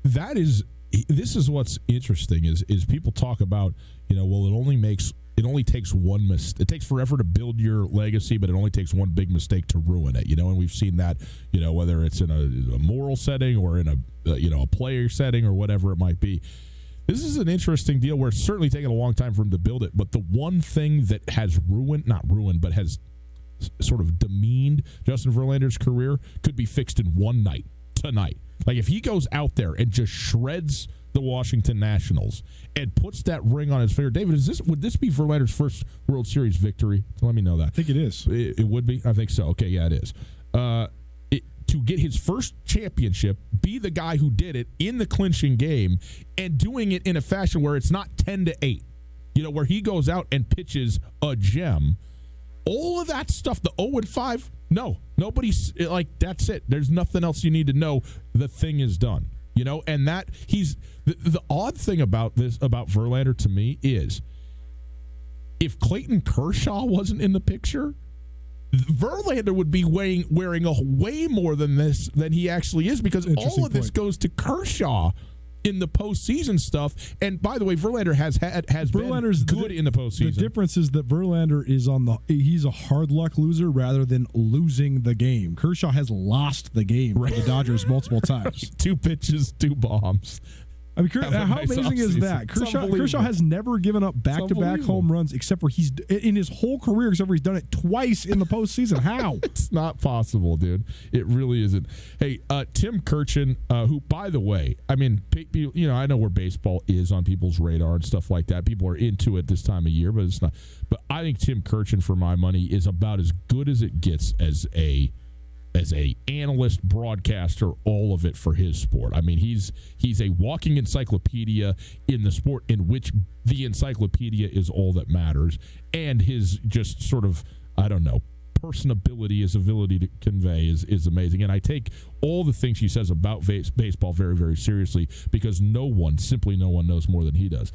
S7: This is what's interesting is people talk about, well, it only makes It only takes one mistake. It takes forever to build your legacy, but it only takes one big mistake to ruin it. And we've seen that. Whether it's in a moral setting or in a player setting or whatever it might be. This is an interesting deal where it's certainly taken a long time for him to build it. But the one thing that has not ruined, but has sort of demeaned Justin Verlander's career could be fixed in one night tonight. Like if he goes out there and just shreds the Washington Nationals and puts that ring on his finger. David, would this be Verlander's first World Series victory? Let me know that.
S16: I think it is.
S7: It would be? I think so. Okay, yeah, it is. To get his first championship, be the guy who did it in the clinching game and doing it in a fashion where it's not 10-8, where he goes out and pitches a gem. All of that stuff, the 0-5, no. Nobody's like, that's it. There's nothing else you need to know. The thing is done. And that he's the odd thing about Verlander to me is if Clayton Kershaw wasn't in the picture, Verlander would be wearing a way more than he actually is, because all of this goes to Kershaw in the postseason stuff. And by the way, Verlander has been good in the postseason.
S16: The difference is that Verlander is he's a hard luck loser rather than losing the game. Kershaw has lost the game for the Dodgers multiple times.
S7: 2 pitches, 2 bombs.
S16: I mean, how amazing is that? Kershaw has never given up back-to-back home runs except for he's in his whole career, except for he's done it twice in the postseason. How?
S7: It's not possible, dude. It really isn't. Hey, Tim Kurkjian, who, by the way, I mean, I know where baseball is on people's radar and stuff like that. People are into it this time of year, but it's not. But I think Tim Kurkjian, for my money, is about as good as it gets as a analyst, broadcaster, all of it for his sport. I mean, he's a walking encyclopedia in the sport in which the encyclopedia is all that matters, and his just sort of, I don't know, personability, his ability to convey is amazing. And I take all the things he says about baseball very, very seriously, because simply no one knows more than he does.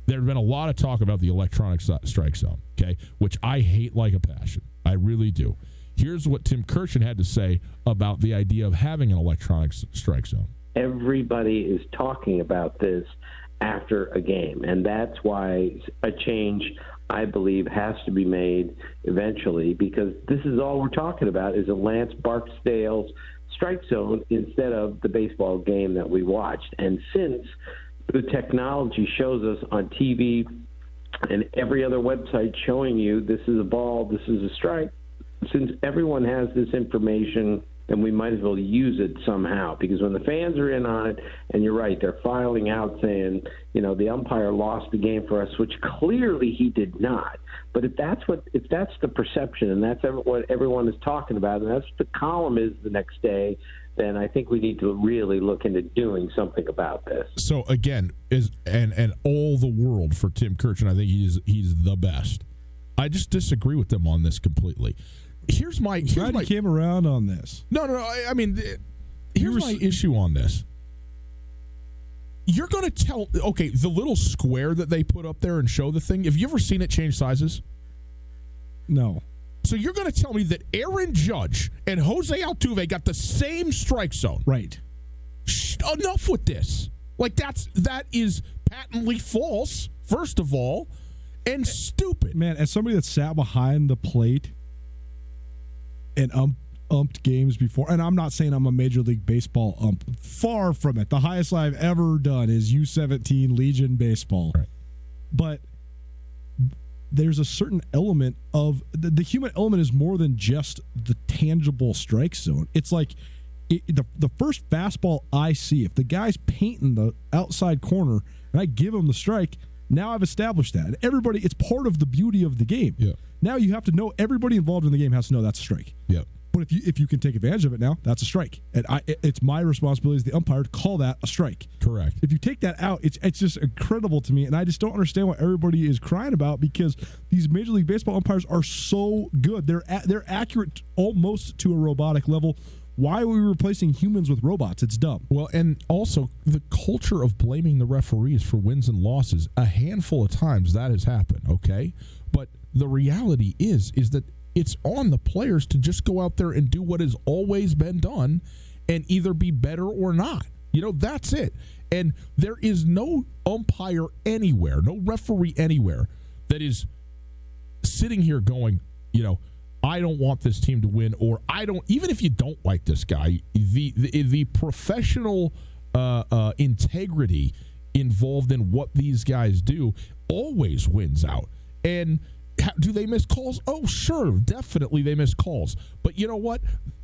S7: There have been a lot of talk about the electronic strike zone, okay, which I hate like a passion. I really do. Here's what Tim Kurkjian had to say about the idea of having an electronic strike zone.
S4: Everybody is talking about this after a game, and that's why a change, I believe, has to be made eventually, because this is all we're talking about is a Lance Barksdale's strike zone instead of the baseball game that we watched. And since the technology shows us on TV and every other website showing you this is a ball, this is a strike, since everyone has this information, and we might as well use it somehow, because when the fans are in on it, and you're right, they're filing out saying, the umpire lost the game for us, which clearly he did not. But if that's the perception, and that's what everyone is talking about, and that's what the column is the next day, then I think we need to really look into doing something about this.
S7: So again, and all the world for Tim Kurkjian, I think he's the best. I just disagree with them on this completely. Here's my
S16: came around on this.
S7: No. I mean, here's my issue on this. You're going to tell, the little square that they put up there and show the thing. Have you ever seen it change sizes?
S16: No.
S7: So you're going to tell me that Aaron Judge and Jose Altuve got the same strike zone?
S16: Right.
S7: Enough with this. Like that is patently false. First of all, and stupid.
S16: Man, as somebody that sat behind the plate and umped games before, and I'm not saying I'm a Major League Baseball ump. Far from it. The highest I've ever done is U17 Legion Baseball.
S7: Right.
S16: But there's a certain element of the human element is more than just the tangible strike zone. It's like the first fastball I see, if the guy's painting the outside corner and I give him the strike, now I've established that. And everybody, it's part of the beauty of the game.
S7: Yeah.
S16: Now you have to know, everybody involved in the game has to know that's a strike.
S7: Yeah.
S16: But if you can take advantage of it now, that's a strike. And it's my responsibility as the umpire to call that a strike.
S7: Correct.
S16: If you take that out, it's just incredible to me, and I just don't understand what everybody is crying about, because these Major League Baseball umpires are so good. They're accurate almost to a robotic level. Why are we replacing humans with robots? It's dumb.
S7: Well, and also the culture of blaming the referees for wins and losses. A handful of times that has happened, okay? But the reality is that it's on the players to just go out there and do what has always been done and either be better or not. That's it. And there is no umpire anywhere, no referee anywhere that is sitting here going, I don't want this team to win, or I don't. Even if you don't like this guy, the professional integrity involved in what these guys do always wins out. And do they miss calls? Oh, sure, definitely they miss calls. But you know what?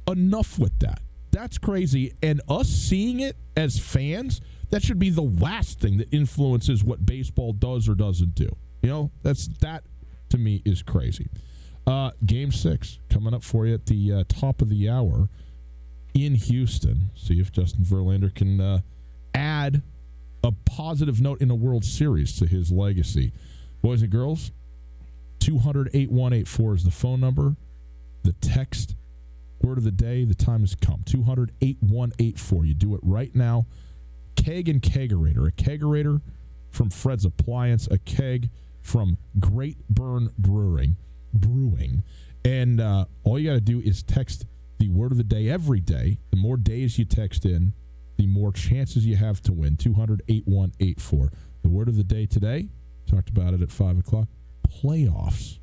S7: Enough with that. That's crazy. And us seeing it as fans, that should be the last thing that influences what baseball does or doesn't do. That to me is crazy. Game 6 coming up for you at the top of the hour in Houston. See if Justin Verlander can add a positive note in a World Series to his legacy. Boys and girls, 200-8184 is the phone number. The text, word of the day, the time has come. 200-8184. You do it right now. Keg and Kegerator. A kegerator from Fred's Appliance. A keg from Great Burn Brewing. And all you got to do is text the word of the day every day. The more days you text in, the more chances you have to win. 200-8184. The word of the day today, talked about it at 5 o'clock, playoffs.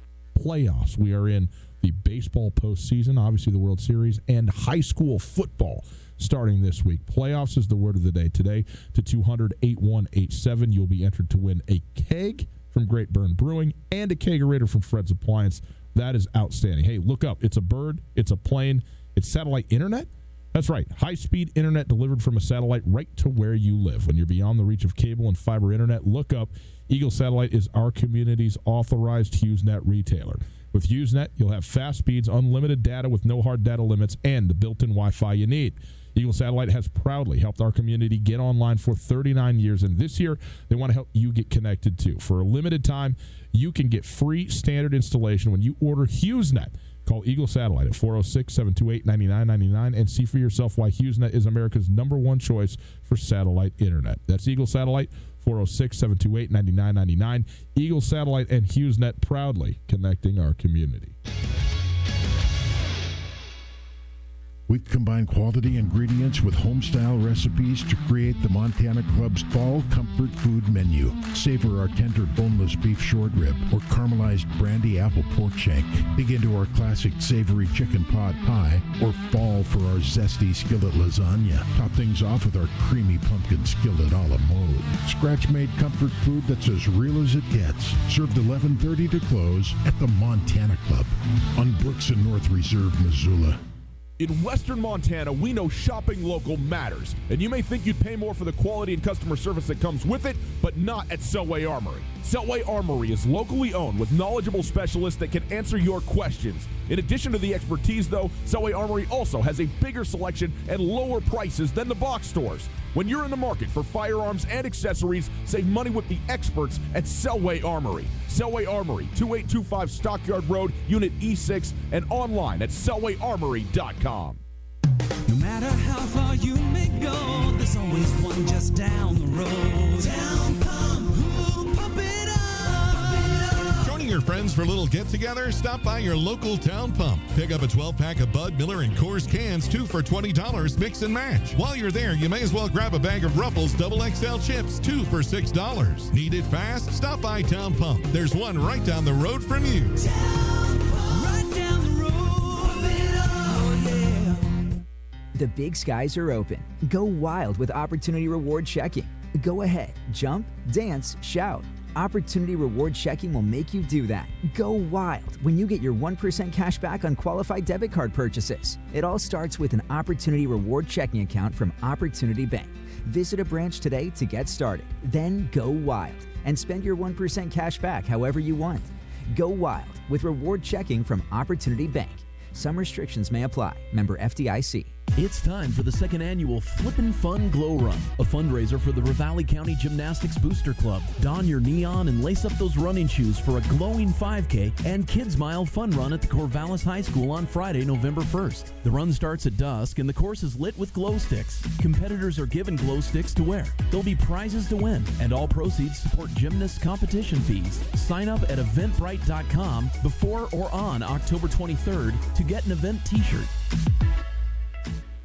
S7: We are in the baseball postseason, obviously the World Series, and high school football starting this week. Playoffs is the word of the day today. To 200-8187, you'll be entered to win a keg from Great Burn Brewing and a kegerator from Fred's Appliance. That is outstanding. Hey, look up. It's a bird. It's a plane. It's satellite internet. That's right. High-speed internet delivered from a satellite right to where you live. When you're beyond the reach of cable and fiber internet, look up. Eagle Satellite is our community's authorized HughesNet retailer. With HughesNet, you'll have fast speeds, unlimited data with no hard data limits, and the built-in Wi-Fi you need. Eagle Satellite has proudly helped our community get online for 39 years, and this year they want to help you get connected too. For a limited time, you can get free standard installation when you order HughesNet. Call Eagle Satellite at 406-728-9999 and see for yourself why HughesNet is America's #1 choice for satellite internet. That's Eagle Satellite, 406-728-9999. Eagle Satellite and HughesNet proudly connecting our community.
S17: We combine quality ingredients with home-style recipes to create the Montana Club's fall comfort food menu. Savor our tender boneless beef short rib or caramelized brandy apple pork shank. Dig into our classic savory chicken pot pie or fall for our zesty skillet lasagna. Top things off with our creamy pumpkin skillet a la mode. Scratch-made comfort food that's as real as it gets. Served 11:30 to close at the Montana Club on Brooks and North Reserve, Missoula.
S11: In Western Montana, we know shopping local matters, and you may think you'd pay more for the quality and customer service that comes with it, but not at Selway Armory. Selway Armory is locally owned with knowledgeable specialists that can answer your questions. In addition to the expertise, though, Selway Armory also has a bigger selection and lower prices than the box stores. When you're in the market for firearms and accessories, save money with the experts at Selway Armory. Selway Armory, 2825 Stockyard Road, Unit E6, and online at selwayarmory.com.
S6: No matter how far you may go, there's always one just down the road. Town Pump, who pump it up.
S18: Joining your friends for a little get-together? Stop by your local Town Pump. Pick up a 12-pack of Bud, Miller, and Coors cans, 2 for $20, mix and match. While you're there, you may as well grab a bag of Ruffles Double XL chips, 2 for $6. Need it fast? Stop by Town Pump. There's one right down the road from you.
S6: Town Pump, right down the road. Pump it up, oh yeah.
S19: The big skies are open. Go wild with Opportunity Reward Checking. Go ahead, jump, dance, shout. Opportunity Reward Checking will make you do that. Go wild when you get your 1% cash back on qualified debit card purchases. It all starts with an Opportunity Reward Checking account from Opportunity Bank. Visit a branch today to get started. Then go wild and spend your 1% cash back however you want. Go wild with Reward Checking from Opportunity Bank. Some restrictions may apply. Member FDIC.
S20: It's time for the second annual Flippin' Fun Glow Run, a fundraiser for the Ravalli County Gymnastics Booster Club. Don your neon and lace up those running shoes for a glowing 5K and Kids Mile fun run at the Corvallis High School on Friday, November 1st. The run starts at dusk and the course is lit with glow sticks. Competitors are given glow sticks to wear. There'll be prizes to win, and all proceeds support gymnasts' competition fees. Sign up at eventbrite.com before or on October 23rd to get an event t-shirt.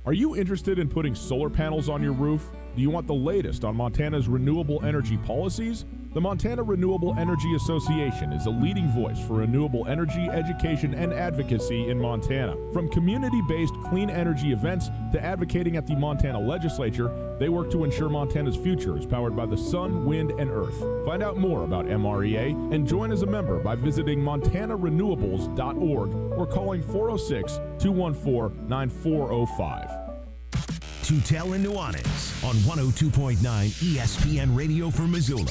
S11: Are you interested in putting solar panels on your roof? Do you want the latest on Montana's renewable energy policies?
S7: The Montana Renewable Energy Association is a leading voice for renewable energy, education, and advocacy in Montana. From community-based clean energy events to advocating at the Montana legislature, they work to ensure Montana's future is powered by the sun, wind, and earth. Find out more about MREA and join as a member by visiting montanarenewables.org or calling 406-214-9405.
S5: Tootell and Nuanez on 102.9 ESPN Radio for Missoula.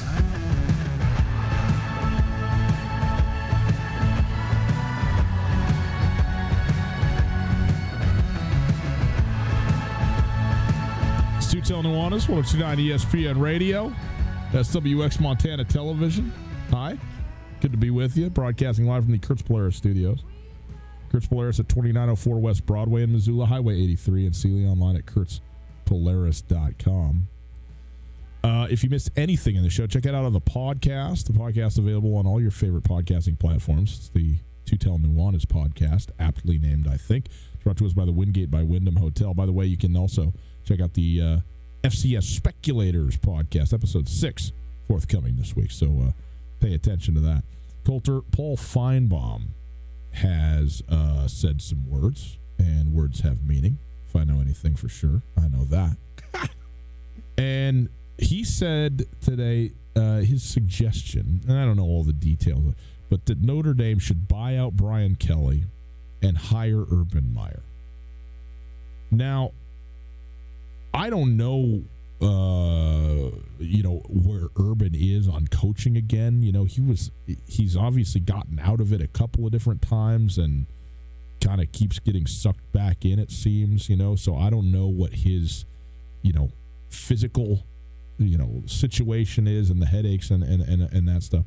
S7: It's Tootell Nuanez, 102.9 ESPN Radio. That's WX Montana Television. Hi. Good to be with you. Broadcasting live from the Kurtz Polaris studios. Kurtz Polaris at 2904 West Broadway in Missoula, Highway 83 in Sealy, online at kurtzpolaris.com. If you missed anything in the show, check it out on the podcast. The podcast available on all your favorite podcasting platforms. It's the Tootell Nuanez podcast, aptly named, I think. It's brought to us by the Wingate by Wyndham Hotel. By the way, you can also check out the FCS Speculators podcast, episode 6, forthcoming this week. So pay attention to that. Coulter, Paul Feinbaum has said some words, and words have meaning. If I know anything for sure, I know that. And he said today his suggestion, and I don't know all the details, but that Notre Dame should buy out Brian Kelly and hire Urban Meyer. Now, I don't know, where Urban is on coaching again. He's obviously gotten out of it a couple of different times and kind of keeps getting sucked back in, it seems, so I don't know what his, physical, situation is and the headaches and that stuff.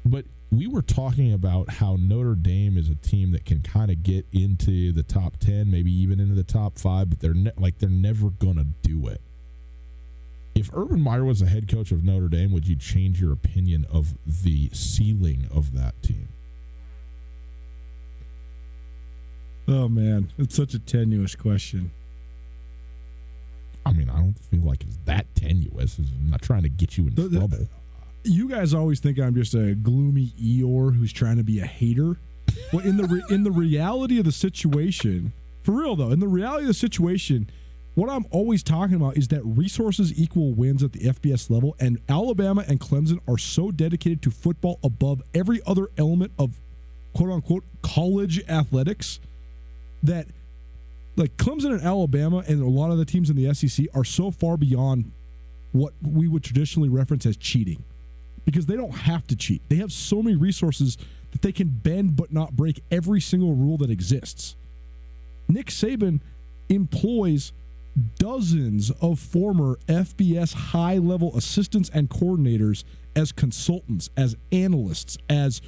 S7: But we were talking about how Notre Dame is a team that can kind of get into the top 10, maybe even into the top 5, but they're never going to do it. If Urban Meyer was the head coach of Notre Dame, would you change your opinion of the ceiling of that team?
S16: Oh, man. It's such a tenuous question.
S7: I mean, I don't feel like it's that tenuous. I'm not trying to get you in trouble.
S16: You guys always think I'm just a gloomy Eeyore who's trying to be a hater. Well, in the reality of the situation, for real though, in the reality of the situation, what I'm always talking about is that resources equal wins at the FBS level, and Alabama and Clemson are so dedicated to football above every other element of quote-unquote college athletics that, like, Clemson and Alabama and a lot of the teams in the SEC are so far beyond what we would traditionally reference as cheating, because they don't have to cheat. They have so many resources that they can bend but not break every single rule that exists. Nick Saban employs dozens of former FBS high-level assistants and coordinators as consultants, as analysts, as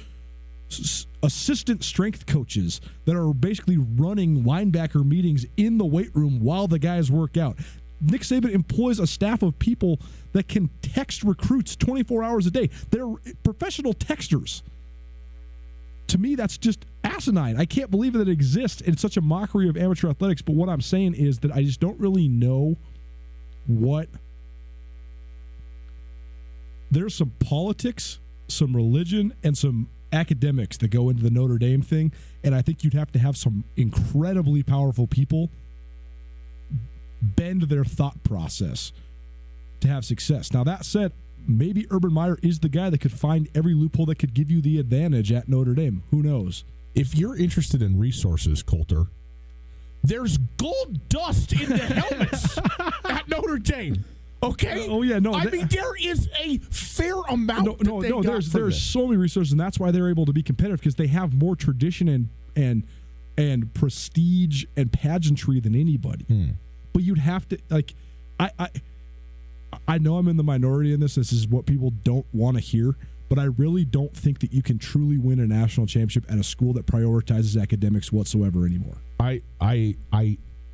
S16: assistant strength coaches that are basically running linebacker meetings in the weight room while the guys work out. Nick Saban employs a staff of people that can text recruits 24 hours a day. They're professional texters. To me, that's just asinine. I can't believe that it exists. It's such a mockery of amateur athletics. But what I'm saying is that I just don't really know what. There's some politics, some religion, and some academics that go into the Notre Dame thing. And I think you'd have to have some incredibly powerful people bend their thought process to have success. Now, that said, maybe Urban Meyer is the guy that could find every loophole that could give you the advantage at Notre Dame. Who knows?
S7: If you're interested in resources, Coulter, there's gold dust in the helmets at Notre Dame. Okay?
S16: Oh, yeah, no.
S7: I mean, there is a fair amount.
S16: There's so many resources, and that's why they're able to be competitive, because they have more tradition and prestige and pageantry than anybody. But you'd have to, like, I know I'm in the minority in this. This is what people don't want to hear, but I really don't think that you can truly win a national championship at a school that prioritizes academics whatsoever anymore.
S7: I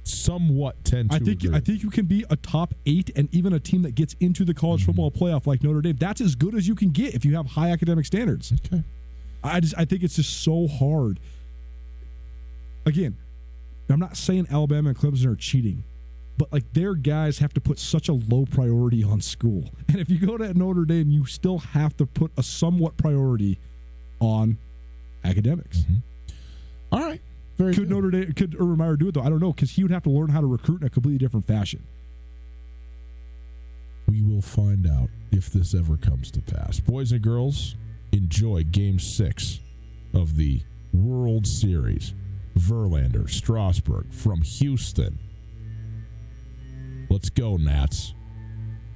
S7: somewhat tend to agree.
S16: I think you can be a top 8 and even a team that gets into the college football playoff like Notre Dame. That's as good as you can get if you have high academic standards.
S7: Okay.
S16: I think it's just so hard. Again, I'm not saying Alabama and Clemson are cheating, but like their guys have to put such a low priority on school. And if you go to Notre Dame, you still have to put a somewhat priority on academics.
S7: All right. Very
S16: could
S7: good.
S16: Notre Dame, could Urban Meyer do it though? I don't know, because he would have to learn how to recruit in a completely different fashion.
S7: We will find out if this ever comes to pass. Boys and girls, enjoy Game 6 of the World Series. Verlander, Strasburg from Houston. Let's go, Nats.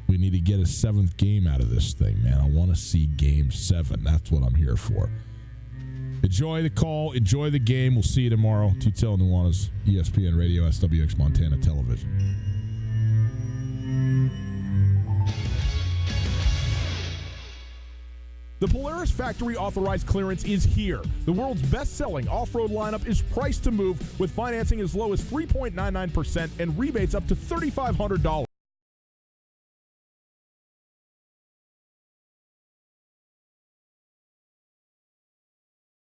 S7: We need to get a 7th game out of this thing, man. I want to see Game 7. That's what I'm here for. Enjoy the call. Enjoy the game. We'll see you tomorrow. Tootell, Nuanez, ESPN Radio, SWX Montana Television.
S11: The Polaris Factory Authorized Clearance is here. The world's best-selling off-road lineup is priced to move with financing as low as 3.99% and rebates up to $3,500.